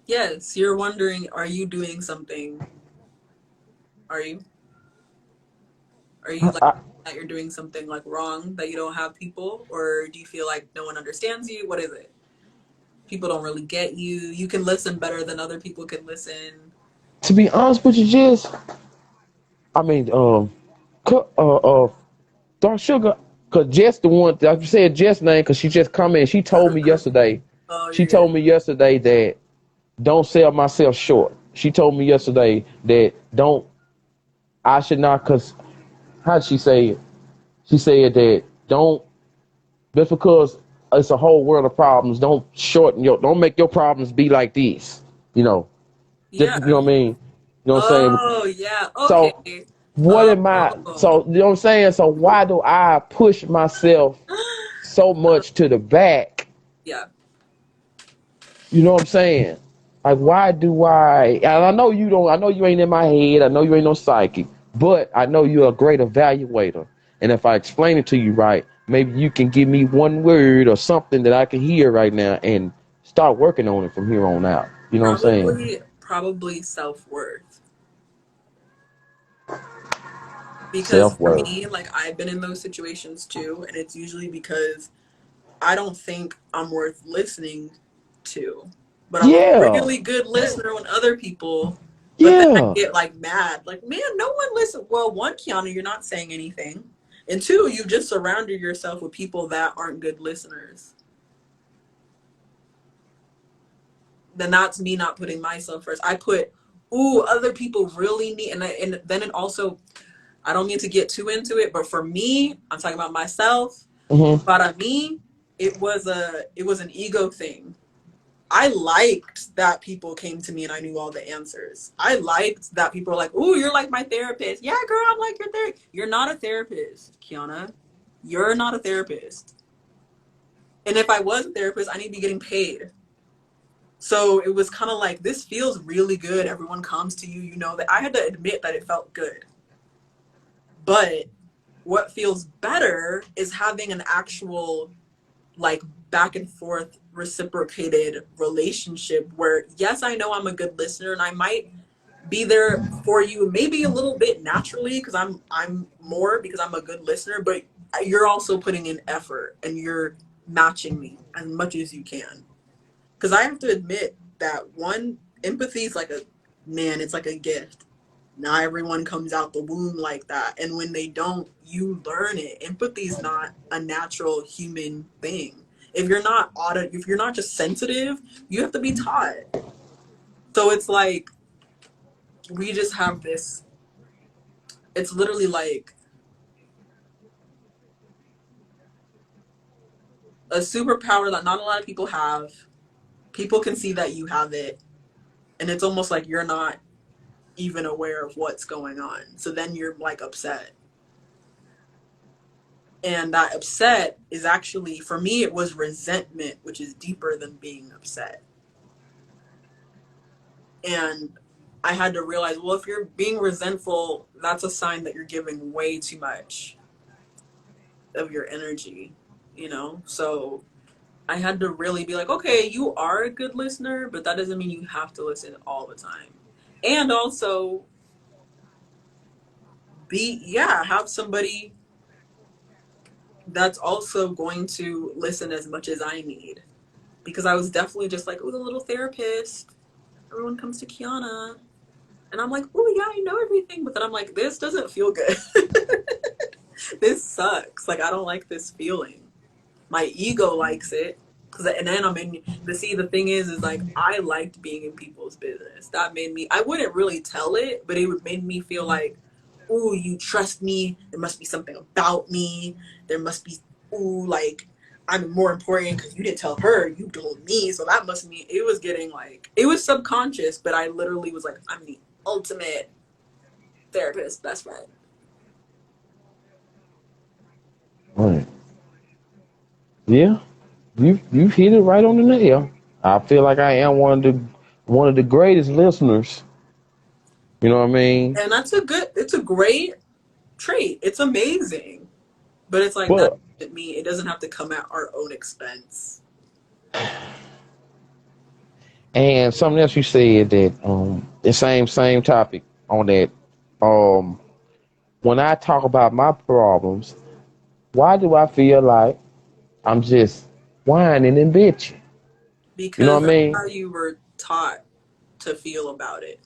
Yes. You're wondering, are you doing something? Are you? Are you like I, that you're doing something like wrong that you don't have people? Or do you feel like no one understands you? What is it? People don't really get you. You can listen better than other people can listen. to be honest with you, Jess, I mean, Dark Sugar, cause Jess the one. I said Jess name because she just come in. She told me yesterday. Oh, She yeah. told me yesterday that don't sell myself short. She told me yesterday that don't. I should not. Cause how did she say it? She said that don't. Just because it's a whole world of problems, don't make your problems be like this. You know, just you know Yeah. what I mean. You know what I'm saying? Oh, yeah. Okay. So what am I? Oh. So you know what I'm saying? So why do I push myself so much to the back? Yeah. You know what I'm saying? Like, why do I? And I know you don't. I know you ain't in my head. I know you ain't no psychic. But I know you're a great evaluator. And if I explain it to you right, maybe you can give me one word or something that I can hear right now and start working on it from here on out. You know what I'm saying? Probably self-worth. Because Self for worth. me, like I've been in those situations too, and it's usually because I don't think I'm worth listening to. But I'm a Yeah. really good listener on other people. But then I Yeah. get like mad. Like, man, no one listen. Well, one, Kiana, you're not saying anything. And two, you just surrounded yourself with people that aren't good listeners. Then that's me not putting myself first. I put, ooh, other people really need, and then it also, I don't mean to get too into it, but for me, I'm talking about myself. Mm-hmm. Para me, it was an ego thing. I liked that people came to me and I knew all the answers. I liked that people were like, "Ooh, you're like my therapist." Yeah, girl, I'm like your therapist. You're not a therapist, Kiana. You're not a therapist. And if I was a therapist, I need to be getting paid. So it was kind of like, this feels really good. Everyone comes to you, you know that. I had to admit that it felt good. But what feels better is having an actual like back and forth reciprocated relationship where yes, I know I'm a good listener and I might be there for you maybe a little bit naturally because I'm more because I'm a good listener, but you're also putting in effort and you're matching me as much as you can. Because I have to admit that one, empathy is like a, man, it's like a gift. Not everyone comes out the womb like that. And when they don't, you learn it. Empathy is not a natural human thing. If you're not just sensitive, you have to be taught. So it's like we just have this, it's literally like a superpower that not a lot of people have. People can see that you have it, and it's almost like you're not even aware of what's going on. So then you're like upset. And that upset is actually, for me, it was resentment, which is deeper than being upset. And I had to realize, well, if you're being resentful, that's a sign that you're giving way too much of your energy, you know? So I had to really be like, okay, you are a good listener, but that doesn't mean you have to listen all the time. And also have somebody that's also going to listen as much as I need. Because I was definitely just like, oh, the little therapist. Everyone comes to Kiana. And I'm like, oh, yeah, I know everything. But then I'm like, this doesn't feel good. This sucks. Like, I don't like this feeling. My ego likes it. And then I'm in, but see, the thing is like, I liked being in people's business. That made me, I wouldn't really tell it, but it would make me feel like, ooh, you trust me. There must be something about me. There must be, ooh, like, I'm more important because you didn't tell her, you told me. So that must mean it was getting like, it was subconscious, but I literally was like, I'm the ultimate therapist, best friend. Right. Yeah, you hit it right on the nail. I feel like I am one of the greatest listeners. You know what I mean? And it's a great trait. It's amazing. But it's like that But doesn't mean it doesn't have to come at our own expense. and something else you said that the same topic on that um when I talk about my problems, why do I feel like I'm just whining and bitching? You know Because what I that's mean? how you were taught to feel about it.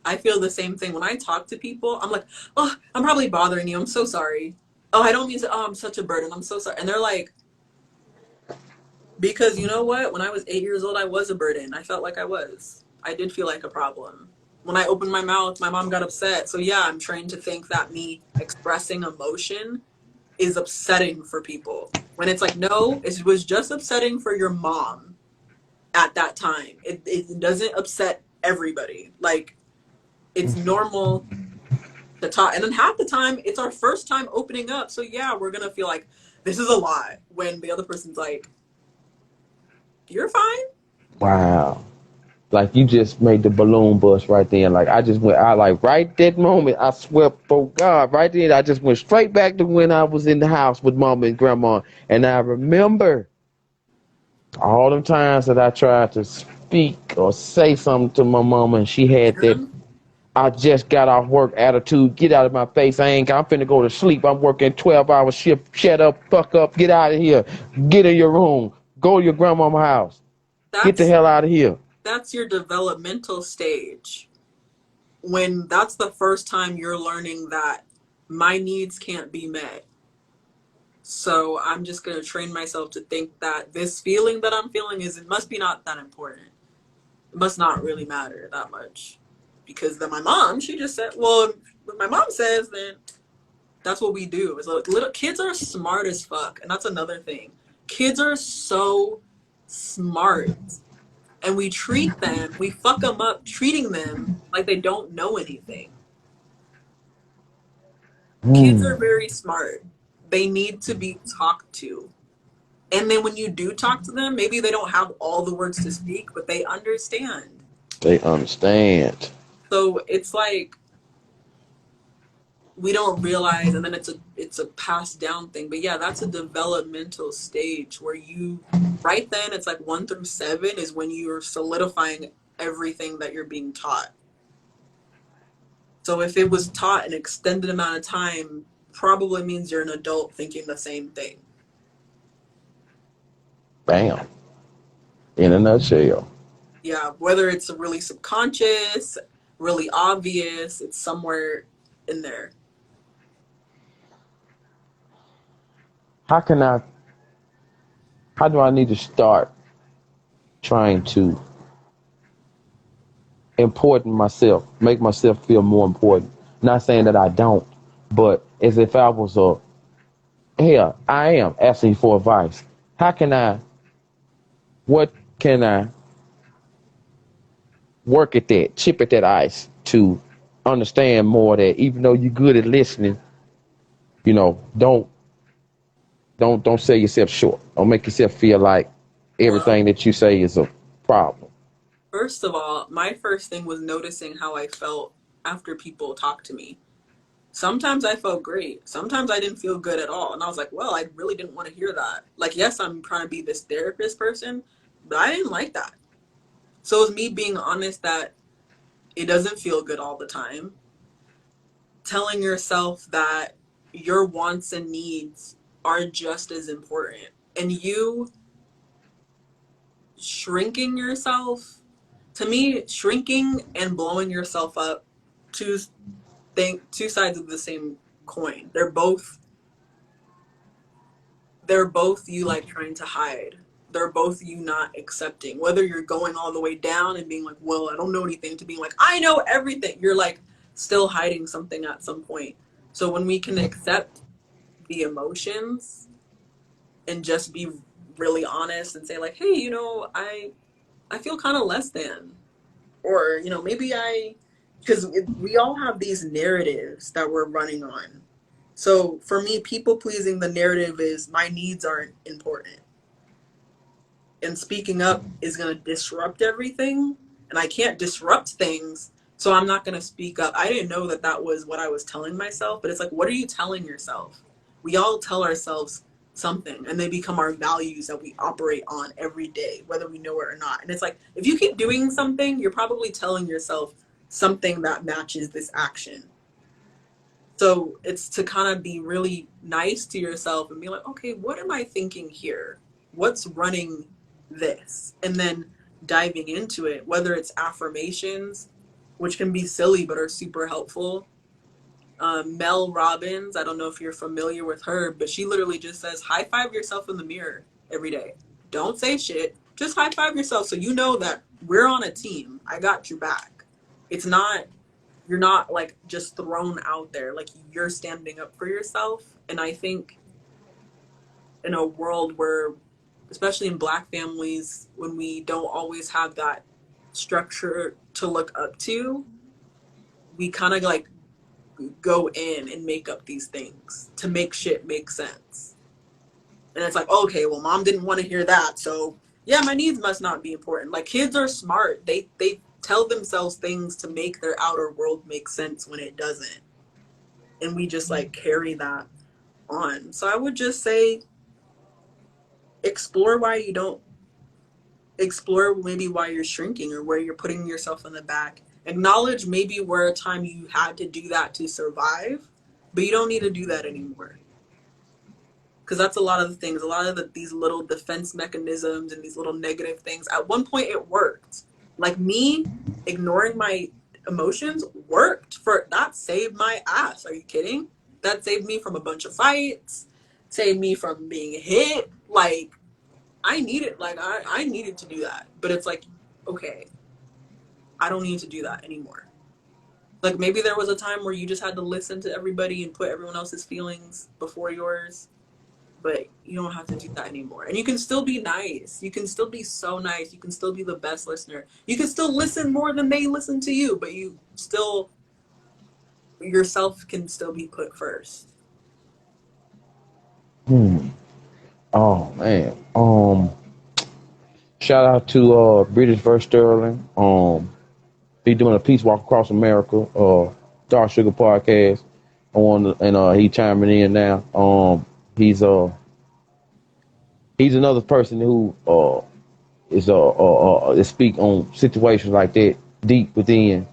I feel the same thing when I talk to people. I'm like, oh, I'm probably bothering you. I'm so sorry. Oh, I don't mean to. Oh, I'm such a burden. I'm so sorry. And they're like, because you know what? When I was 8 years old, I was a burden. I felt like I was. I did feel like a problem. When I opened my mouth, my mom got upset. So yeah, I'm trained to think that me expressing emotion is upsetting for people. When it's like, no, it was just upsetting for your mom at that time. It doesn't upset everybody. Like, it's normal to talk. And then half the time, it's our first time opening up. So yeah, we're going to feel like this is a lot when the other person's like, you're fine. Wow. Like you just made the balloon bust right then. Like I just went, I like right that moment, I swear, oh God, right then, I just went straight back to when I was in the house with mama and grandma. And I remember all them times that I tried to speak or say something to my mama and she had that And I just got off work attitude. Get out of my face. I'm finna go to sleep. I'm working 12-hour shift. Shut up, fuck up, get out of here. Get in your room. Go to your grandmama's house. Get the that's hell out of here. that's your developmental stage. When that's the first time you're learning that my needs can't be met. So I'm just going to train myself to think that this feeling that I'm feeling is, it must be not that important. It must not really matter that much. Because then my mom, she just said, well, what my mom says, then that's what we do. Is like, little kids are smart as fuck. And that's another thing. Kids are so smart. And we fuck them up treating them like they don't know anything. Kids are Hmm. very smart. They need to be talked to. And then when you do talk to them, maybe they don't have all the words to speak, but they understand. They understand. So it's like we don't realize, and then it's a passed down thing. But yeah, that's a developmental stage where you, right then, it's like 1 through 7 is when you're solidifying everything that you're being taught. So if it was taught an extended amount of time probably means you're an adult thinking the same thing. Bam. In a nutshell. Yeah, whether it's really subconscious, really obvious, it's somewhere in there. How can I, how do I need to start trying to important myself, make myself feel more important? Not saying that I don't, but as if I was a, hell, I am asking for advice. How can I, what can I work at that, chip at that ice to understand more that even though you're good at listening, don't sell yourself short. Don't make yourself feel like Well, everything that you say is a problem. first of all, my first thing was noticing how I felt after people talked to me. Sometimes I felt great. Sometimes I didn't feel good at all. And I was like, well, I really didn't want to hear that. Like, yes, I'm trying to be this therapist person, but I didn't like that. So it was me being honest that it doesn't feel good all the time. Telling yourself that your wants and needs are just as important. And you shrinking yourself, to me, shrinking and blowing yourself up, two two sides of the same coin. They're both you like trying to hide. They're both you not accepting. Whether you're going all the way down and being like, well, I don't know anything, to being like, I know everything. You're like still hiding something at some point. So when we can accept the emotions and just be really honest and say like, hey, I feel kind of less than, or maybe because we all have these narratives that we're running on. So for me, people pleasing, the narrative is my needs aren't important, and speaking up is going to disrupt everything, and I can't disrupt things, so I'm not going to speak up. I didn't know that that was what I was telling myself, but it's like, what are you telling yourself? We all tell ourselves something, and they become our values that we operate on every day, whether we know it or not. And it's like, if you keep doing something, you're probably telling yourself something that matches this action. So it's to kind of be really nice to yourself and be like, okay, what am I thinking here? What's running this? And then diving into it, whether it's affirmations, which can be silly but are super helpful. Mel Robbins, I don't know if you're familiar with her, but she literally just says, high five yourself in the mirror every day. Don't say shit, just high five yourself so you know that we're on a team. I got your back. It's not You're not like just thrown out there, like you're standing up for yourself. And I think in a world where, especially in Black families, when we don't always have that structure to look up to, we kind of like go in and make up these things to make shit make sense. And it's like, okay, well, mom didn't want to hear that, so yeah, my needs must not be important. Like, kids are smart. They tell themselves things to make their outer world make sense when it doesn't, and we just like carry that on. So I would just say, explore why you don't explore maybe why you're shrinking or where you're putting yourself in the back. Acknowledge maybe where a time you had to do that to survive, but you don't need to do that anymore. Because that's a lot of the things, a lot of these little defense mechanisms and these little negative things. At one point, it worked. Like me ignoring my emotions worked. For that saved my ass. Are you kidding? That saved me from a bunch of fights, saved me from being hit. Like, I needed to do that. But it's like, okay, I don't need to do that anymore. Like, maybe there was a time where you just had to listen to everybody and put everyone else's feelings before yours, but you don't have to do that anymore. And you can still be nice. You can still be so nice. You can still be the best listener. You can still listen more than they listen to you, but yourself can still be put first. Hmm. Oh man. Shout out to British verse Sterling. He doing a peace walk across America. Dark Sugar podcast on, and he chiming in now. He's he's another person who is speak on situations like that deep within,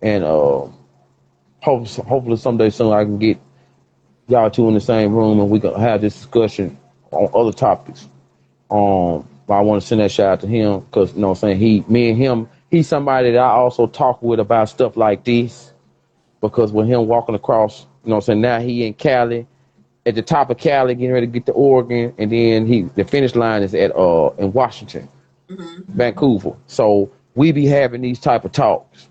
and hopefully someday soon I can get y'all two in the same room and we gonna have this discussion on other topics. But I want to send that shout out to him because you know what I'm saying, me and him, he's somebody that I also talk with about stuff like this because with him walking across, you know what I'm saying, now he in Cali, at the top of Cali, getting ready to get to Oregon, and then the finish line is at in Washington, Vancouver. So we be having these type of talks,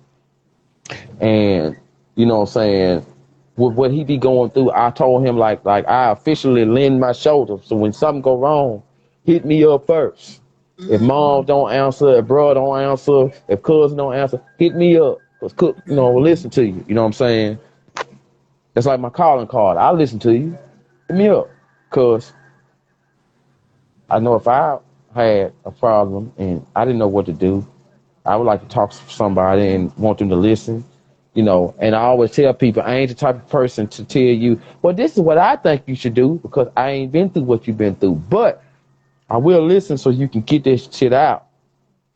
and you know what I'm saying, with what he be going through, I told him like I officially lend my shoulder. So when something go wrong, hit me up first. If mom don't answer, if bro don't answer, if cousin don't answer, hit me up. Cause cook, you know, will listen to you. You know what I'm saying? That's like my calling card. I listen to you. Hit me up. Cause I know if I had a problem and I didn't know what to do, I would like to talk to somebody and want them to listen, you know. And I always tell people I ain't the type of person to tell you, well, this is what I think you should do because I ain't been through what you've been through. But I will listen so you can get this shit out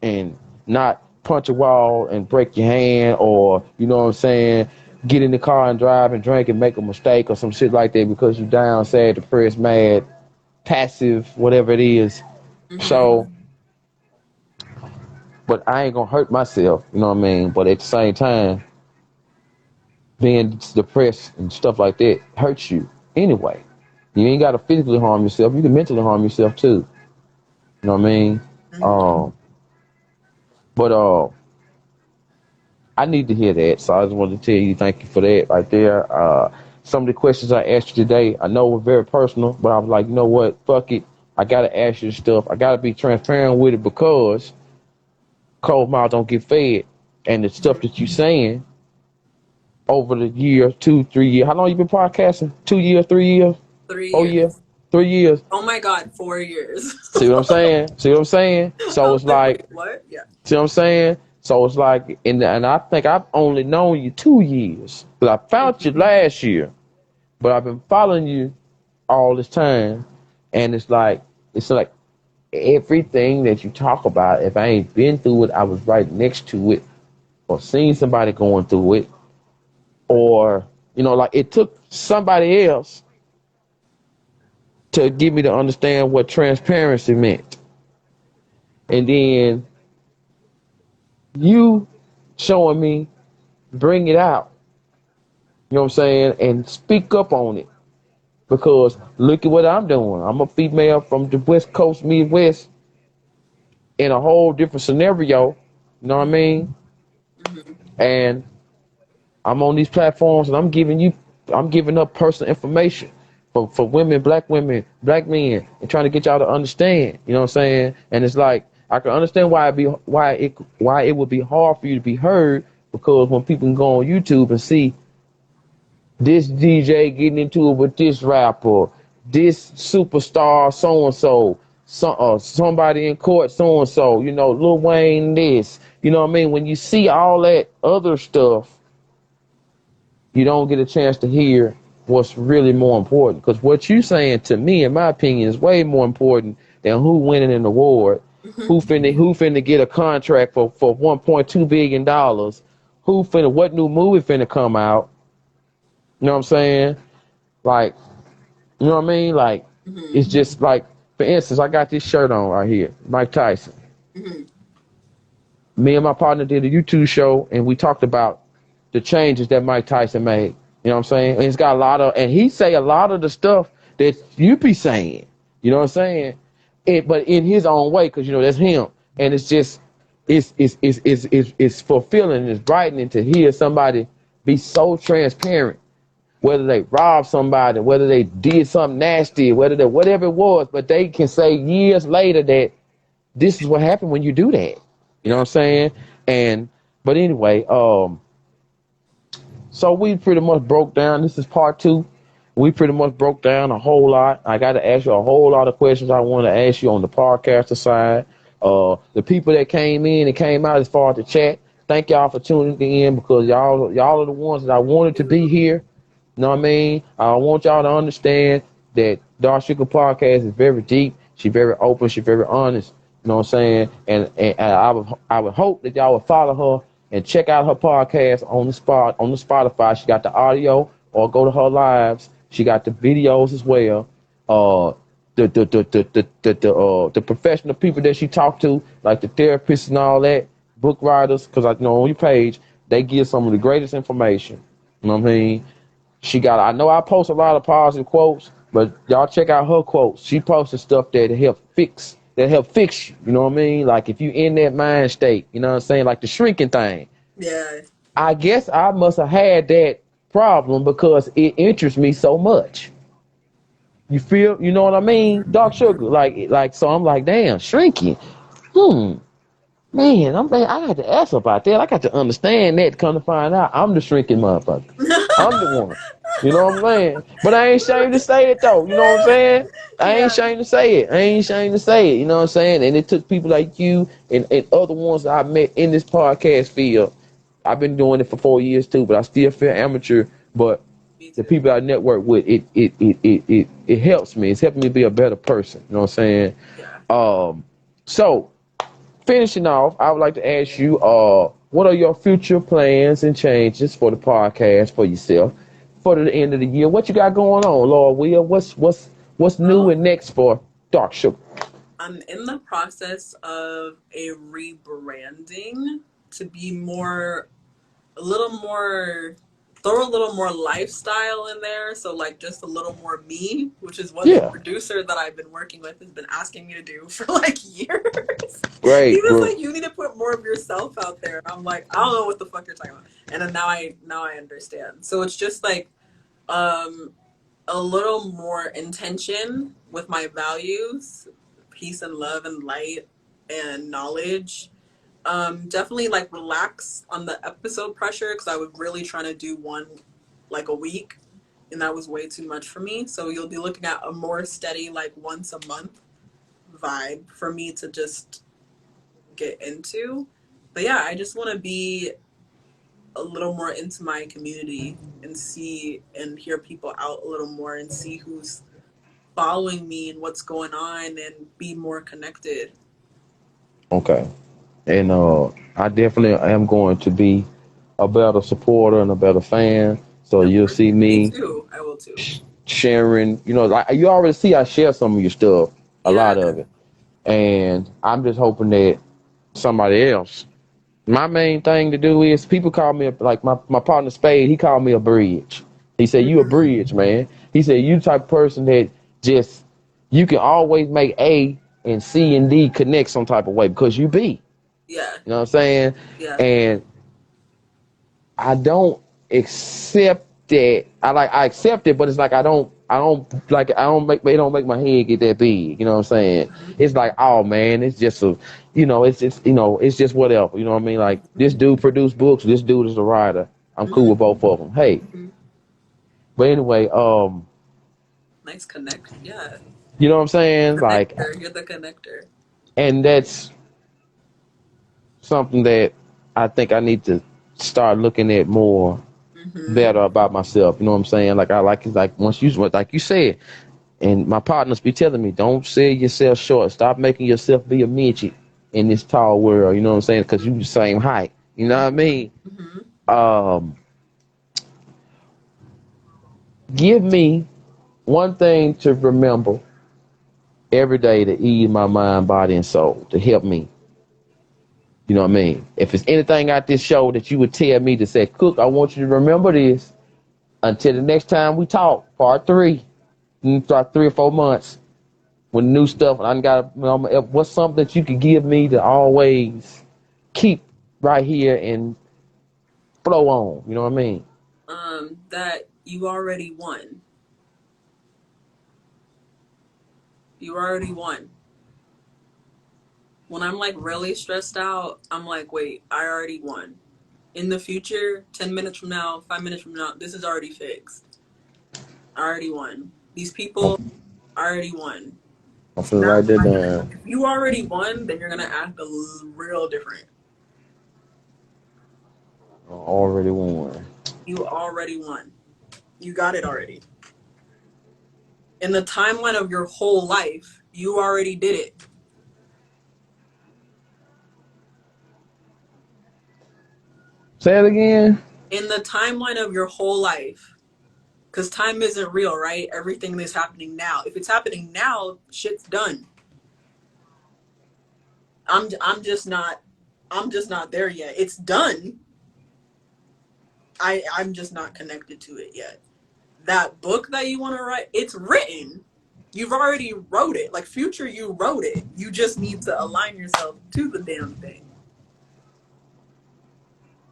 and not punch a wall and break your hand or, you know what I'm saying, get in the car and drive and drink and make a mistake or some shit like that because you down, sad, depressed, mad, passive, whatever it is. So, but I ain't gonna hurt myself, you know what I mean? But at the same time, being depressed and stuff like that hurts you anyway. You ain't got to physically harm yourself. You can mentally harm yourself too. You know what I mean? Um, but I need to hear that. So I just wanted to tell you thank you for that right there. Some of the questions I asked you today, I know were very personal, but I was like, you know what? Fuck it. I got to ask you this stuff. I got to be transparent with it because cold mouth don't get fed. And the stuff that you saying over the year, 2, 3 years. How long you been podcasting? 2 years, 3 years? Three Oh yeah, years. 3 years. Oh my God, 4 years. See what I'm saying? See what I'm saying? I So was it's like, wait, like, what? Yeah. see what I'm saying? So it's like, and I think I've only known you 2 years, but I found you last year, but I've been following you all this time, and it's like everything that you talk about. If I ain't been through it, I was right next to it, or seen somebody going through it, or you know, like it took somebody else to get me to understand what transparency meant. And then you showing me, bring it out, you know what I'm saying, and speak up on it. Because look at what I'm doing. I'm a female from the West Coast, Midwest, in a whole different scenario, you know what I mean? And I'm on these platforms and I'm giving up personal information for women, black men, and trying to get y'all to understand. You know what I'm saying? And it's like I can understand why it would be hard for you to be heard because when people can go on YouTube and see this DJ getting into it with this rapper, this superstar so and so, somebody in court so and so, you know, Lil Wayne this, you know what I mean? When you see all that other stuff, you don't get a chance to hear what's really more important. Because what you saying to me, in my opinion, is way more important than who winning an award, who finna get a contract for $1.2 billion, what new movie finna come out. You know what I'm saying? Like, you know what I mean? Like, it's just like, for instance, I got this shirt on right here, Mike Tyson. Me and my partner did a YouTube show, and we talked about the changes that Mike Tyson made. You know what I'm saying? And it's got a lot of, and he say a lot of the stuff that you be saying. You know what I'm saying? But in his own way, because you know that's him, and it's just, it's fulfilling, it's brightening to hear somebody be so transparent. Whether they robbed somebody, whether they did something nasty, whatever it was, but they can say years later that this is what happened when you do that. You know what Yeah. I'm saying? And but anyway, so we pretty much broke down. This is part two. We pretty much broke down a whole lot. I got to ask you a whole lot of questions I want to ask you on the podcaster side. The people that came in and came out as far as the chat, thank y'all for tuning in because y'all are the ones that I wanted to be here. You know what I mean? I want y'all to understand that Dark Sugar Podcast is very deep. She's very open. She's very honest. You know what I'm saying? And I would hope that y'all would follow her and check out her podcast on the Spotify. She got the audio, or go to her lives She got the videos as well. Uh, the professional people that she talked to, like the therapists and all that, book writers, because I know on your page they give some of the greatest information. You know what I mean? She got. I know I post a lot of positive quotes, but y'all check out her quotes. She posted stuff that help fix you. You know what I mean? Like if you in that mind state, you know what I'm saying? Like the shrinking thing. Yeah. I guess I must have had that problem because it interests me so much. You feel, you know what I mean? Dark sugar, like, so I'm like, damn, shrinking. Hmm, man, I got to ask about that. I got to understand that. Come to find out, I'm the shrinking motherfucker. I'm the one. You know what I'm saying? But I ain't ashamed to say it though. You know what I'm saying? I ain't Yeah. ashamed to say it. I ain't ashamed to say it. You know what I'm saying? And it took people like you and other ones that I met in this podcast field. I've been doing it for 4 years too, but I still feel amateur. But Me the too. people I network with, it helps me. It's helping me be a better person. You know what I'm saying? Yeah. So finishing off, I would like to ask you, what are your future plans and changes for the podcast for yourself for the end of the year? What you got going on, Lord Will? What's new Well, and next for Dark Sugar? I'm in the process of a rebranding to be more, a little more, throw a little more lifestyle in there. So, like, just a little more me, which is what the Yeah, producer that I've been working with has been asking me to do for like years. He great, was bro. like, "You need to put more of yourself out there." I'm like, "I don't know what the fuck you're talking about," and then now I understand. So it's just like, um, a little more intention with my values, peace and love and light and knowledge. Definitely like relax on the episode pressure because I was really trying to do one like a week and that was way too much for me. So you'll be looking at a more steady like once a month vibe for me to just get into. But yeah, I just want to be a little more into my community and see and hear people out a little more and see who's following me and what's going on and be more connected. Okay, and I definitely am going to be a better supporter and a better fan. So Of you'll course, see me me too. I will too. sharing. You know, like you already see, I share some of your stuff, a Yeah. lot of it, and I'm just hoping that somebody else. My main thing to do is people call me like my partner Spade. He called me a bridge. He said you a Mm-hmm. bridge, man. He said you the type of person that just you can always make A and C and D connect some type of way because you B. Yeah. You know what I'm saying? Yeah. And I don't accept that. I accept it, but it's like I don't make my head get that big. You know what I'm saying? Mm-hmm. It's like, oh man, it's just a, it's just whatever. You know what I mean? Like this dude produced books. This dude is a writer. I'm cool Mm-hmm. with both of them. Hey, Mm-hmm. but anyway, Nice connect. Yeah. you know what I'm saying? Like, Connector. You're the connector. and that's something that I think I need to start looking at more Mm-hmm. better about myself. You know what I'm saying? Like I like once you like you said, and my partners be telling me, don't sell yourself short. Stop making yourself be a midget in this tall world. You know what I'm saying? Because you the same height. You know what I mean? Mm-hmm. Um, give me one thing to remember every day to ease my mind, body, and soul to help me. You know what I mean? If it's anything out this show that you would tell me to say, Cook, I want you to remember this until the next time we talk, part three, about 3 or 4 months. With new stuff, I got, what's something that you could give me to always keep right here and flow on? You know what I mean? That you already won. You already won. When I'm like really stressed out, I'm like, wait, I already won. In the future, 10 minutes from now, 5 minutes from now, this is already fixed. I already won. These I'm, people already won. I'm So finna now, write that down. if you already won, then you're gonna act real different. I already won. You already won. You got it already. In the timeline of your whole life, you already did it. Say it again. In the timeline of your whole life, Because time isn't real, right? Everything is happening now. If it's happening now, shit's done. I'm just not I'm just not there yet. It's done. I'm just not connected to it yet. That book that you want to write, it's written. You've already wrote it. Like future, you wrote it. You just need to align yourself to the damn thing.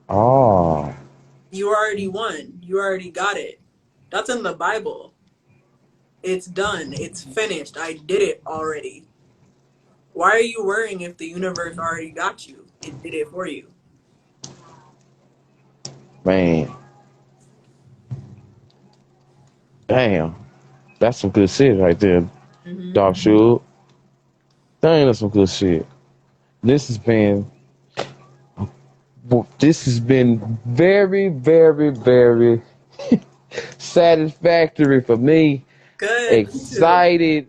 Oh, You already won. You already got it. That's in the Bible. It's done. It's finished. I did it already. Why are you worrying if the universe already got you? It did it for you. man. Damn. That's some good shit right there, Mm-hmm. Doc Sugar. Dang, that's some good shit. This has been this has been very, very, very satisfactory for me. Good. Me too. Excited.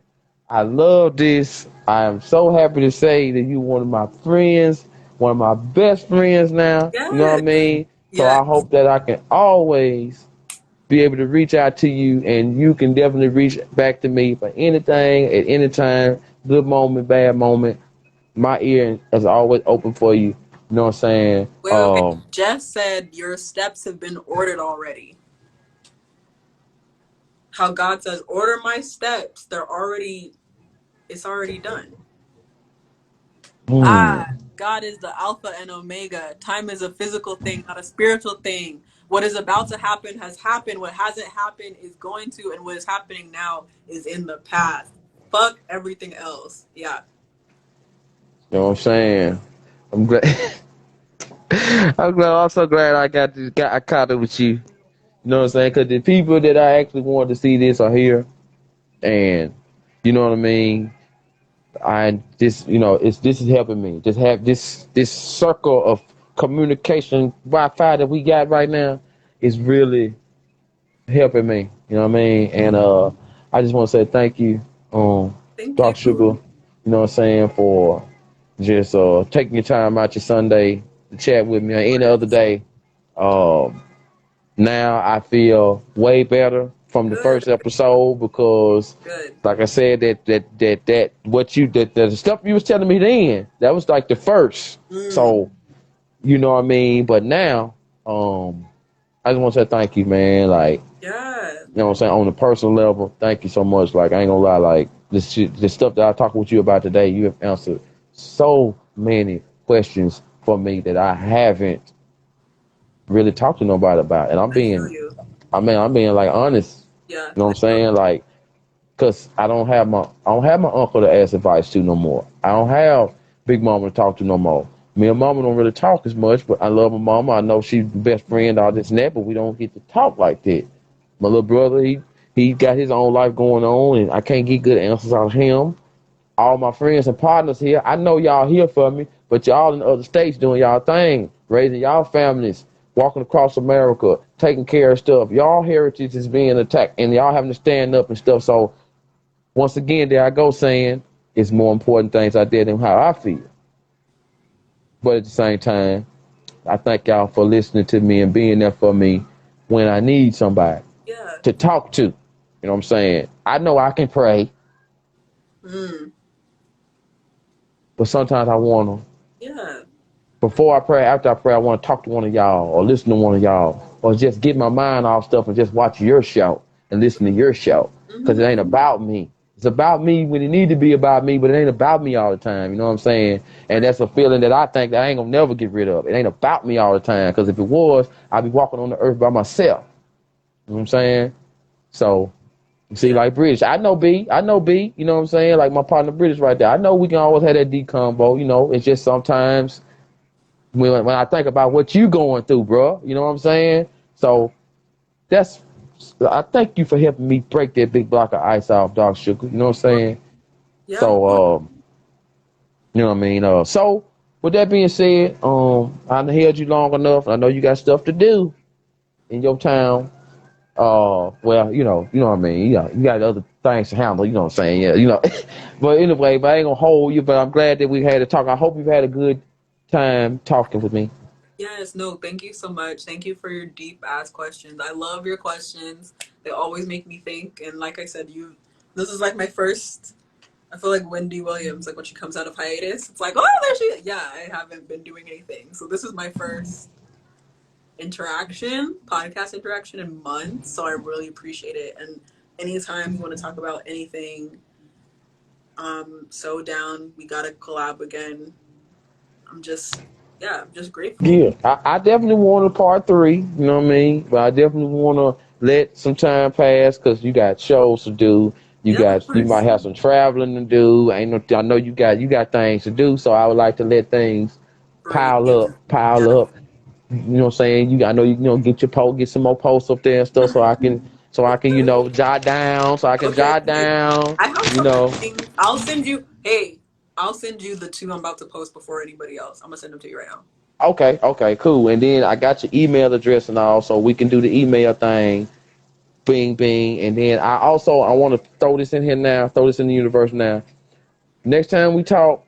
I love this. I am so happy to say that you're one of my friends, one of my best friends now. You know what I Yes. mean? So Yes. I hope that I can always be able to reach out to you, and you can definitely reach back to me for anything at any time, good moment, bad moment. My ear is always open for you. You know what I'm saying? Wait. Jeff said your steps have been ordered already. How God says, order my steps. It's already done. Hmm. God is the Alpha and Omega. Time is a physical thing, not a spiritual thing. What is about to happen has happened. What hasn't happened is going to, and what is happening now is in the past. Fuck everything else. Yeah. You know what I'm saying? I'm glad. I'm glad. Also glad I I caught it with you. You know what I'm saying? Because the people that I actually wanted to see this are here, and you know what I mean. I this you know it's this is helping me. Just have this circle of communication Wi-Fi that we got right now is really helping me. You know what I mean? And I just want to say thank you, Thank Dark Sugar. you. You know what I'm saying, for just taking your time out your Sunday to chat with me. Any other day, um, now I feel way better from the Good. first episode because, Good. like I said, that what you that the stuff you was telling me then, that was like the first. Mm. So you know what I mean. But now, I just want to say thank you, man. Like, Yeah. you know what I'm saying, on a personal level, thank you so much. Like, I ain't gonna lie, like this shit, this stuff that I talked with you about today, you have answered so many questions for me that I haven't really talked to nobody about, and I feel you. I'm being like honest. Yeah. You know what I I'm feel saying? Like, cause I don't have my uncle to ask advice to no more. I don't have Big Mama to talk to no more. Me and Mama don't really talk as much, but I love my mama. I know she's the best friend, all this and that, but we don't get to talk like that. My little brother, he got his own life going on, and I can't get good answers out of him. All my friends and partners here, I know y'all here for me, but y'all in other states doing y'all thing, raising y'all families, walking across America, taking care of stuff. Y'all heritage is being attacked, and y'all having to stand up and stuff. So once again, there I go saying it's more important things out there than how I feel. But at the same time, I thank y'all for listening to me and being there for me when I need somebody yeah. to talk to. You know what I'm saying? I know I can pray, Mm. but sometimes I want to. Yeah. Before I pray, after I pray, I want to talk to one of y'all or listen to one of y'all or just get my mind off stuff and just watch your show and listen to your show because it Mm-hmm. ain't about me. It's about me when it need to be about me, but it ain't about me all the time. You know what I'm saying? And Right. that's a feeling that I think that I ain't gonna never get rid of. It ain't about me all the time because if it was, I'd be walking on the earth by myself. You know what I'm saying? So, see, Yeah. like British, I know B. You know what I'm saying? Like my partner British right there. I know we can always have that D combo. You know, it's just sometimes when I think about what you going through, bro. You know what I'm saying? So that's I thank you for helping me break that big block of ice off, Dark Sugar. You know what I'm saying? Yeah. So you know what I mean? So with that being said, I held you long enough. I know you got stuff to do in your town. Well, you know what I mean. You got other things to handle. You know what I'm saying? Yeah, you know. But anyway, but I ain't gonna hold you. But I'm glad that we had a talk. I hope you've had a good time talking with me. Yes, no, thank you so much. Thank you for your deep ass questions. I love your questions. They always make me think. And like I said, this is like my first. I feel like Wendy Williams, like when she comes out of hiatus, it's like, oh, there she is. Yeah, I haven't been doing anything. So this is my first podcast interaction in months. So I really appreciate it. And anytime you want to talk about anything, so down. We gotta collab again. I'm just, yeah, I'm just grateful. Yeah, I definitely want a part three. You know what I mean? But I definitely want to let some time pass because you got shows to do. Yeah, of You might course. have some traveling to do. Ain't no, I know you got things to do. So I would like to let things Breathe. pile Yeah. up. You know what I'm saying? I know get your post, get some more posts up there and stuff, so I can jot down, so I can Okay. jot down. I have You some know. things. I'll send you. Hey, I'll send you the two I'm about to post before anybody else. I'm gonna send them to you right now. Okay, cool. And then I got your email address and all, so we can do the email thing. Bing, bing. And then I want to throw this in here now, throw this in the universe now. Next time we talk,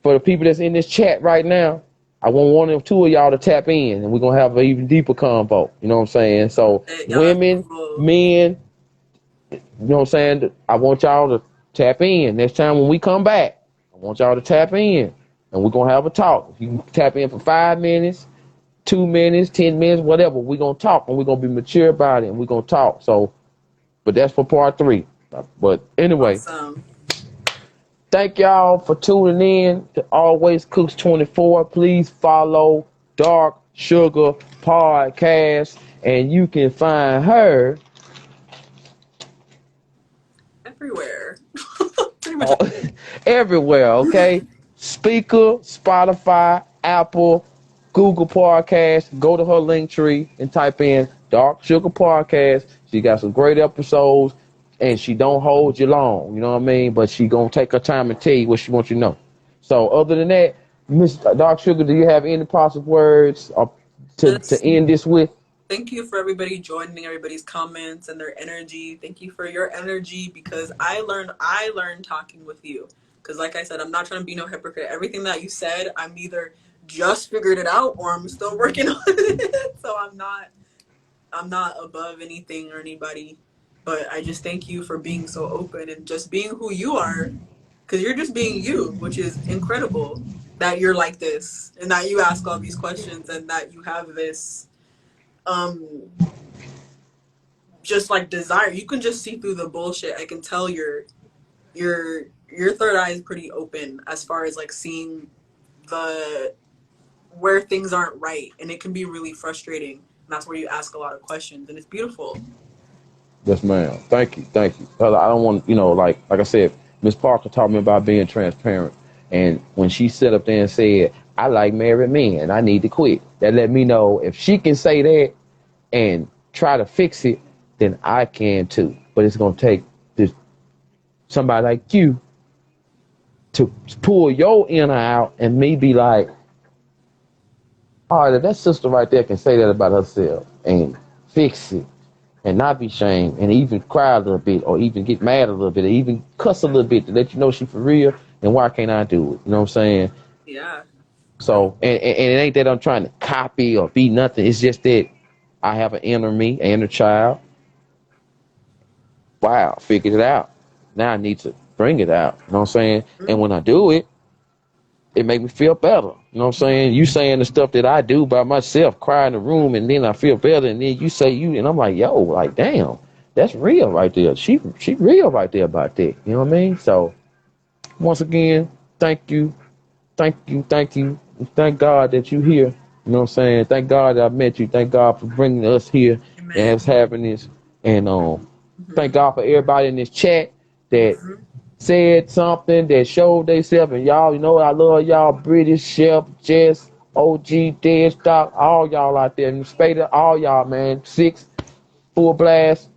for the people that's in this chat right now, I want one or two of y'all to tap in, and we're gonna have an even deeper convo. You know what I'm saying? So Yeah, that's women, beautiful. men, you know what I'm saying? I want y'all to tap in. Next time when we come back, I want y'all to tap in, and we're gonna have a talk. You can tap in for 5 minutes, 2 minutes, 10 minutes, whatever. We're gonna talk, and we're gonna be mature about it, and we're gonna talk. So, but that's for part three. But anyway, Awesome. thank y'all for tuning in to Always Cooks 24. Please follow Dark Sugar Podcast, and you can find her Everywhere. Pretty much. all, everywhere, okay? Speaker, Spotify, Apple, Google Podcast. Go to her link tree and type in Dark Sugar Podcast. She got some great episodes, and she don't hold you long, you know what I mean? But she gonna take her time and tell you what she wants you to know. So other than that, Miss Dark Sugar, do you have any positive words to Just end this with? thank you for everybody joining, everybody's comments and their energy. Thank you for your energy because I learned talking with you. Because like I said, I'm not trying to be no hypocrite. Everything that you said, I'm either just figured it out or I'm still working on it. So I'm not above anything or anybody. But I just thank you for being so open and just being who you are. Because you're just being you, which is incredible that you're like this and that you ask all these questions and that you have this um just like desire. You can just see through the bullshit. I can tell your third eye is pretty open as far as like seeing the where things aren't right, and it can be really frustrating. And that's where you ask a lot of questions, and it's beautiful. Yes, ma'am. Thank you. I don't want, like I said, Miss Parker taught me about being transparent. And when she sat up there and said, I like married men, I need to quit, that let me know if she can say that and try to fix it, then I can too. But it's going to take this, somebody like you to pull your inner out and me be like, all right, that sister right there can say that about herself and fix it and not be shamed and even cry a little bit or even get mad a little bit or even cuss a little bit to let you know she for real and why can't I do it? You know what I'm saying? Yeah. No. So, and it ain't that I'm trying to copy or be nothing. It's just that I have an inner me, an inner child. Wow, figured it out. Now I need to bring it out. You know what I'm saying? And when I do it, it make me feel better. You know what I'm saying? You saying the stuff that I do by myself, cry in the room, and then I feel better, and then you say you, and I'm like, yo, like, damn, that's real right there. She real right there about that. You know what I mean? So once again, thank you, thank you. Thank God that you here. You know what I'm saying? Thank God that I met you. Thank God for bringing us here and Amen. us having this. And thank Mm-hmm. God for everybody in this chat that Mm-hmm. said something that showed themselves. And y'all, I love y'all, British, Chef, Jess, OG, Dead Stock, all y'all out there. And Spader, all y'all, man. Six, Full Blast,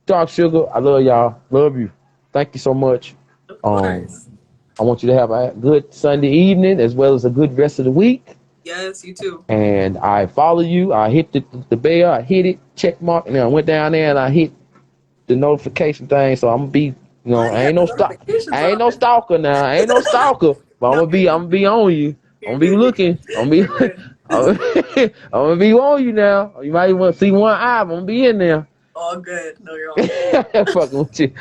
Dark Sugar, I love y'all. Love you. Thank you so much. Of Um, course. I want you to have a good Sunday evening as well as a good rest of the week. Yes, you too. And I follow you. I hit the bell. I hit it, check mark, and then I went down there and I hit the notification thing. So I'm gonna be, Oh I yeah, ain't the no stalk. notifications I ain't on. no stalker now. I ain't no stalker. But No, I'm gonna be on you. I'm you're gonna be good. looking. I'm gonna be You're good. I'm gonna be on you now. You might want to see one eye. I'm gonna be in there. All good. No, you're all good. Fucking with you.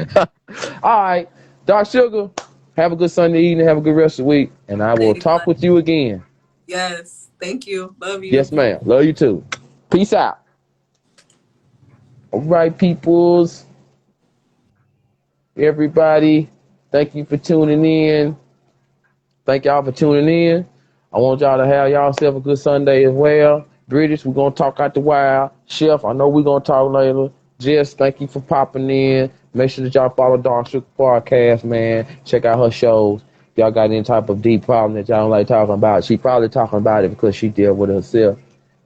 All right, Dark Sugar. Have a good Sunday evening. Have a good rest of the week, and I will talk Likewise. with you again. Yes. Thank you. Love Yes, you. ma'am. Love you too. Peace out. All right, peoples. Everybody. Thank you for tuning in. Thank y'all for tuning in. I want y'all to have y'all self a good Sunday as well. British, we're going to talk out the wild. Chef, I know we're going to talk later. Jess, thank you for popping in. Make sure that y'all follow Dark Sugar Podcast, man. Check out her shows. If y'all got any type of deep problem that y'all don't like talking about, she probably talking about it because she dealt with it herself.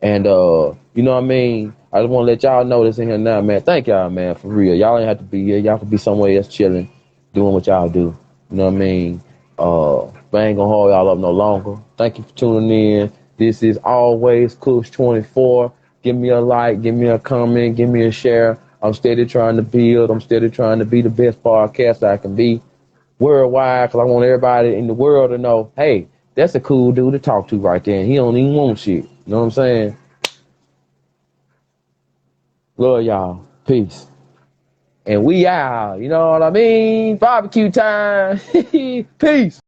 And, you know what I mean? I just want to let y'all know this in here now, man. Thank y'all, man, for real. Y'all ain't have to be here. Y'all could be somewhere else chilling, doing what y'all do. You know what I mean? But I ain't gonna hold y'all up no longer. Thank you for tuning in. This is always Kush24. Give me a like, give me a comment, give me a share. I'm steady trying to build. I'm steady trying to be the best podcast I can be worldwide because I want everybody in the world to know, hey, that's a cool dude to talk to right there. And he don't even want shit. You know what I'm saying? Love y'all. Peace. And we out. You know what I mean? Barbecue time. Peace.